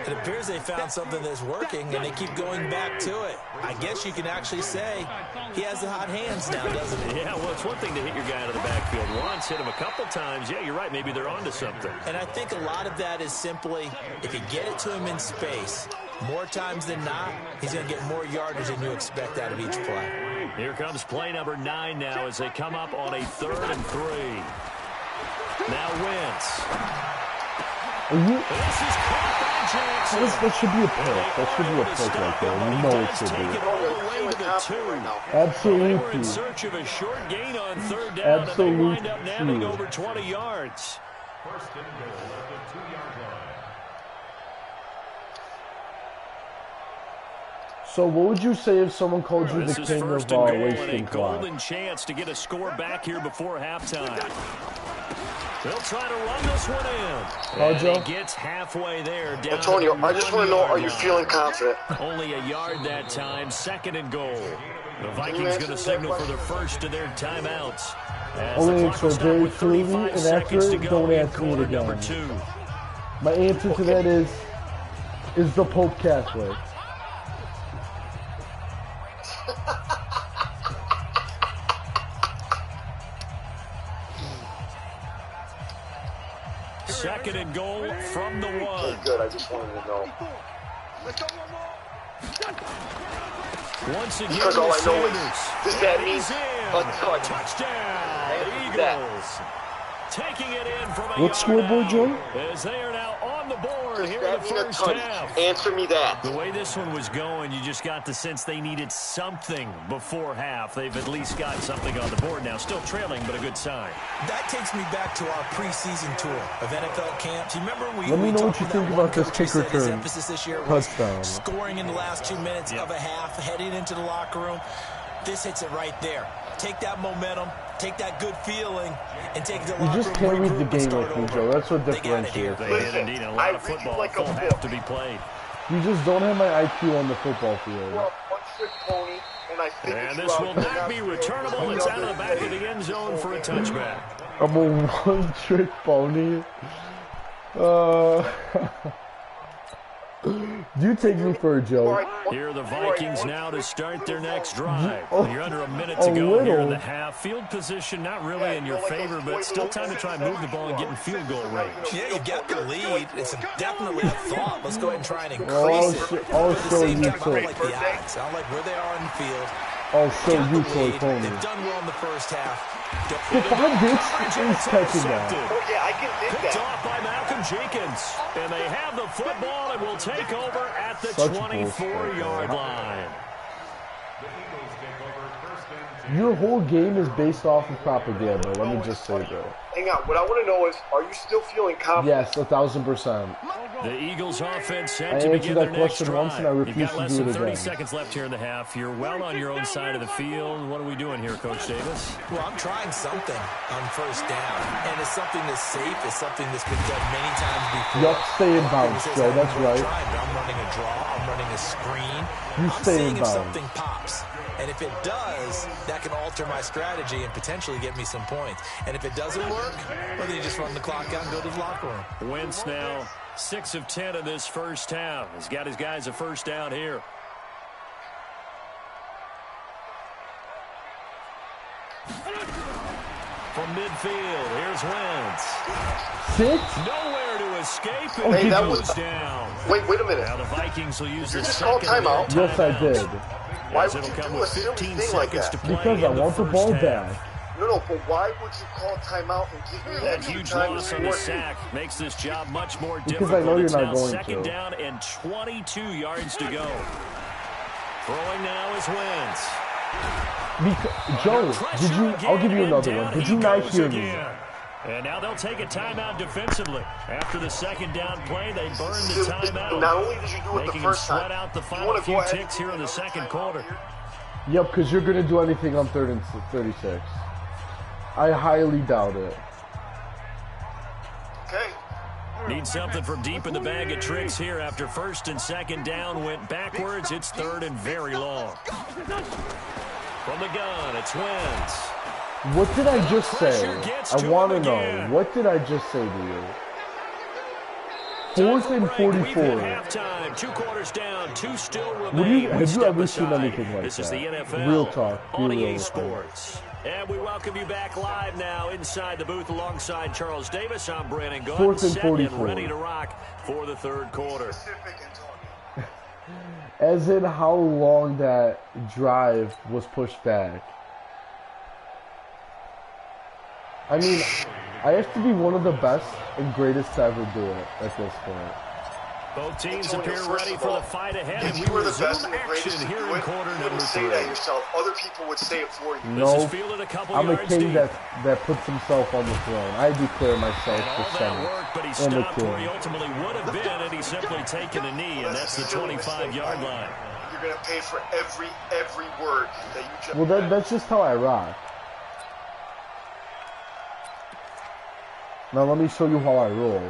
It appears they found something that's working, and they keep going back to it. I guess you can actually say he has the hot hands now, doesn't he? Yeah, well, it's one thing to hit your guy out of the backfield once, hit him a couple times. Yeah, you're right. Maybe they're onto something. And I think a lot of that is simply, if you get it to him in space, more times than not, he's going to get more yardage than you expect out of each play. Here comes play number 9 now as they come up on a 3rd and 3. Now Wentz. Are you, This is caught by Jackson. that should be a pick. That should be a pick right there. You know it should Take it be. all the way to the 2. Right now. They were in Absolutely. search of a short gain on 3rd down, and they wind up nabbing Absolutely. over 20 yards. First and goal at the 2-yard line. So what would you say if someone called you This the is king first of and goal and a wasting clock? golden chance to get a score back here before halftime. They'll try to run this one in. And Joe? he gets halfway there. Down Antonio, to I just want to know, are you 1 yard feeling line. confident? Only a yard that time. Second and goal. The Vikings going to signal for the first of their timeouts. As Only the answer clock will stop very with clearly 35 and seconds to accurate. go Don't in ask me quarter it number again. 2. My answer to that is the Pope Catholic. Second and goal from the 1. Okay, good. I just wanted to know. Let's go one more. Once again, Because all I know Sanders. is, does that And mean he's in. a touch? Touchdown, That. Eagles. Taking it in from a What yard scoreboard, out, Joe? as they are now on the board Does here in the that mean a first touch? half. Answer me that. The way this one was going, you just got the sense they needed something before half. They've at least got something on the board now. Still trailing, but a good sign. That takes me back to our preseason tour of NFL camp. Do you remember Let me know what you think about this kick His return emphasis this year was touchdown. scoring in the last 2 minutes Yep. of a half, heading into the locker room. This hits it right there. Take that momentum, take that good feeling, and take it to the You locker just room, can't read regroup, the and game start like me, over. Joe. That's what They got it here. differentiates They us. did indeed a I lot of read you football. like a Full half book. to be played. You just don't have my IQ on the football field. Well, one-trick pony, and I figured And you this out, will and not now be you're returnable. It's out of the back of the end zone for a touchback. I'm a one-trick pony. You take me for a joke. Here are the Vikings now to start their next drive. Oh, You're under a minute to a go here in little. the half. Field position not really in your favor, but still time to try and move the ball and get in field goal range. Yeah, you got the lead. It's definitely a thought. Let's go ahead and try and Well, increase it. I'll But at the show same you time, I don't too. like the odds. I don't like where they are in the field. I'll show Got you, the toy lead. pony. They've done well in the first half. If I bitch, he's catching that. Oh, yeah, I can dig Picked that. off by Malcolm Jenkins. And they have the football and will take over at the Such 24-yard line. The Eagles take over first and 10. Your whole game is based off of propaganda. Let me just say that. Hang on. What I want to know is, are you still feeling confident? Yes, 1,000%. The Eagles offense set I to begin answered their that next question drive. once and I You've refuse got to less do than it 30 again. seconds left here in the half. You're well on your own side of the field. What are we doing here, Coach Davis? Well, I'm trying something on first down, and it's something that's safe. It's something that's been done many times before. Yup, stay in bounds, Joe. That's right. I'm running a draw. I'm running a screen. You I'm stay seeing in if bounds. something pops. And if it does, that can alter my strategy and potentially get me some points. And if it doesn't work, well, then you just run the clock out and go to the locker room. Wentz now 6 of 10 in this first half. He's got his guys a first down here. From midfield, here's Wentz. 6? Nowhere to escape, Oh, and he that goes was- down. Wait a minute. Now the Vikings will use the just call second of their timeout? Yes, I did. Why As would it'll you come do a with silly 15 thing like seconds that? to play Because I in the want the first ball half. back. No, but why would you call timeout and give me That extra huge time to loss on the score? sack makes this job much more Because difficult. I know you're It's not now going second to. down and 22 yards to go. Throwing now is Wentz. Joe, did you? I'll give you another one. Did you not hear me? And now they'll take a timeout defensively. After the second down play, they burn the timeout. Not only did you do it the Making first them time, sweat out the you final wanna few go ahead ticks and here in the do second another quarter. timeout here? Yep, because you're going to do anything on 3rd and 36. I highly doubt it. Okay. Need something from deep in the bag of tricks here after first and second down went backwards. It's 3rd and very long. From the gun, it's Wentz. What did I just say? Pressure gets I to want to him know. again. What did I just say to you? 4th and Break. We've hit 44. halftime. 2 quarters down. 2 still remain. Have you We step ever seen aside. anything like this that? is the NFL Real talk. Be on real EA with me. Sports. And we welcome you back live now inside the booth alongside Charles Davis. I'm Brandon Gunn, 4th and set 44. and ready to rock for the 3rd quarter. Specific, Antonio. As in how long that drive was pushed back. I mean, I have to be one of the best and greatest to ever do it at this point. Both teams Antonio, appear first ready of for all, the fight ahead, if and we you were the resume best and the action greatest to here do in it, quarter you number wouldn't say 3. that yourself. Other people would say it for you. This is No, fielded a couple I'm a yards king deep. that puts himself on the throne. I declare myself And all the that center work, but he and the stopped where he king. ultimately would have been had he simply taken a knee, and that's the 25-yard line. You're going to pay for every word that you just... Well, that's just how I rock. Now let me show you how I roll.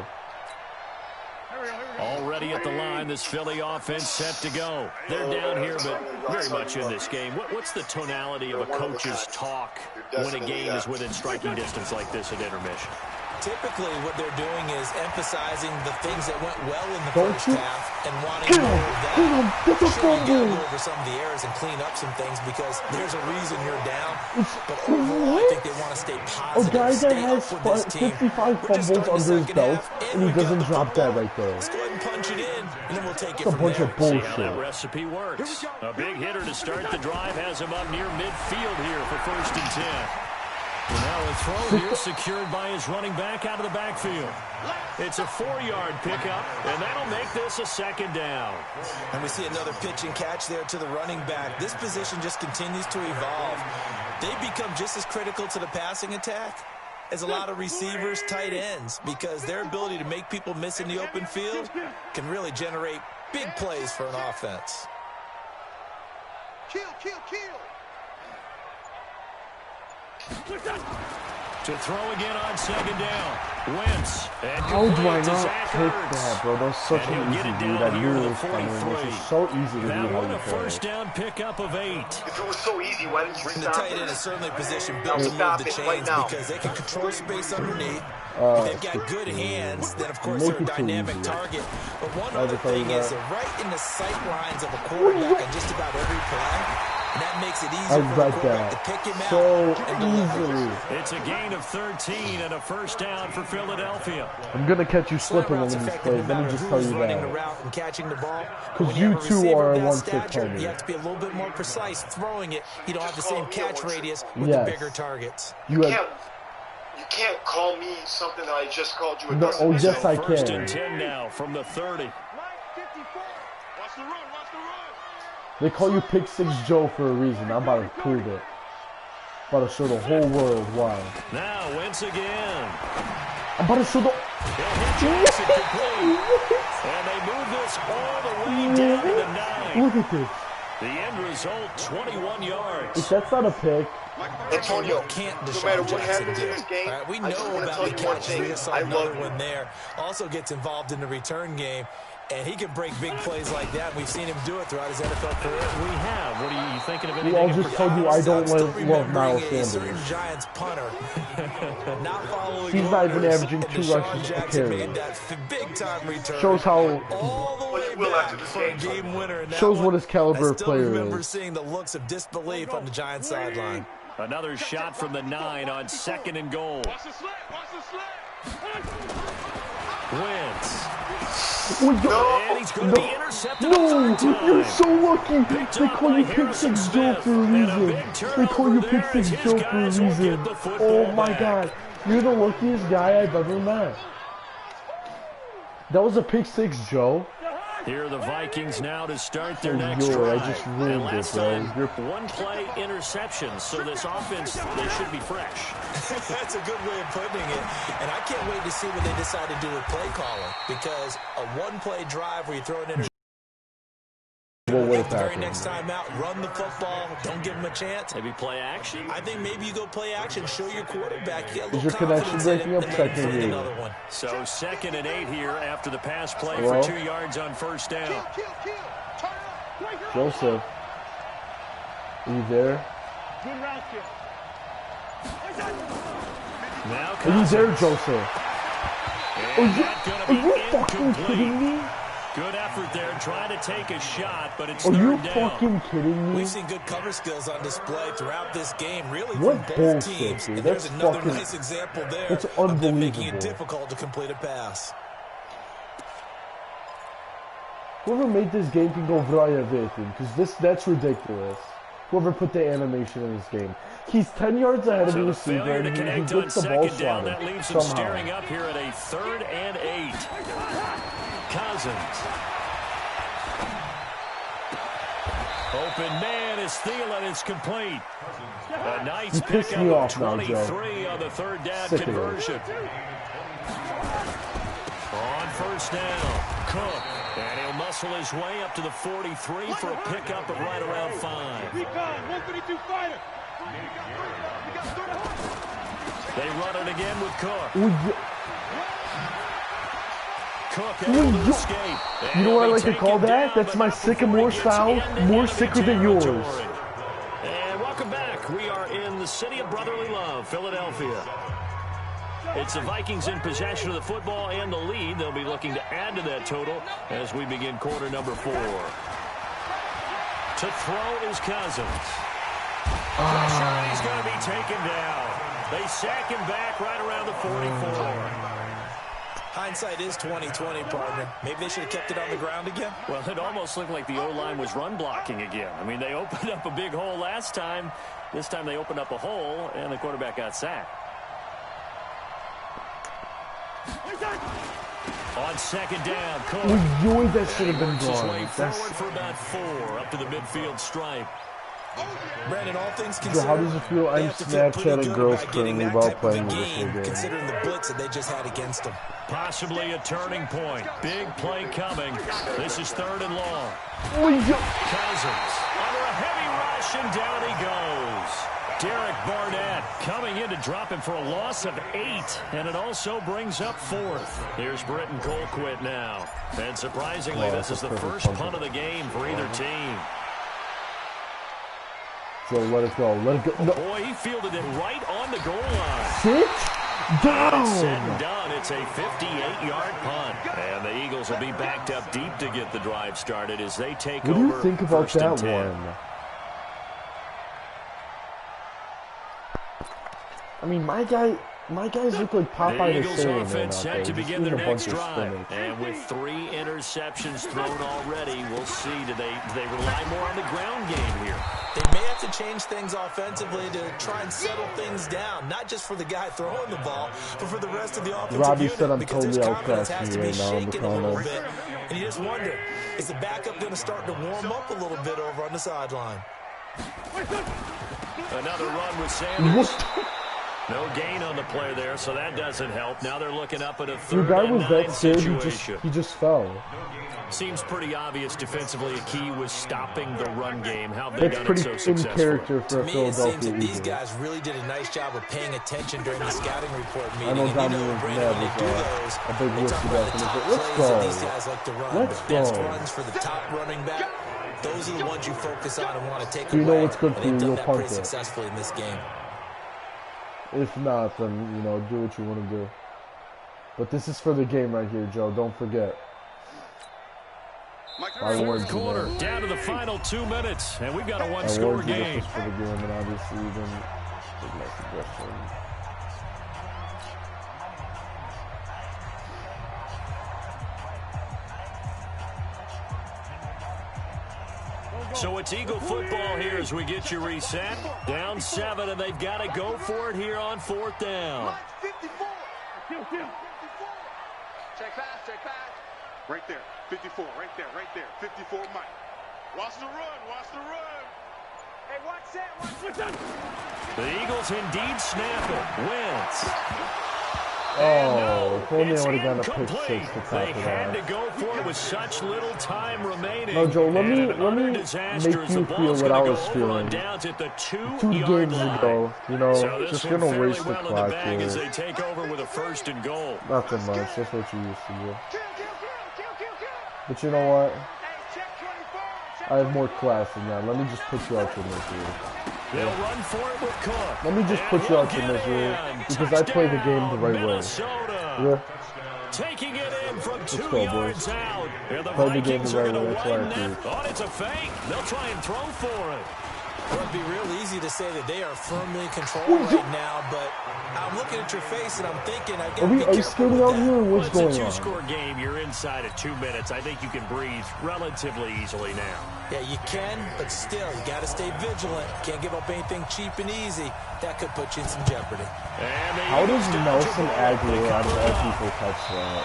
Already at the line, this Philly offense set to go. They're down here, but very much in this game. What's the tonality of a coach's talk when a game is within striking distance like this at intermission? Typically, what they're doing is emphasizing the things that went well in the first half and wanting Get more him! of that. Get him! Get the Sure, you gotta fumble! go over some of the errors and clean up some things because there's a reason you're down. But What? overall, I think they want to stay A positive, guy that stay has up with this team. 55 We're just fumbles starting the under his second belt, half, and he we've got doesn't the drop that football. right there. Let's go ahead and punch it in, and then we'll take it It's a from bunch there. of See how that bullshit. recipe works. A big hitter to start the drive has him up near midfield here for 1st and 10. And now a throw here secured by his running back out of the backfield. It's a 4-yard pickup, and that'll make this a 2nd down. And we see another pitch and catch there to the running back. This position just continues to evolve. They become just as critical to the passing attack as a lot of receivers, tight ends, because their ability to make people miss in the open field can really generate big plays for an offense. Kill, kill, kill. To throw again on 2nd down. Wentz. And How do I complete to not Zach pick Ertz. that, bro? That's such And an he'll get easy it dude. down I here knew to it the was coming. It's 43. just so easy to do That how one you a play. 1st down pickup of 8. If it was so easy, why didn't you And the stop tight end it? is certainly a position built to move Stop the it right chains now. because they can control space underneath. If they've got good hands, then of course they're a Make it too dynamic easy. target. But one Why'd other they tell you thing is that? they're right in the sight lines of a quarterback on just about every play. And that makes it I easier for the read quarterback that to pick him out so and deliver. easily. It's a gain of 13 and a 1st down for Philadelphia. I'm gonna catch you Slant slipping one route's of these effective plays. no Let me matter just tell who's you running the that. route and catching the ball. 'Cause When you have a two receiver are of a that 1-6 stature, homie. you have to be a little bit more precise throwing it. You don't have the Just same call me a catch 1-6 radius homie. with Yes. the bigger targets. You have You can't call me something that I just called you. It no. doesn't Oh make yes, sense. I 1st can. and 10 now from the 30. Line 54. Watch the run, watch the run. They call you Pick 6 Joe for a reason. I'm about to prove it. About to show the whole world why. Now Wentz again. I'm about to show the. He'll hit Jackson complete. And they move this all the way down to the 9. Look at this. The end result, 21 yards. If that's not a pick, Antonio, Can't no Deshaun matter what Jackson happens do. in this game, All right, we I just know want to about tell the you one catches. thing. We just saw I another love you. one there. Also gets involved in the return game, and he can break big plays like that. We've seen him do it throughout his NFL career. We have. What are you thinking of well, anything I'll in just tell you I don't Still love remembering Miles a certain Sanders. Giants punter not following He's not even orders, averaging and 2 Deshaun rushes per Jackson carry. made that big-time return. Shows how all the Well, way you will back after this for a game. game winner. In that Shows one. what his caliber I of still player remember is. seeing the looks of disbelief on the Giants sideline. Another shot from the 9 on 2nd and goal. Watch the slant, watch the slant. Wentz. And he's going to be intercepted a No, third time. you're so lucky. Picked They up call by you Pick Harrison 6 Joe Smith. for a And a reason. big They call you turnover Pick there 6 as his Joe for a guys won't reason. get the football Oh my back. God, you're the luckiest guy I've ever met. That was a Pick 6 Joe. Here are the Vikings now to start their Oh, next yo, I drive. just And ruined last it, bro. time, You're- one play interception, so this offense, they should be fresh. That's a good way of putting it. And I can't wait to see what they decide to do with play calling, because a one-play drive where you throw an interception, What would have the very happened? next time out, run the football, don't give him a chance. Maybe play action? I think maybe you go play action, show your quarterback. You get a Is little your connection confidence in breaking it, up? and then Second find here. another one. So 2nd and 8 here after the pass play Hello? for 2 yards on 1st down. Kill, kill. Turn up. Break her up. Joseph, are you there? Good route kill. Now Are you there, Cousins. Joseph? And that's going to Are be you fucking incomplete. kidding me? Good effort there, trying to take a shot, but it's Are you 3rd down. fucking kidding me? We've seen good cover skills on display throughout this game, really What from both bullshit, teams. dude. And there's That's another fucking- nice example there that's of them making it unbelievable. difficult to complete a pass. Whoever made this game can go vraya victim, because that's ridiculous. Whoever put the animation in this game. He's 10 yards ahead of So the the receiver, failure to and he connect on gets the ball 2nd down, slotted that leaves them somehow. staring up here at a 3rd and 8. Cousins. Open man is Thielen. It's complete. A nice pickup of 23 on the third down conversion. On first down, Cook. And he'll muscle his way up to the 43 for a pickup of right around 5. They run it again with Cook. Cook able to escape. You know what I like to call that? That's my sycamore style, more sicker than yours. And welcome back. We are in the city of brotherly love, Philadelphia. It's the Vikings in possession of the football and the lead. They'll be looking to add to that total as we begin quarter number 4. To throw is Cousins. Pressure, he's going to be taken down. They sack him back right around the 44. Hindsight is 20/20, partner. Maybe they should have kept it on the ground again. Well, it almost looked like the O-line was run blocking again. I mean, they opened up a big hole last time. This time they opened up a hole, and the quarterback got sacked. On second down, Cook. That should have been His way gone. forward for about 4 up to the midfield stripe. Brandon, all things So considered, how does it feel? I'm Snapchatting girls currently while playing this whole game. considering the blitz that they just had against them. Possibly a turning point. Big play coming. This is 3rd and long. Cousins under a heavy rush, and down he goes. Derek Barnett coming in to drop him for a loss of 8, and it also brings up 4th. Here's Britton Colquitt now. And surprisingly, this is the first punt of the game for either team. So let it go. Let it go. No. Boy, he fielded it right on the goal line. Sit down. It's said and done. It's a 58-yard punt. And the Eagles will be backed up deep to get the drive started as they take over. What do you think about that 1st and 10. one? I mean, my guys look like Popeye The the Eagles Sailor offense Man out set there. to Just begin eating their a bunch next of drive. spinach. And with 3 interceptions thrown already, we'll see. Do they rely more on the ground game here? They may have to change things offensively to try and settle things down, not just for the guy throwing the ball, but for the rest of the offensive Robbie unit. said I'm because totally their confidence outclassing has to you be right now in the shaken a little comments. bit. And you just wonder, is the backup going to start to warm up a little bit over on the sideline? Another run with Sanders. No gain on the play there, so that doesn't help. Now they're looking up at a 3rd Your guy and was 9 that scared, situation. he just fell. Seems pretty obvious defensively. A key was stopping the run game. How have they That's done it pretty so in successfully? character for a To me, it seems Philadelphia that these Eagle. guys really did a nice job of paying attention during the scouting report meeting. I know And Dominic Brandon, when they Ned do was those, a big they whiskey talk about the back top in the day. Let's plays that go. these guys like to run. Let's The best go. runs for the top running back, those are the ones you focus on and want to take You away. know what's good for and you, they've you'll done that punt pretty it. successfully in this game. If not, then, do what you want to do. But this is for the game right here, Joe. Don't forget. I warned Fourth you, quarter, man. down to the final 2 minutes, and we've got a I one-score warned you this game. was for the game, and obviously you didn't take my suggestion. So it's Eagle football here as we get you reset. Down 7, and they've got to go for it here on 4th down. 54. Check pass. Right there, 54, right there, 54, Mike. Watch the run. Hey, watch that. The Eagles indeed snap it. Wentz. Oh, if only I It's would have gotten a pick incomplete. 6 to top They it had to off. go for it with such little time remaining. No, Joe, let me And an utter make disaster you as the feel ball's what gonna I go was over feeling on downs at the 2 2-yard games line. ago. So this Just one gonna fairly waste the well in the clock bag as here. they take over with a 1st and goal. Nothing much. That's what you used to do. Kill. But you know what? Hey, check 24. I have more class than that. Let me just put you out your misery. They'll run for it with Cook. Let me just And put you we'll out your get misery in. because I play the game the right way. Minnesota. Yeah. Taking it in from 2 go, yards boys. out. And the Play the game Vikings the are right going way. to That's why I run that. agree. Oh, it's a fake. They'll try and throw for it. Well, it'd be real easy to say that they are firmly in control right now, but I'm looking at your face and I'm thinking, I've got Are to be we careful ice skating with out that. here or Well, what's it's going a on? two-score game. You're inside at 2 minutes. I think you can breathe relatively easily now. Yeah, you can, but still, you got to stay vigilant. Can't give up anything cheap and easy. That could put you in some jeopardy. And the How Eagles does dodge Nelson a ball. Aguilar They out of cover all it up. people touch that?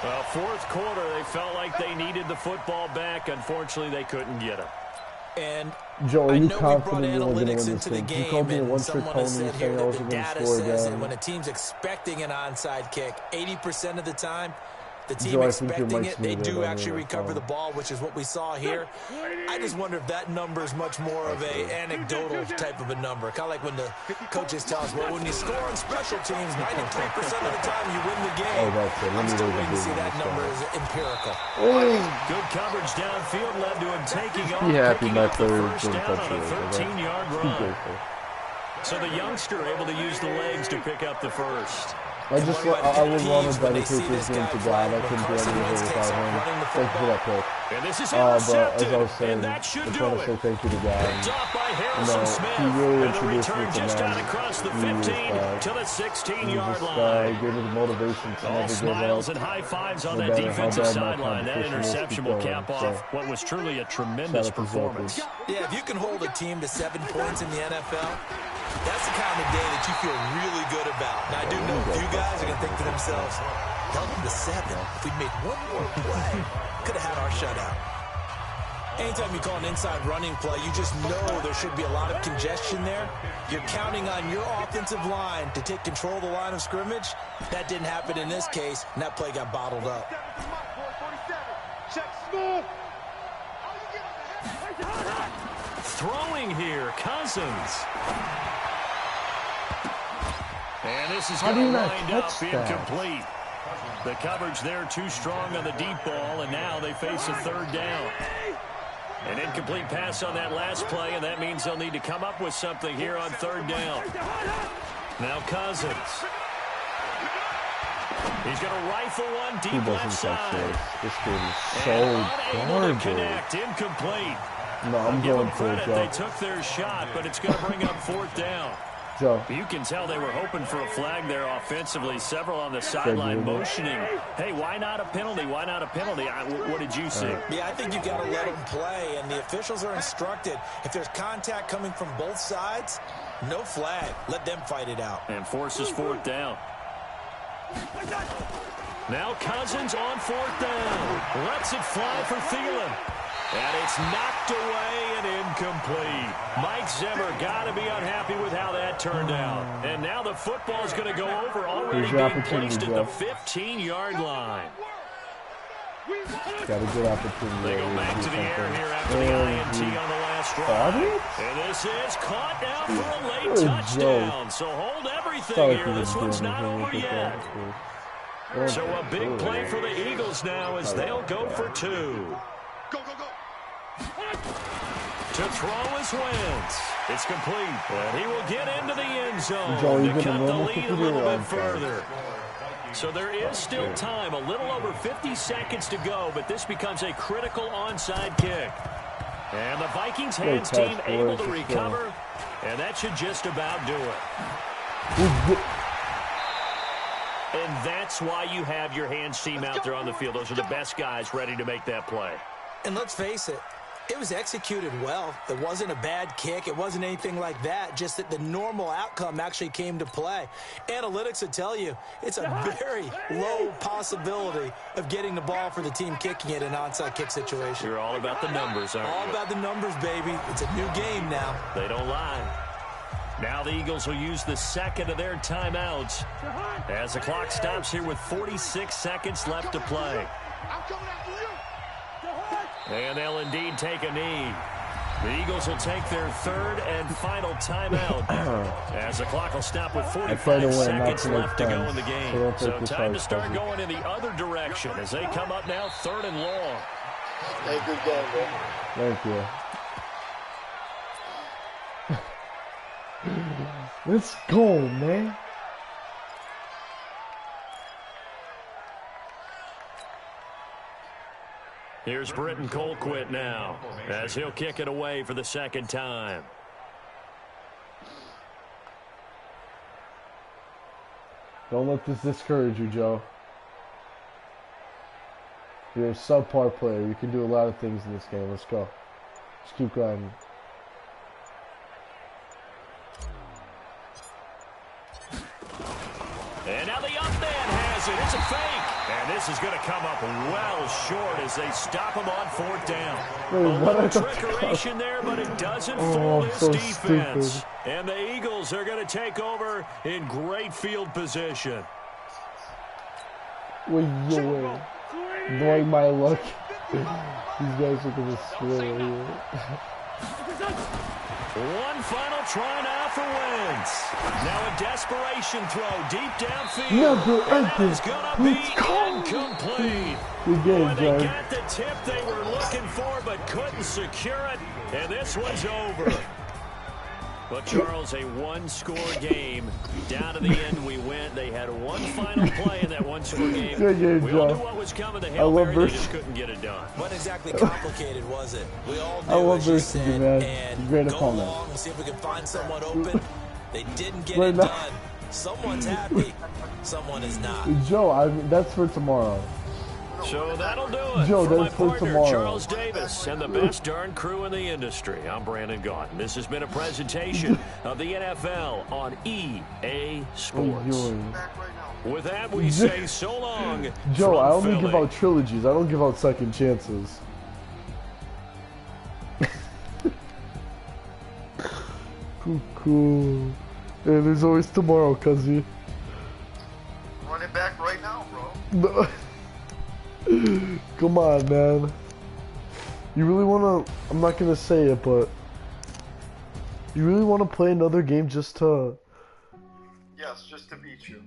Well, fourth quarter, they felt like they needed the football back. Unfortunately, they couldn't get it. And Joe, are I you know we brought confident you're going to analytics win into this the game? You called me a game, and one-trick someone pony has said saying here I that wasn't the going to data score says that again. when a team's expecting an onside kick, 80% of the time, the team Joe, I think your expecting mic's it, they muted do on actually your recover phone. the ball, which is what we saw here. I just wonder if that number is much more of a anecdotal type of a number. Kind of like when the coaches tell us, well, when you score on special teams, 93% of the time you win the game. Oh, that's it. I'm still waiting to see that number is empirical. Good coverage downfield led to him taking off, Be happy picking my up the player first didn't down touch on a it. 13-yard Be run. grateful. So the youngster able to use the legs to pick up the first. I would want to dedicate this game to God. I couldn't do anything without him. Thank you for that pick. And this is But as intercepted, I was saying, and that I should just do want to say it. thank you to God. Picked off by You Harrison know, Smith. he really And the introduced me return to just out Madden across the 15 years back. to the He 16-yard just line. gave me the motivation to All never give smiles up. and high fives on No that matter how defensive bad my sideline. That competition is, interception keep will going. cap off what was truly a tremendous Shout out to performance. Yeah, if you can hold a team to 7 points in the NFL, that's the kind of day that you feel really good about. Now, I do know a few guys are going to think to themselves, held them to 7. If we'd made one more play, could have had our shutout. Anytime you call an inside running play, you just know there should be a lot of congestion there. You're counting on your offensive line to take control of the line of scrimmage. That didn't happen in this case, and that play got bottled up. Throwing here, Cousins. And this is going to wind up incomplete. The coverage there too strong on the deep ball, and now they face a third down. An incomplete pass on that last play, and that means they'll need to come up with something here on third down. Now Cousins. He's going to rifle one deep left side. This game is so garbage. Connect, incomplete. No, I'm going for it, Joe. They took their shot, but it's going to bring up fourth down. Joe. You can tell they were hoping for a flag there offensively. Several on the sideline motioning. Hey, why not a penalty? Why not a penalty? What did you see? Yeah, I think you've got to let them play, and the officials are instructed. If there's contact coming from both sides, no flag. Let them fight it out. And forces fourth down. Now Cousins on fourth down. Lets it fly for Thielen. And it's knocked away and incomplete. Mike Zimmer got to be unhappy with how that turned out. And now the football's going to go over, already being placed at the 15-yard line. Got a good opportunity. They go back to the air here after the INT on the last drive. And this is caught now for a late touchdown. So hold everything here. This one's not over yet. So a big play for the Eagles now as they'll go for 2. To throw is Wentz. It's complete. And he will get into the end zone to cut the lead a little bit further. So there is still time, a little over 50 seconds to go, but this becomes a critical onside kick. And the Vikings hands team able to recover, and that should just about do it. And that's why you have your hands team out there on the field. Those are the best guys ready to make that play. And let's face it, it was executed well. It wasn't a bad kick. It wasn't anything like that, just that the normal outcome actually came to play. Analytics would tell you it's a very low possibility of getting the ball for the team kicking it in an onside kick situation. You're all about the numbers, aren't you? All about the numbers, baby. It's a new game now. They don't lie. Now the Eagles will use the second of their timeouts as the clock stops here with 46 seconds left to play. And they'll indeed take a knee. The Eagles will take their third and final timeout as the clock will stop with 45 seconds left to go in the game. So time to start going in the other direction as they come up now third and long. Hey, good game, bro. Thank you. Let's go, man. Here's Britton Colquitt now as he'll kick it away for the second time. Don't let this discourage you, Joe. You're a subpar player. You can do a lot of things in this game. Let's go. Just keep grinding. And now the young man has does it. It's a fake. And this is going to come up well short as they stop him on 4th down. Wait, A what? little trickeration there, but it doesn't fool his defense. And the Eagles are going to take over in great field position. Wait, knowing my luck, these guys are gonna score here. One final try now for Wentz. Now a desperation throw deep downfield. Never And that ending. is going to be incomplete. Good game, Boy, they John. got the tip they were looking for, but couldn't secure it. And this one's over. But, Charles, a one-score game. Down to the end we went. They had one final play in that one-score game. Good game, we all John. knew what was coming. The Hail Mary, they versus- just couldn't get it done. Wasn't exactly complicated, was it? We all knew, I love as you versus said, man. and Great go opponent. along and see if we can find someone open. They didn't get Right it now. done. Someone's happy. Someone is not. Joe, that's for tomorrow. So that'll do it Joe, for my that's for partner, tomorrow. Charles Davis, and the best darn crew in the industry. I'm Brandon Gaudin. This has been a presentation of the NFL on EA Sports. With that, we say so long. Joe, from I only Philly. give out trilogies. I don't give out second chances. Cool. Hey, there's always tomorrow, cuzzy. Run it back right now, bro. Come on, man. You really wanna... I'm not gonna say it, but... You really wanna play another game just to... Yes, just to beat you.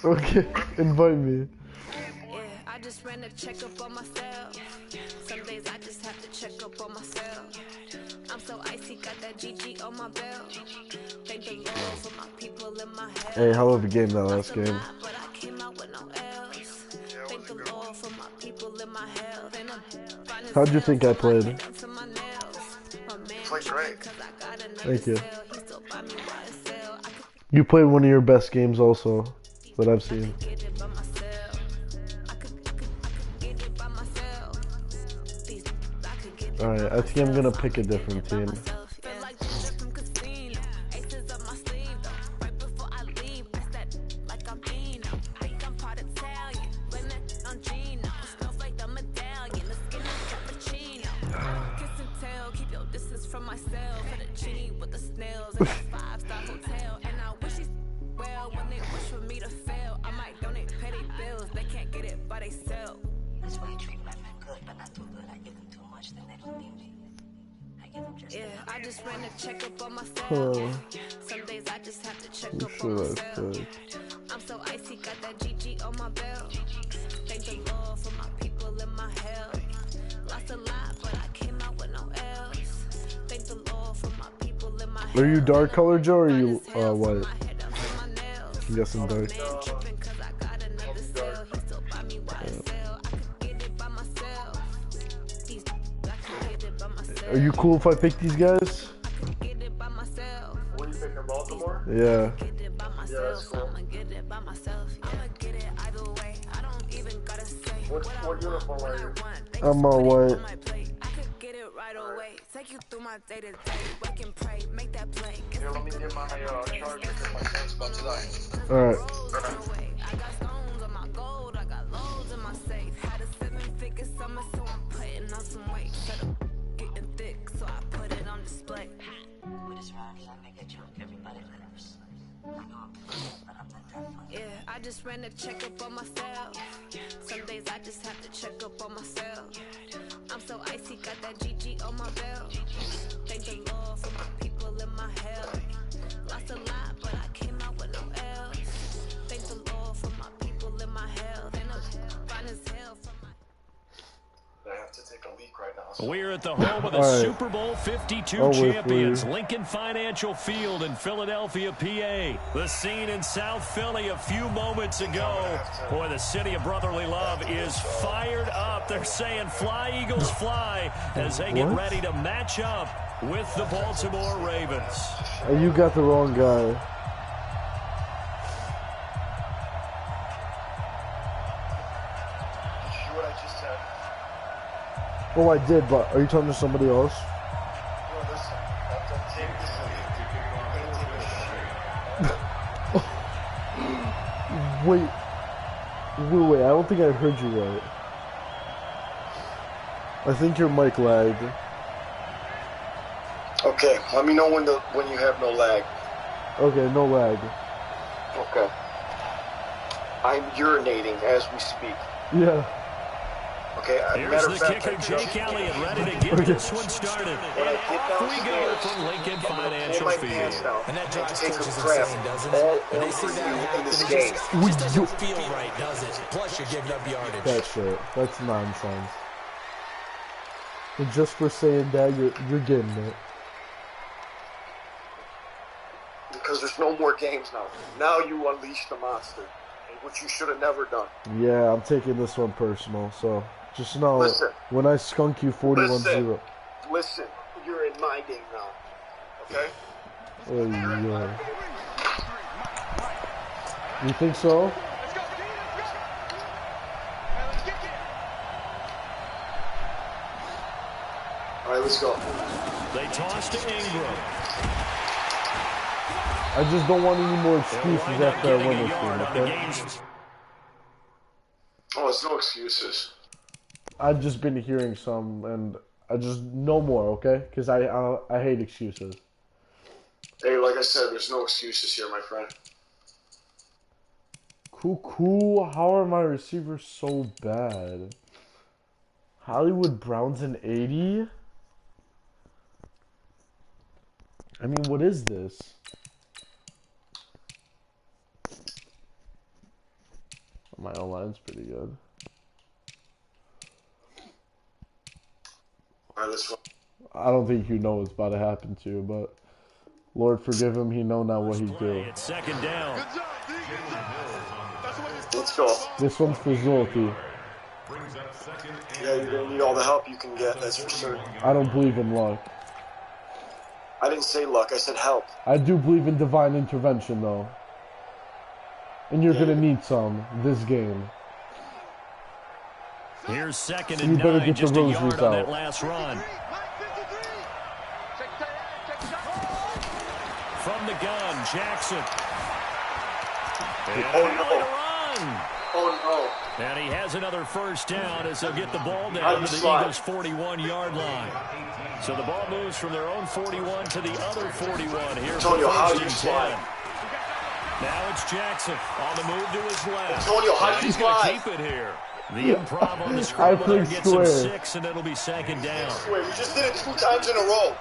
Okay, invite me. Yeah, I just ran a checkup on myself. Some days I just have to check up on myself. I'm so icy, got that GG on my belt. Thank the Lord for my people in my head. Hey, hell of a game that last game. But I came out with no L's. Thank the Lord for my people in my health. And I'm fine as How'd you hell think I from my played? head down to my nails. My man Played great. 'cause I got another Thank you. cell. He still buy me YSL. I could You played one of your best games also, that I've seen. get it by myself. I could get it by myself. These I could get it Alright, I think I'm gonna pick a different team. Feel like Georgia from casino. Aces up my sleeve though. Right before I leave, I start like I'm Dino. Think I'm part Italian, but not on Gino. Snowflake the medallion, the skin is cappuccino. Kiss and tell, keep your distance from myself. For the genie with the snails in a 5-star hotel. And I wish he's well when they wish for me to fail. I might donate petty bills, they can't get it by themselves. That's why I treat women good, but not too good. I give them too much, then they don't need me. I give them just Yeah, I just ran a checkup on myself. Oh. Some days I just have to check I'm up sure on that's myself. good. I'm so icy, got that GG on my belt. Thank the Lord for my people in my health. Lost a lot, but I came out with no L's. Thank the Lord for my people in my health. Are you dark color, Joe, or are you Fine as hell from white? my head up to my nails. I'm guessing dark. Man tripping 'cause I got another cell. He still buy me YSL. I could get it by myself. These I could get it by myself. Are you cool if I pick these guys? I could get it by myself. What are you picking, Baltimore? Yeah. Get it by myself. that's cool. I'ma get it by myself. I'ma get it either way. I don't even gotta say What uniform are you? I'm all white. I could get it right away. Take you through my day to day. Wake and pray. Make that play. Here, let me get my charger because my phone's about to die. Alright. I got stones on my gold. I got loads in my safe. Had a 7-figure summer, so I'm putting on some weight. Set up getting thick, so I put it on display. with his rhymes. I make it joke. Everybody lives. I know I'm good, but I'm not that funny. Yeah, I just ran a checkup on myself. Some days I just have to check up on myself. I'm so icy, got that GG on my belt. Thank the Lord for my people in my health. Lost a lot, but I came out with no L's. Thank the Lord for my people in my health. And I'm fine as hell from my... I have to take a leak right now. We're at the home of the All right. Super Bowl 52 I'll wait for champions, you. Lincoln Financial Field in Philadelphia, PA. The scene in South Philly a few moments ago. Boy, the city of brotherly love is fired up. They're saying fly, Eagles, fly, as they get What? ready to match up with the Baltimore Ravens. You got the wrong guy. Did you hear what I just said? Oh, I did, but are you talking to somebody else? No, listen. After I take this leak, you're going to take a shit. Wait. Wait, I don't think I heard you right. I think your mic lagged. Okay, let me know when you have no lag. Okay, no lag. Okay. I'm urinating as we speak. Yeah. Okay, Here's matter the of fact, kicker, Jake Elliott, ready to get this one started. when I And get off we go downstairs, from Lincoln I'm gonna Financial pull my Field. pants down And that and drives take a coaches crap insane, doesn't all it? And they over see that you happen, in this it game. just doesn't feel right, does it? Plus, you're giving up yardage. That shit. That's nonsense. And just for saying that, you're getting it. Because there's no more games now. Now you unleash the monster, which you should have never done. Yeah, I'm taking this one personal, so just know Listen. when I skunk you 41-0. Listen, you're in my game now. Okay? Oh, yeah. You think so? All right, let's go. They toss to Ingram. I just don't want any more excuses They'll wind up after I getting win a this yard game, on the okay? game's Oh, it's no excuses. I've just been hearing some, and I just no more, okay? Because I hate excuses. Hey, like I said, there's no excuses here, my friend. Cool. How are my receivers so bad? Hollywood Brown's an 80? I mean, what is this? My O-line's pretty good. All right, let's go. I don't think you know what's about to happen to you, but Lord forgive him, he know not what he's doing. It's second down. Let's go. This one's for Zolty. Yeah, you're going to need all the help you can get, that's for certain. I don't believe in luck. I didn't say luck, I said help. I do believe in divine intervention, though. And you're gonna need some this game. Here's second You and better 9, get the just a Rosaries yard on that out. last run. From the gun, Jackson. And Oh, now no. to run. Oh, And he has another first down as they'll get the ball How down you to the slide? Eagles' 41-yard line. So the ball moves from their own 41 to the other 41 here Antonio, for how first you and slide? 10. Now it's Jackson on the move to his left. Antonio, how And do you he's going to slide? keep it here. The improv on the scramble there clicked gets him square. 6, and it'll be second down. Wait, we just did it 2 times in a row.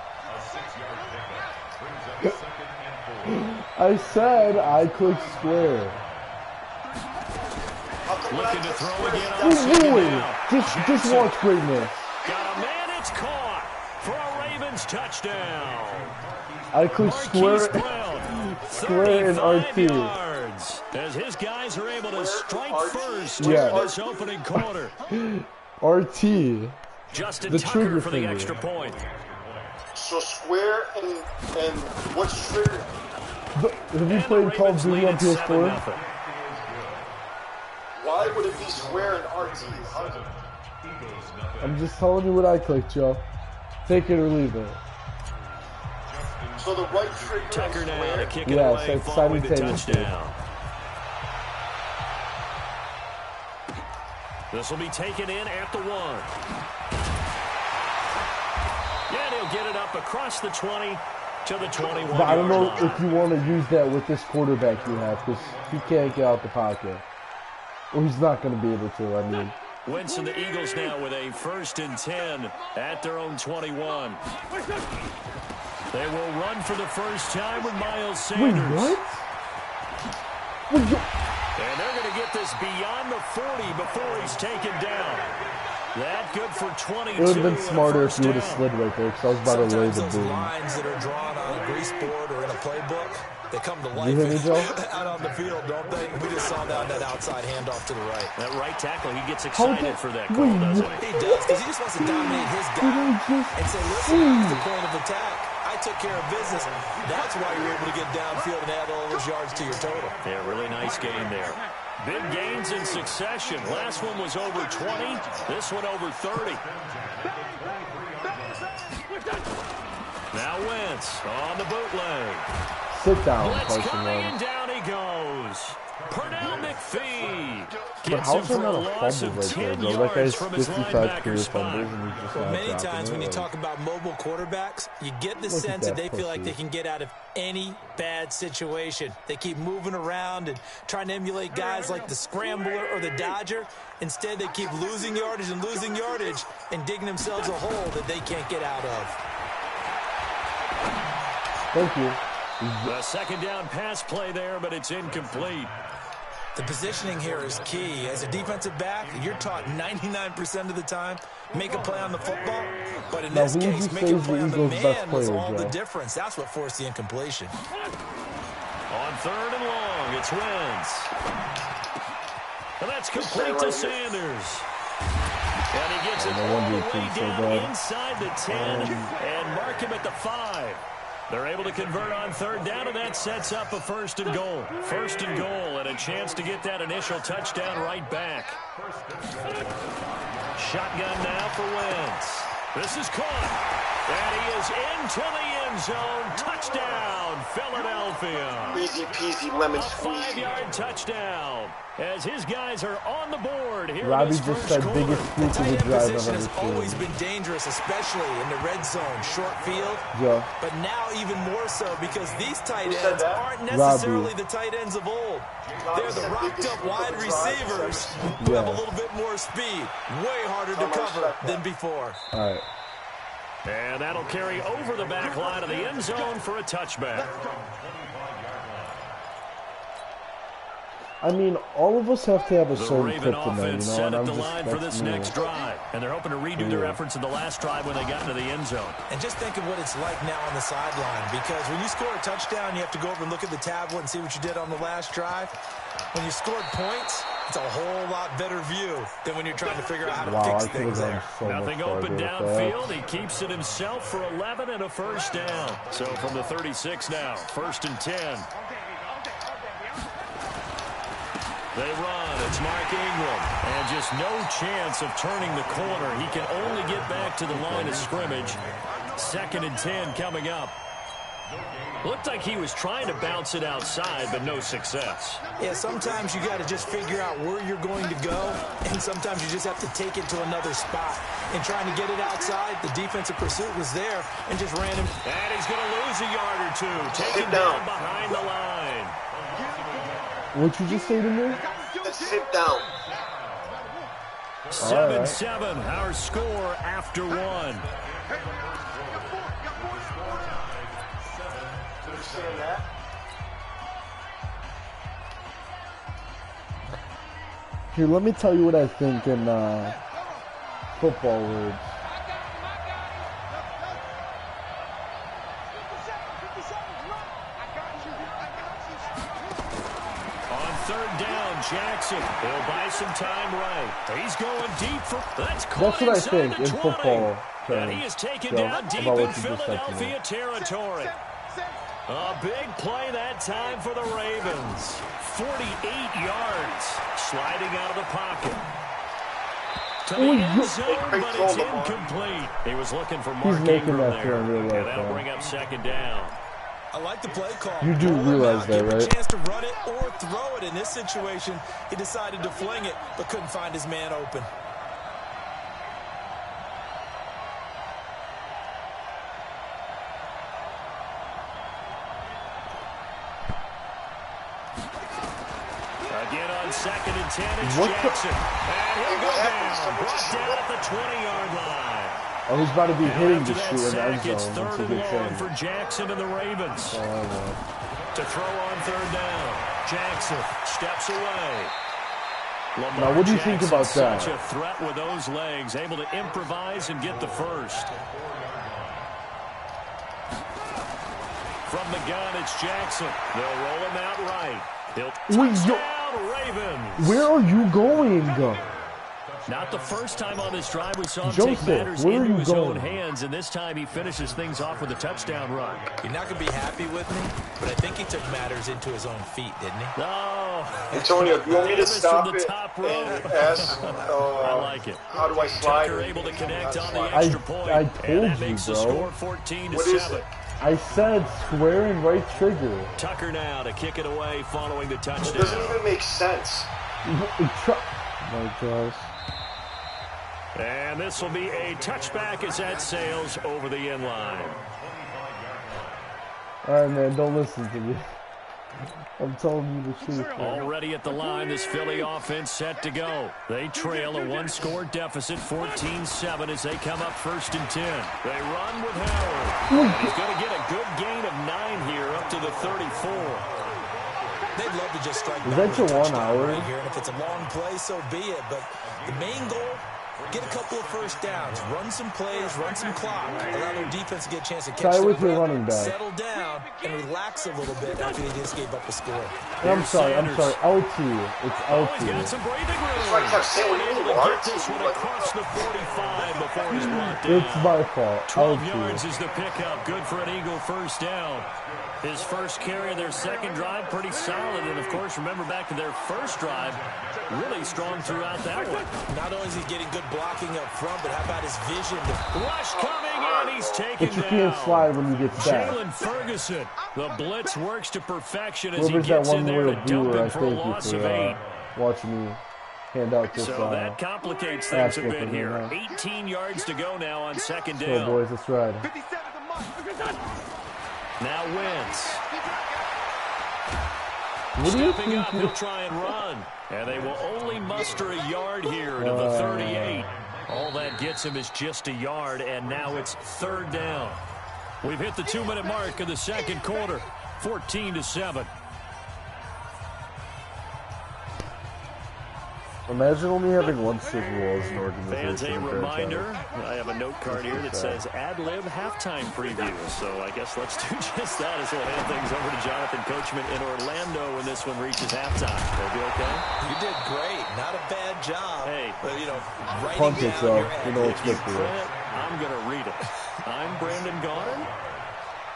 I said I clicked square. How come when I Looking to click throw square, again it's on Who's second doing? down. Just watch greatness. Got a man, it's caught for a Ravens touchdown. I clicked Marquise square. Brown, Square and 35 RT. yards. As his guys are able to strike first Yeah. here in this opening quarter. RT. Justin The Tucker trigger for the finger. extra point. So square and what's trigger? Have you played Call of Duty on PS4? Why would it be square and RT? I'm just telling you what I clicked, Joe. Take it or leave it. So the right trigger Tucker is now square. to kick it Yes, away it's following the simultaneously. touchdown. This will be taken in at the 1. And he'll get it up across the 20 to the 21. But I don't know if you want to use that with this quarterback you have, because he can't get out the pocket. Well, he's not going to be able to, I mean. Wentz and the Eagles now with a 1st and 10 at their own 21. They will run for the first time with Miles Wait, Sanders. what? Wait, And they're going to get this beyond the 40 before he's taken down. That good for 22. it would have been and a smarter if first you would have down. slid right there, because I was about to lay Sometimes the those boom. lines that are drawn on a grease board or in a playbook, they come to life You hear me, Joe? out on the field, don't they? We just saw that on that outside handoff to the right. That right tackle, he gets How excited did- for that wait, call, doesn't what? he? He does, because he just wants to dominate his Did I guy just and say, listen, that's the point of attack. I took care of business. That's why you're able to get downfield and add all those yards to your total. Yeah, really nice game there. Big gains in succession. Last one was over 20. This one over 30. Now Wentz on the bootleg. sit down, Blitz Carson coming, and Wentz. down he goes. Pernell McPhee But gets him how's there for a not a loss fumble of right there, 10 bro? That yards guy's from his 55 linebacker career spot. fumbles and he's just not Many dropping times it. when you Like, talk about mobile quarterbacks, you get the Look at sense that that they feel like pussy. they can get out of any bad situation. They keep moving around and trying to emulate guys like the Scrambler or the Dodger. Instead, they keep losing yardage and digging themselves a hole that they can't get out of. Thank you. The second down pass play there, but it's incomplete. The positioning here is key. As a defensive back, you're taught 99% of the time, make a play on the football. But in Now, this who would you case, say making a is the play on the Eagles' best man was player, all the Joe? difference. That's what forced the incompletion. On third and long, it's Wentz. And that's complete to Sanders. And he gets it no all wonder the it way seems so down bad. inside the 10 and mark him at the 5. They're able to convert on third down, and that sets up a first and goal. First and goal, and a chance to get that initial touchdown right back. Shotgun now for Wentz. This is caught. And he is into the end zone. Touchdown, Philadelphia. Easy peasy lemon A squeezy. 5-yard touchdown as his guys are on the board here Robbie in this just first said quarter. biggest The fluke tight of the end drive I've position ever has always seen. been dangerous, especially in the red zone, short field. Yeah. But now even more so because these tight said ends that? aren't necessarily Robbie. the tight ends of old. They're the said rocked biggest up fluke wide of the drive. receivers who have a Yeah. little bit more speed. Way harder to I'm gonna cover respect that. than before. All right. And that'll carry over the back line of the end zone for a touchback. I mean, all of us have to have a The certain Raven kryptonite, offense you know, set and up I'm the just, line for that's this me. next drive. And they're hoping to redo their Yeah. efforts in the last drive when they got into the end zone. And just think of what it's like now on the sideline, because when you score a touchdown, you have to go over and look at the tablet and see what you did on the last drive. When you scored points, it's a whole lot better view than when you're trying to figure out how to Wow, fix I could have things gone there. so Nothing much open farther with downfield. that. He keeps it himself for 11 and a first down. So from the 36 now, first and 10. They run. It's Mark Ingram. And just no chance of turning the corner. He can only get back to the line of scrimmage. Second and 10 coming up. Looked like he was trying to bounce it outside, but no success. Yeah, sometimes you got to just figure out where you're going to go, and sometimes you just have to take it to another spot. And trying to get it outside, the defensive pursuit was there and just ran him. And he's going to lose a yard or two. Taken Sit down down. behind the line. What'd you just say to me? Sit down. 7-7, our score after one. Here, let me tell you what I think in football words. On third down, Jackson. He'll buy some time right. He's going deep for... That's That's what I think in football And he terms, is taken Joe, down deep about in what you just said to me. Philadelphia territory. A big play that time for the Ravens. 48 yards. Sliding out of the pocket. To the end zone, but it's incomplete. He was looking for Mark making Ingram that there. throw in real life, And that'll though. bring up second down. I like the play call. You do Roll him realize out, that, give him right? a chance to run it or throw it. In this situation, he decided to fling it, but couldn't find his man open. Again on second and 10, it's What the- Jackson. And he'll go down. Brought down at the 20-yard line. Oh, he's about to be hitting After the that shoe in the sack, end it's zone. That's third a and good long thing. for Jackson and the Ravens. Oh, I know. To throw on third down. Jackson steps away. Lamar Now, what do you think Jackson, about that? Such a threat with those legs, able to improvise and get the first. From the gun, it's Jackson. They'll roll him out right. He'll Wait, touchdown, Ravens. Where are you going? Not the first time on this drive we saw him Joseph, take matters where are into you his own going? hands, and this time he finishes things off with a touchdown run. You're not going to be happy with me, but I think he took matters into his own feet, didn't he? No. Antonio, you want me to From stop the it top rope. and ask, I like it. how do I slide? Tucker able to connect on the I extra point. I and told that you, makes the bro. score 14-7. What is it? I said square and right trigger. Tucker now to kick it away following the It touchdown. doesn't even make sense. My gosh. And this will be a touchback as that sails over the end line. Alright, man, don't listen to me. I'm telling you the truth. Man. Already at the line, this Philly offense set to go. They trail a one-score deficit, 14-7, as they come up 1st and 10. They run with Howard. He's going to get a good gain of 9 here up to the 34. They'd love to just strike Is that your 1 hour? right here, and if it's a long play, so be it. But the main goal, get a couple of first downs, run some plays, run some clock, allow their defense to get a chance to catch Try with their your breath, running back. settle down, and relax a little bit after they just gave up a score. And I'm sorry, LT. It's Oh, he's got LT. some breathing room. That's why I kept saying when Able you to do get this one across the 45 before he's brought down. It's my fault. 12 LT. yards is the pickup. Good for an Eagle first down. His first carry of their second drive, pretty solid. And, of course, remember back to their first drive, really strong throughout that one. Not only is he getting good blocking up front, but how about his vision? Rush coming, and he's taken But you down. can't slide when you get sacked. Jalen Ferguson. The blitz works to perfection as he Whoever's that gets in one there loyal to dump viewer, I him for a thank you loss of for 8. watching me hand out this. So that complicates things a bit whooping here. right now. 18 yards to go now on second So, down. boys, let's ride. Now Wentz. What do you Stepping think? up, he'll try and run. And they will only muster a yard here to the 38. All that gets him is just a yard, and now it's 3rd down. We've hit the 2-minute mark of the second quarter, 14-7. Imagine only having one Super Bowl as an organization. Fans, a reminder, I have a note card here that says ad-lib halftime preview. So I guess let's do just that as we'll hand things over to Jonathan Coachman in Orlando when this one reaches halftime. Will be okay? You did great. Not a bad job. Hey. But, you know, writing Punt it, down so your you know ad-libs. it's good for you. I'm going to read it. I'm Brandon Gaudin.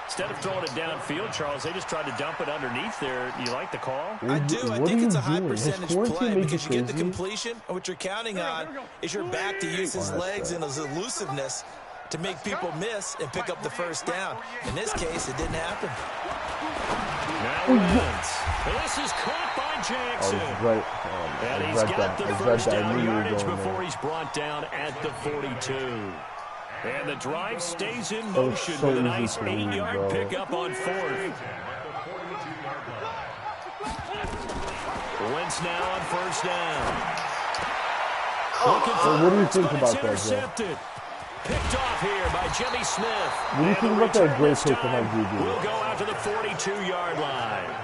Instead of throwing it downfield, Charles, they just tried to dump it underneath there. You like the call? I do. I What think are it's you a high doing? Has percentage quarantine play made you because you get the crazy? completion, and what you're counting on is your back to use his legs and his elusiveness to make people miss and pick up the first down. In this case, it didn't happen. Now Wentz. This is caught by Jackson. Right. And I he's read got that. the I read first that. I down knew you were yardage going before there. he's brought down at the 42. And the drive stays in was motion so with a easy nice for me, 8-yard bro. pickup on 4th. Wentz now on first down. Looking for What do you Hurts, think but about it's that, Joe? intercepted. Picked off here by Jimmy Smith. What do you And think the about that return great this pick from time MGB? will go out to the 42-yard line.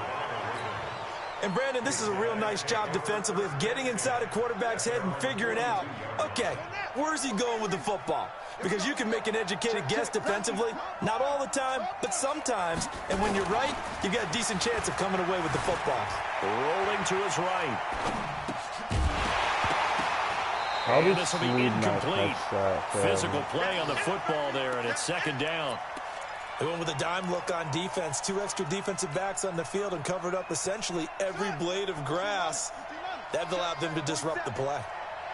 And, Brandon, this is a real nice job defensively of getting inside a quarterback's head and figuring out, okay, where's he going with the football? Because you can make an educated guess defensively, not all the time, but sometimes. And when you're right, you've got a decent chance of coming away with the football. Rolling to his right. How And did this will be Snead not incomplete. catch that? Physical play on the football there, and it's second down. They went with a dime look on defense. 2 extra defensive backs on the field and covered up essentially every blade of grass. That allowed them to disrupt the play.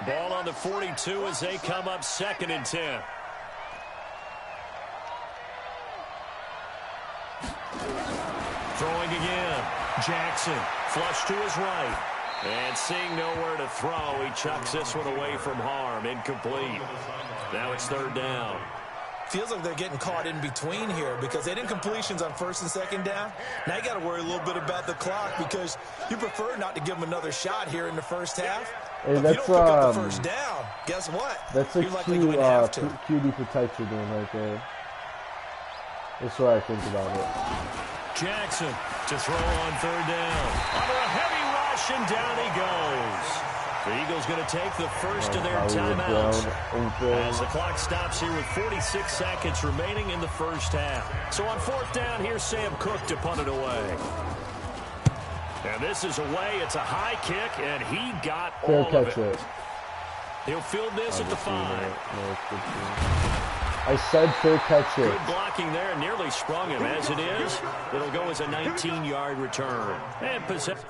Ball on the 42 as they come up 2nd and 10. Throwing again. Jackson flush to his right. And seeing nowhere to throw, he chucks this one away from harm. Incomplete. Now it's 3rd down. Feels like they're getting caught in between here because they didn't completions on 1st and 2nd down. Now you got to worry a little bit about the clock because you prefer not to give them another shot here in the first half. Hey, But if you don't pick up the first down, guess what? That's a You're likely going to have to. QB protect you're doing right there. That's what I think about it. Jackson to throw on 3rd down. Under a heavy rush, and down he goes. The Eagles going to take the first of their timeouts as the clock stops here with 46 seconds remaining in the first half. So on 4th down, here's Sam Cook to punt it away. And this is away. It's a high kick, and he got all of it. He'll field this at the 5. I said fair catch it. Good blocking there, nearly sprung him. As it is, it'll go as a 19-yard return. And possession.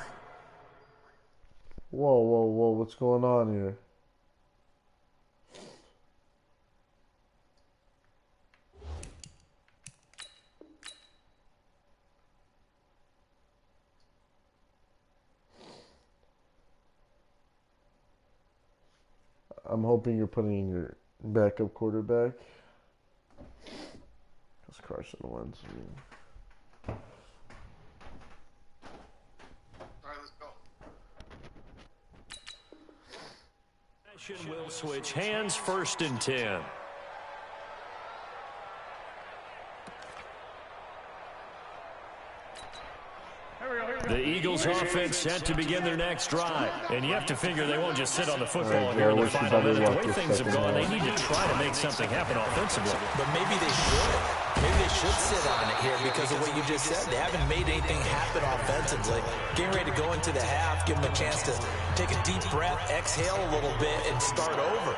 Whoa, whoa, whoa, what's going on here? I'm hoping you're putting in your backup quarterback. Because Carson Wentz. All right, let's go. Will switch hands, 1st and 10. The Eagles offense set to begin their next drive. And you have to figure they won't just sit on the football here in the final minute. The way things have gone, they need to try to make something happen offensively. But maybe they should. Maybe they should sit on it here because of what you just said. They haven't made anything happen offensively. Getting ready to go into the half, give them a chance to take a deep breath, exhale a little bit, and start over.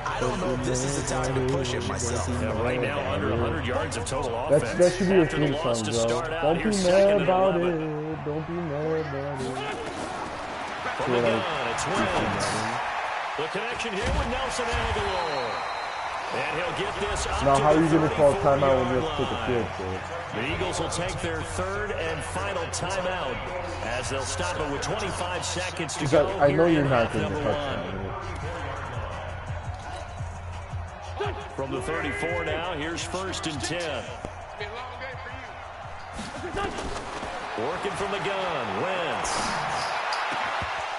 I don't know if this is the time to push it myself. Yeah, right now, under 100 yards of total offense. That should be your After the theme loss song, to bro. start out, Don't be here's mad 2nd and about 11. it. Don't be mad about it. From the gun, it's Wentz. The connection here with Nelson Aguilar. And he'll get this up Now, to how are the you going to call 34-yard timeout when you have to take a line. field goal? The Eagles will take their 3rd and final timeout as they'll stop it with 25 seconds to go. I know here you're in not half going to number touch one. that. From the 34 now, here's 1st and 10. Working from the gun, Wentz.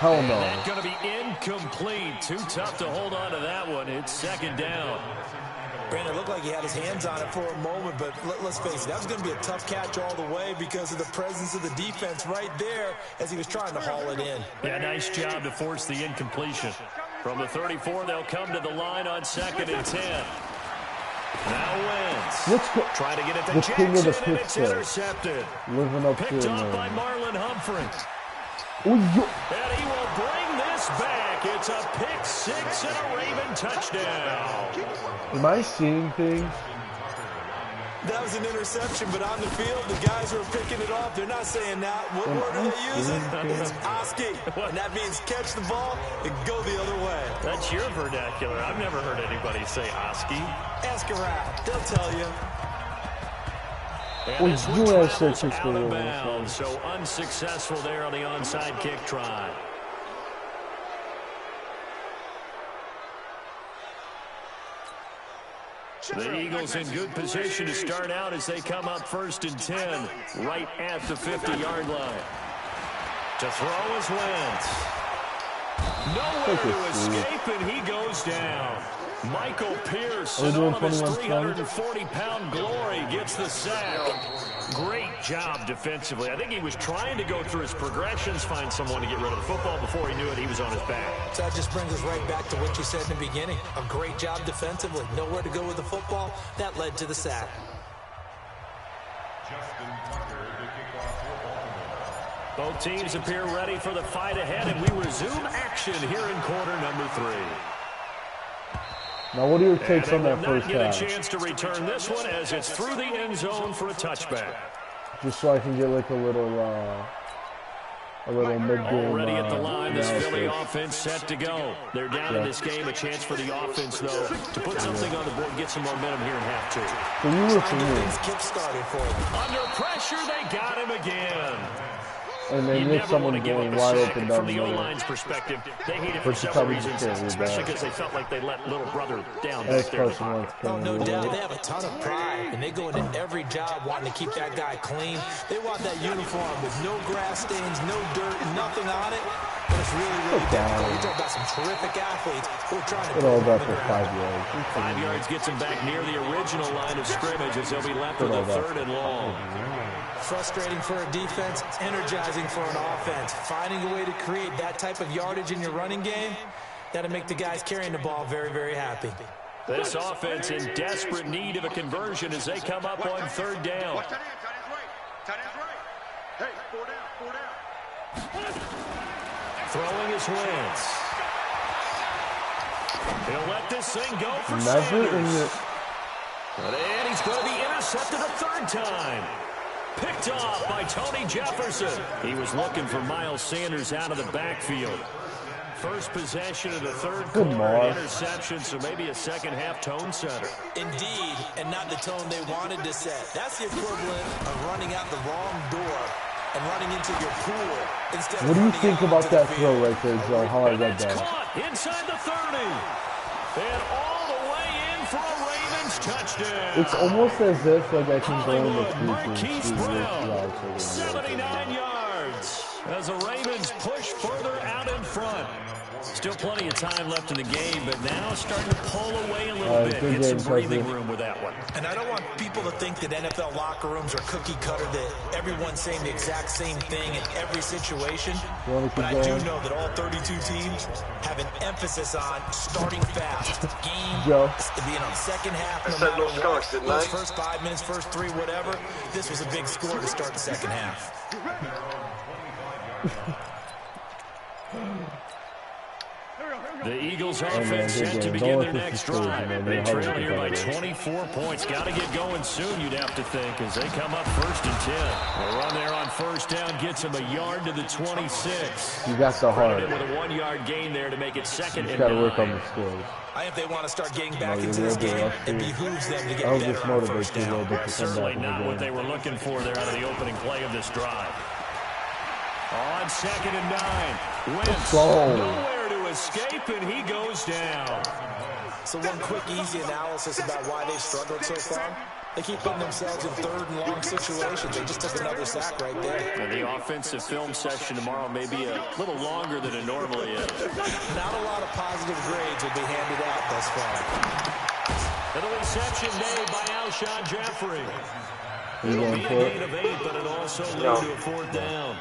Hell no. And that's going to be incomplete. Too tough to hold on to that one. It's 2nd down. Brandon, it looked like he had his hands on it for a moment, but let's face it, that was going to be a tough catch all the way because of the presence of the defense right there as he was trying to haul it in. Yeah, nice job to force the incompletion. From the 34, they'll come to the line on 2nd and 10. Now Wentz. Let's go. Trying to get it to The king of the Jackson, and pick it's six. intercepted. Living up to Picked it, off by man. Marlon Humphrey. Oh, And he will bring this back. It's a pick 6 and a Raven touchdown. am I seeing things? That was an interception, but on the field, the guys who are picking it off, they're not saying that. What word are they using? It's Oski, and that means catch the ball and go the other way. That's your vernacular. I've never heard anybody say Oski. Ask around. They'll tell you. And Well, this one you have travels such a out of story, bounds, so unsuccessful there on the onside kick try. The Eagles in good position to start out as they come up 1st and 10, right at the 50-yard line. To throw is Wentz. Nowhere to escape, and he goes down. Michael Pierce, in all of his 340-pound glory, gets the sack. Great job defensively. I think he was trying to go through his progressions, find someone to get rid of the football. Before he knew it, he was on his back. So that just brings us right back to what you said in the beginning. A great job defensively. Nowhere to go with the football. That led to the sack. Both teams appear ready for the fight ahead, and we resume action here in quarter number 3. Now, what are your takes on that And first they will not half? get a chance to return this one as it's through the end zone for a touchback. Just so I can get like a little mid-game. Already at the line, this Philly analysis. offense set to go. They're down in this game. A chance for the offense, though, to put something on the board, get some momentum here in half 2. So you were for Get me, things kick-started for them. Under pressure, they got him again. and then You get never someone want to give going up a wide sack. open From down the the middle. O-line's perspective, they hate it for But you several probably reasons, can't read especially that. because they felt like they let little brother down That's back there in the Carson pocket. Wentz. Oh, no doubt. They have a ton of pride, and they go into every job wanting to keep that guy clean. They want that uniform with no grass stains, no dirt, nothing on it. And it's really, really difficult. You talk about some terrific athletes who are trying to Put put all it on that the for ground. 5 yards. 5 yards gets him back near the original line of scrimmage as they'll be left with a 3rd and long. Frustrating for a defense, energizing for an offense. Finding a way to create that type of yardage in your running game, that'll make the guys carrying the ball very, very happy. This offense in desperate need of a conversion as they come up on 3rd down. Watch tight end, tight end's right. Hey, 4 down. Throwing his Wentz. He'll let this thing go for Never in Sanders. the And he's going to be intercepted a 3rd time. Picked off by Tony Jefferson. He was looking for Miles Sanders out of the backfield. First possession of the 3rd Good quarter, mark. interception, so maybe a second-half tone setter. Indeed, and not the tone they wanted to set. That's the equivalent of running out the wrong door and running into your pool instead What of do you running think out about into the that throw field. right there, Joe? How I And read that's that. caught inside the 30. And all the way in for a Ravens touchdown. It's almost as if like I can go in the Hollywood future and Marquise see which Brown, routes are going to 79 yards as the Ravens push further out in front. Still plenty of time left in the game, but now starting to pull away a little bit. good Get some game, breathing President. room with that one. And I don't want people to think that NFL locker rooms are cookie cutter, that everyone's saying the exact same thing in every situation. You wanna keep But I do going? know that all 32 teams have an emphasis on starting fast. Game, Joe. being on second half, I no said no matter skunks, what. didn't I? Those first 5 minutes, first 3, whatever. This was a big score to start the second half. The Eagles offense set to begin their next drive. They trail here by 24 points. Got to get going soon, you'd have to think, as they come up 1st and 10. A run there on 1st down gets them a yard to the 26. You got the heart. With a 1 yard gain there to make it 2nd and 9. Got to work on the skills. I think they want to start getting back No, into you're this a little bit game. It rusty. behooves them to get I'll better just on motivate first you a little down. bit to come Certainly back in the not what game. they were looking for there out of the opening play of this drive. On 2nd and 9. Wentz go. nowhere to escape, and he goes down. So one quick, easy analysis about why they've struggled so far. They keep putting themselves in 3rd and long situations. They just took another sack right there. And the offensive film session tomorrow may be a little longer than it normally is. Not a lot of positive grades will be handed out thus far. And the reception made by Alshon Jeffrey. You It'll going be a for it? gain of 8, but it also lead to a 4th down.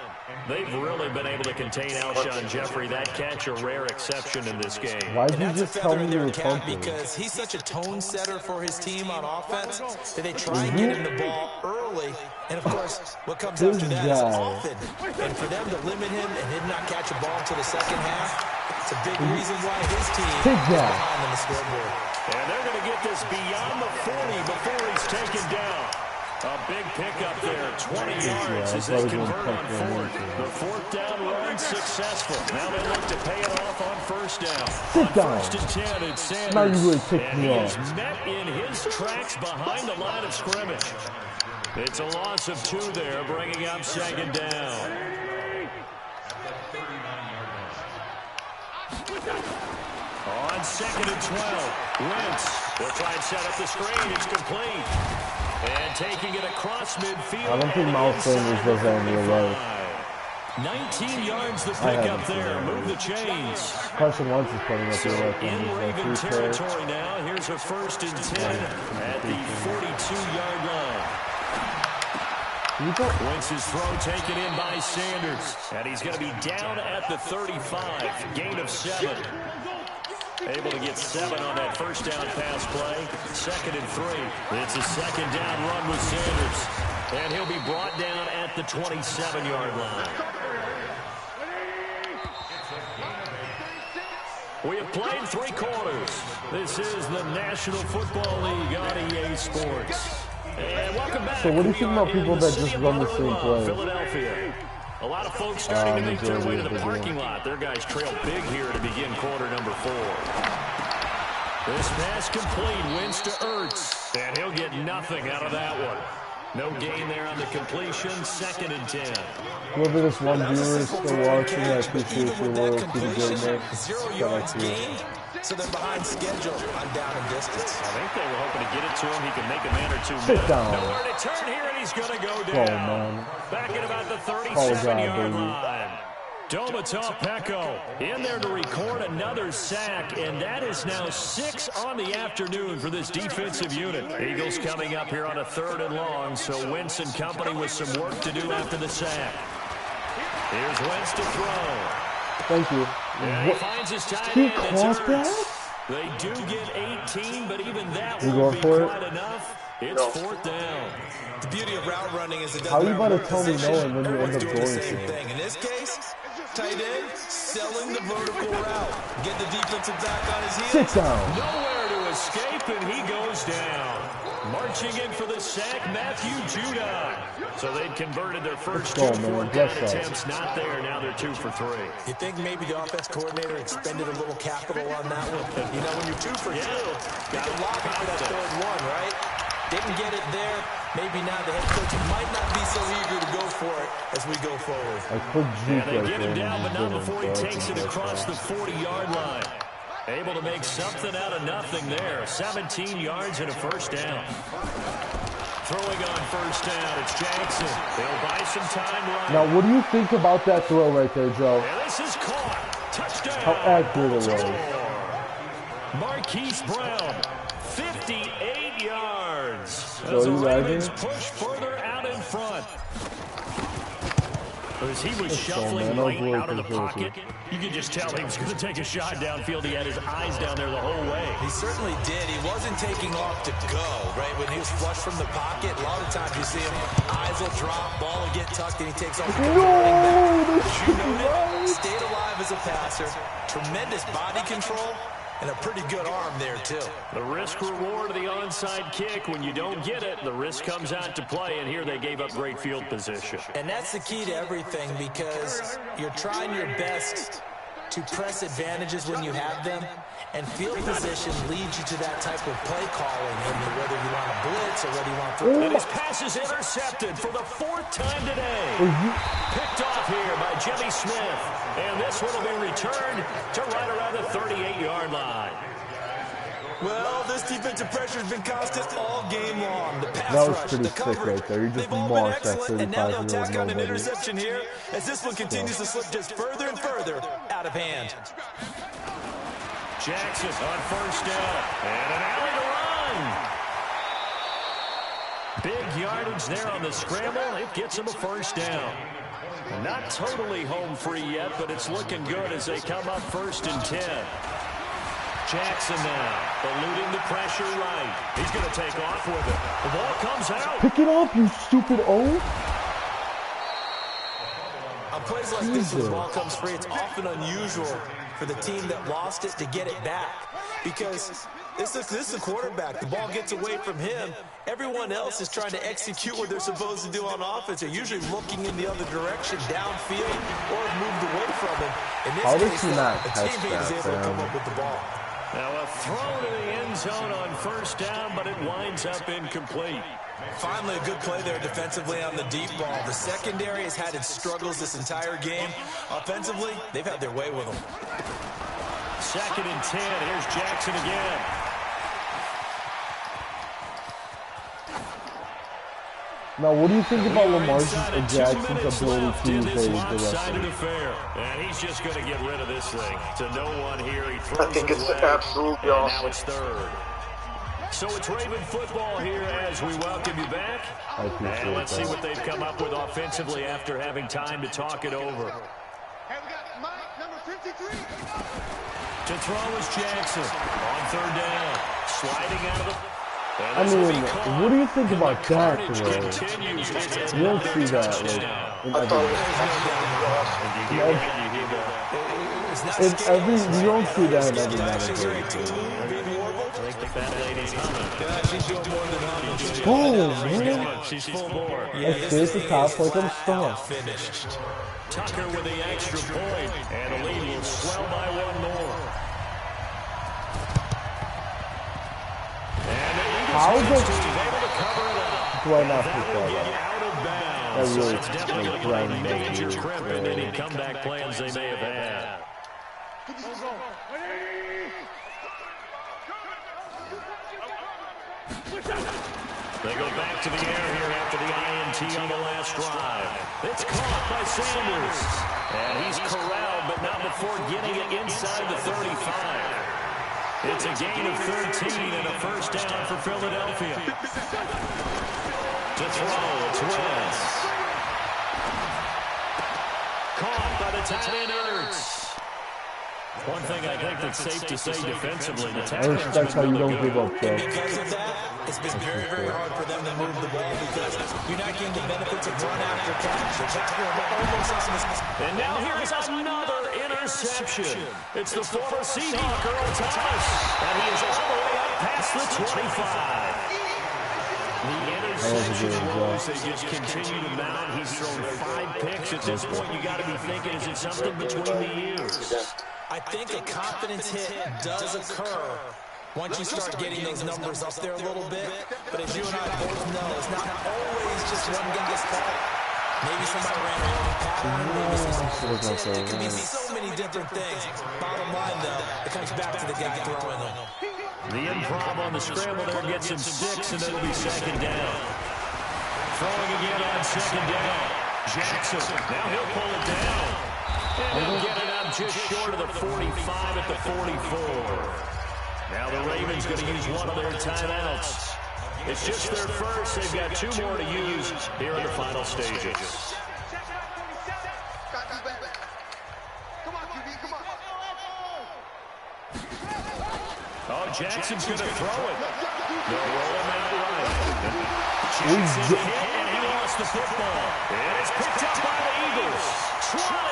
They've really been able to contain Alshon Jeffrey. That catch a rare exception in this game. Why did And you that's a just tell feather me in you their were cap pumping? because he's such a tone setter for his team on offense that they try and get him the ball early. And, of course, what comes This after that is guy. often. And for them to limit him and him not catch a ball until the second half, it's a big reason why his team is Take that. behind on the scoreboard. And they're going to get this beyond the 40 before he's taken down. A big pickup there, 20 yards as they convert on 4th. The 4th down run successful. Now they look to pay it off on 1st down. Sit down. 1st and 10, it's Sanders. Now you really ticked and me he off. is met in his tracks behind the line of scrimmage. It's a loss of 2 there, bringing up 2nd down. On 2nd and 12, Wentz will try and set up the screen. It's complete. And taking it across midfield. I don't think Miles Sanders does that in real life. 19 yards the I pickup haven't seen there. that. Move the chains. Carson Wentz is putting up So your life in Raven on territory now. Here's a 1st and 10 at the 42-yard line. Wentz's throw taken in by Sanders. And he's going to be down at the 35. Gain of 7. Able to get 7 on that 1st down pass play. 2nd and 3. It's a 2nd down run with Sanders. And he'll be brought down at the 27-yard line. We have played 3 quarters. This is the National Football League on EA Sports. And welcome back. So what do you We think are about people in that city just of run the same Mother-in-law, play? Philadelphia. A lot of folks starting to make their way to the majority of the parking game. lot. Their guys trail big here to begin quarter number 4. This pass complete. Wins to Ertz. And he'll get nothing out of that one. No gain there on the completion. 2nd and 10. Whoever this one That was a viewer is simple still throwing watching, I catch, but appreciate even your with that loyalty to completion, Game 0 Shout out yards to you. gained, so they're behind schedule on down and distance. I think they were hoping to get it to him. He can make a man or 2 Sit miss. down. Nowhere to turn here, and he's going to go Oh, down. man. Back at about the Oh, God, 37-yard baby. line. Domata Peko in there to record another sack, and that is now 6 on the afternoon for this defensive unit. Eagles coming up here on a 3rd and long, so Wentz and company with some work to do after the sack. Here's Wentz to throw. Thank you. And he What? finds his tight He end. It's caught Ertz. that? They do get 18, but even that You won't be going for it? quite enough. It's 4th down. The beauty of route running is it doesn't How you matter about to what tell me no position, and then you everyone's end up doing the going same to it? thing. In this case, tight end selling the vertical route. Get the defensive back on his heels. Sit down. Nowhere to escape, and he goes down. Marching in for the sack, Matthew Judon. So they'd converted their first Let's 2 go, man. 4th down Bless up. attempts. Not there. Now they're 2 for 3. You think maybe the offense coordinator expended a little capital on that one? You know, when you're 2 for 2, you can lock it for that 3rd one, right? Didn't get it there. Maybe now the head coach might not be so eager to go for it as we go forward. I put And juke they right get there. him down, but not and before he didn't, takes so it I across the think 40-yard line. Able to make something out of nothing there. 17 yards and a first down. Throwing on first down, it's Jackson. They'll buy some time running. Now, what do you think about that throw right there, Joe? And this is caught. Touchdown. How accurate it was. Marquise Brown, 58 yards. So As the you Ravens lagging? push further out in front. As he was Let's go, shuffling man. right I'll out of the work with pocket, you could just tell he was going to take a shot downfield. He had his eyes down there the whole way. He certainly did. He wasn't taking off to go, right? When he was flush from the pocket, a lot of times you see him, eyes will drop, ball will get tucked, and he takes off. No! Stayed alive as a passer. Tremendous body control. And a pretty good arm there, too. The risk reward of the onside kick. When you don't get it, the risk comes out to play, and here they gave up great field position. And that's the key to everything, because you're trying your best to press advantages when you have them, and field position leads you to that type of play calling, whether you want to blitz or whether you want to throw. And his pass is intercepted for the 4th time today. Picked off here by Jimmy Smith. And this one will be returned to right around the 38-yard line. Well, this defensive pressure has been constant all game long. The pass That was rush, pretty the sick coverage, right there. He just they've all been marked that excellent, and now they'll 35-year-old tack on an nobody. interception here as this one continues to slip just further and further out of hand. Jackson on first down. And an alley to run. Big yardage there on the scramble. It gets him a first down. Not totally home free yet, but it's looking good as they come up 1st and 10. Jackson now, eluding the pressure right. He's going to take off with it. The ball comes out. Pick it up, you stupid O. On plays like this, when the ball comes free, it's often unusual for the team that lost it to get it back. Because this is the quarterback. The ball gets away from him. Everyone else is trying to execute what they're supposed to do on offense. They're usually looking in the other direction, downfield, or have moved away from him. In this case, a teammate is able to come up with the ball. Now a throw to the end zone on first down, but it winds up incomplete. Finally, a good play there defensively on the deep ball. The secondary has had its struggles this entire game. Offensively, they've had their way with them. 2nd and 10. Here's Jackson again. Now, what do you think about Lamar Jackson's ability to use the lopsided affair. And he's just going to get rid of this thing. To no one here. He throws I think it it's away. absolutely And awesome. now it's 3rd. So it's Raven football here as we welcome you back. And let's see what they've come up with offensively after having time to talk it over. Hey, we got Mike, number 53. To throw is Jackson on 3rd down. Sliding out of the... I mean, what do you think about that throw? You don't see that, like, in every, you don't see that in every Madden game. Oh, man. She's full board. I stay at the top like I'm stuck. Tucker with the extra point, and the lead will swell by 1 more. How He's does able to cover it up. do I not pick that up? Out of bounds. That really It's definitely like, going to grinding be my major gears. crimping any comeback plans they may have had. They go back to the air here after the INT on the last drive. It's caught by Sanders. And he's corralled, but not before getting it inside the 35. It's a gain of 13 and a first down for Philadelphia. To throw, it's Wentz. Caught by the tight end Ertz. One thing I think that's safe to say defensively, the I respect how you don't give up, Joe. Because of that, it's been very, very hard for them to move the ball because you're not getting the benefits of run after catch. And now here's another interception. It's the former Seahawk, Earl Thomas. And he is all the way up past the 25. The interception woes, they just continue to mount. He's thrown 5 picks. At this point, you got to be thinking, is it something between the ears? I think a confidence hit does occur once you start getting those numbers up there a little bit. But as you and I both know, it's not always just one guy gets caught. Maybe somebody ran over the pattern. Maybe something. It can be so many different things. Bottom line, though, It comes back to the guy throwing them. The improv on the scramble there gets him 6, and it'll be second down. Throwing again on second down. Jackson, now he'll pull it down. And he'll get it out just short of the 45 at the 44. Now the Ravens going to use one of their timeouts. It's just their first. They've got 2 more to use here in the final stages. Oh, Jackson's going to throw it. They'll roll him out right. Jackson hit, and he lost the football. And it's picked up by the Eagles. 20.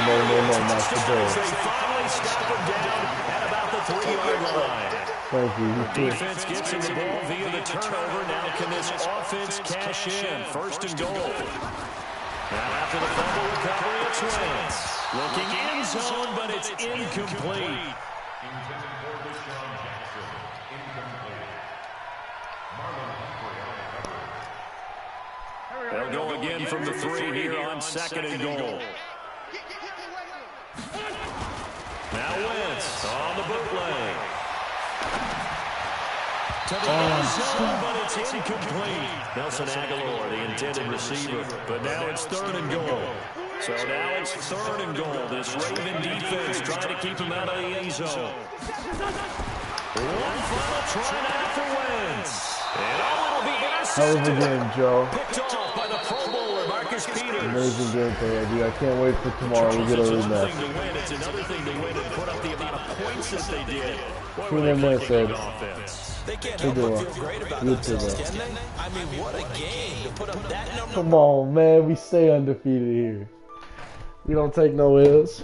No, not the ball. They finally stop him down at about the 3-yard line. Thank you. Defense gets him the ball via the turnover. Now can this offense cash in? 1st and goal. Now after the fumble recovery, it's Wentz. Looking end zone, but it's incomplete. They'll go again from the 3 here on 2nd and goal. Now Wentz on the bootleg. To the end zone, but it's incomplete. Nelson Aguilar, the intended receiver. But now it's 3rd and goal. So now it's 3rd and goal. This Raven defense trying to keep him out of the end zone. One final try now for Wentz. And it'll be Hell of a game, Joe. picked off by the Pro Bowler, Marcus Peters. Amazing game today, dude. I can't wait for tomorrow. We get a rematch. It's another thing to win and put up the amount of points that they did. Who them wins, Ed? They can't help but feel great about themselves, can they? I mean, what a game to put up that number. Come on, man. We stay undefeated here. We don't take no L's.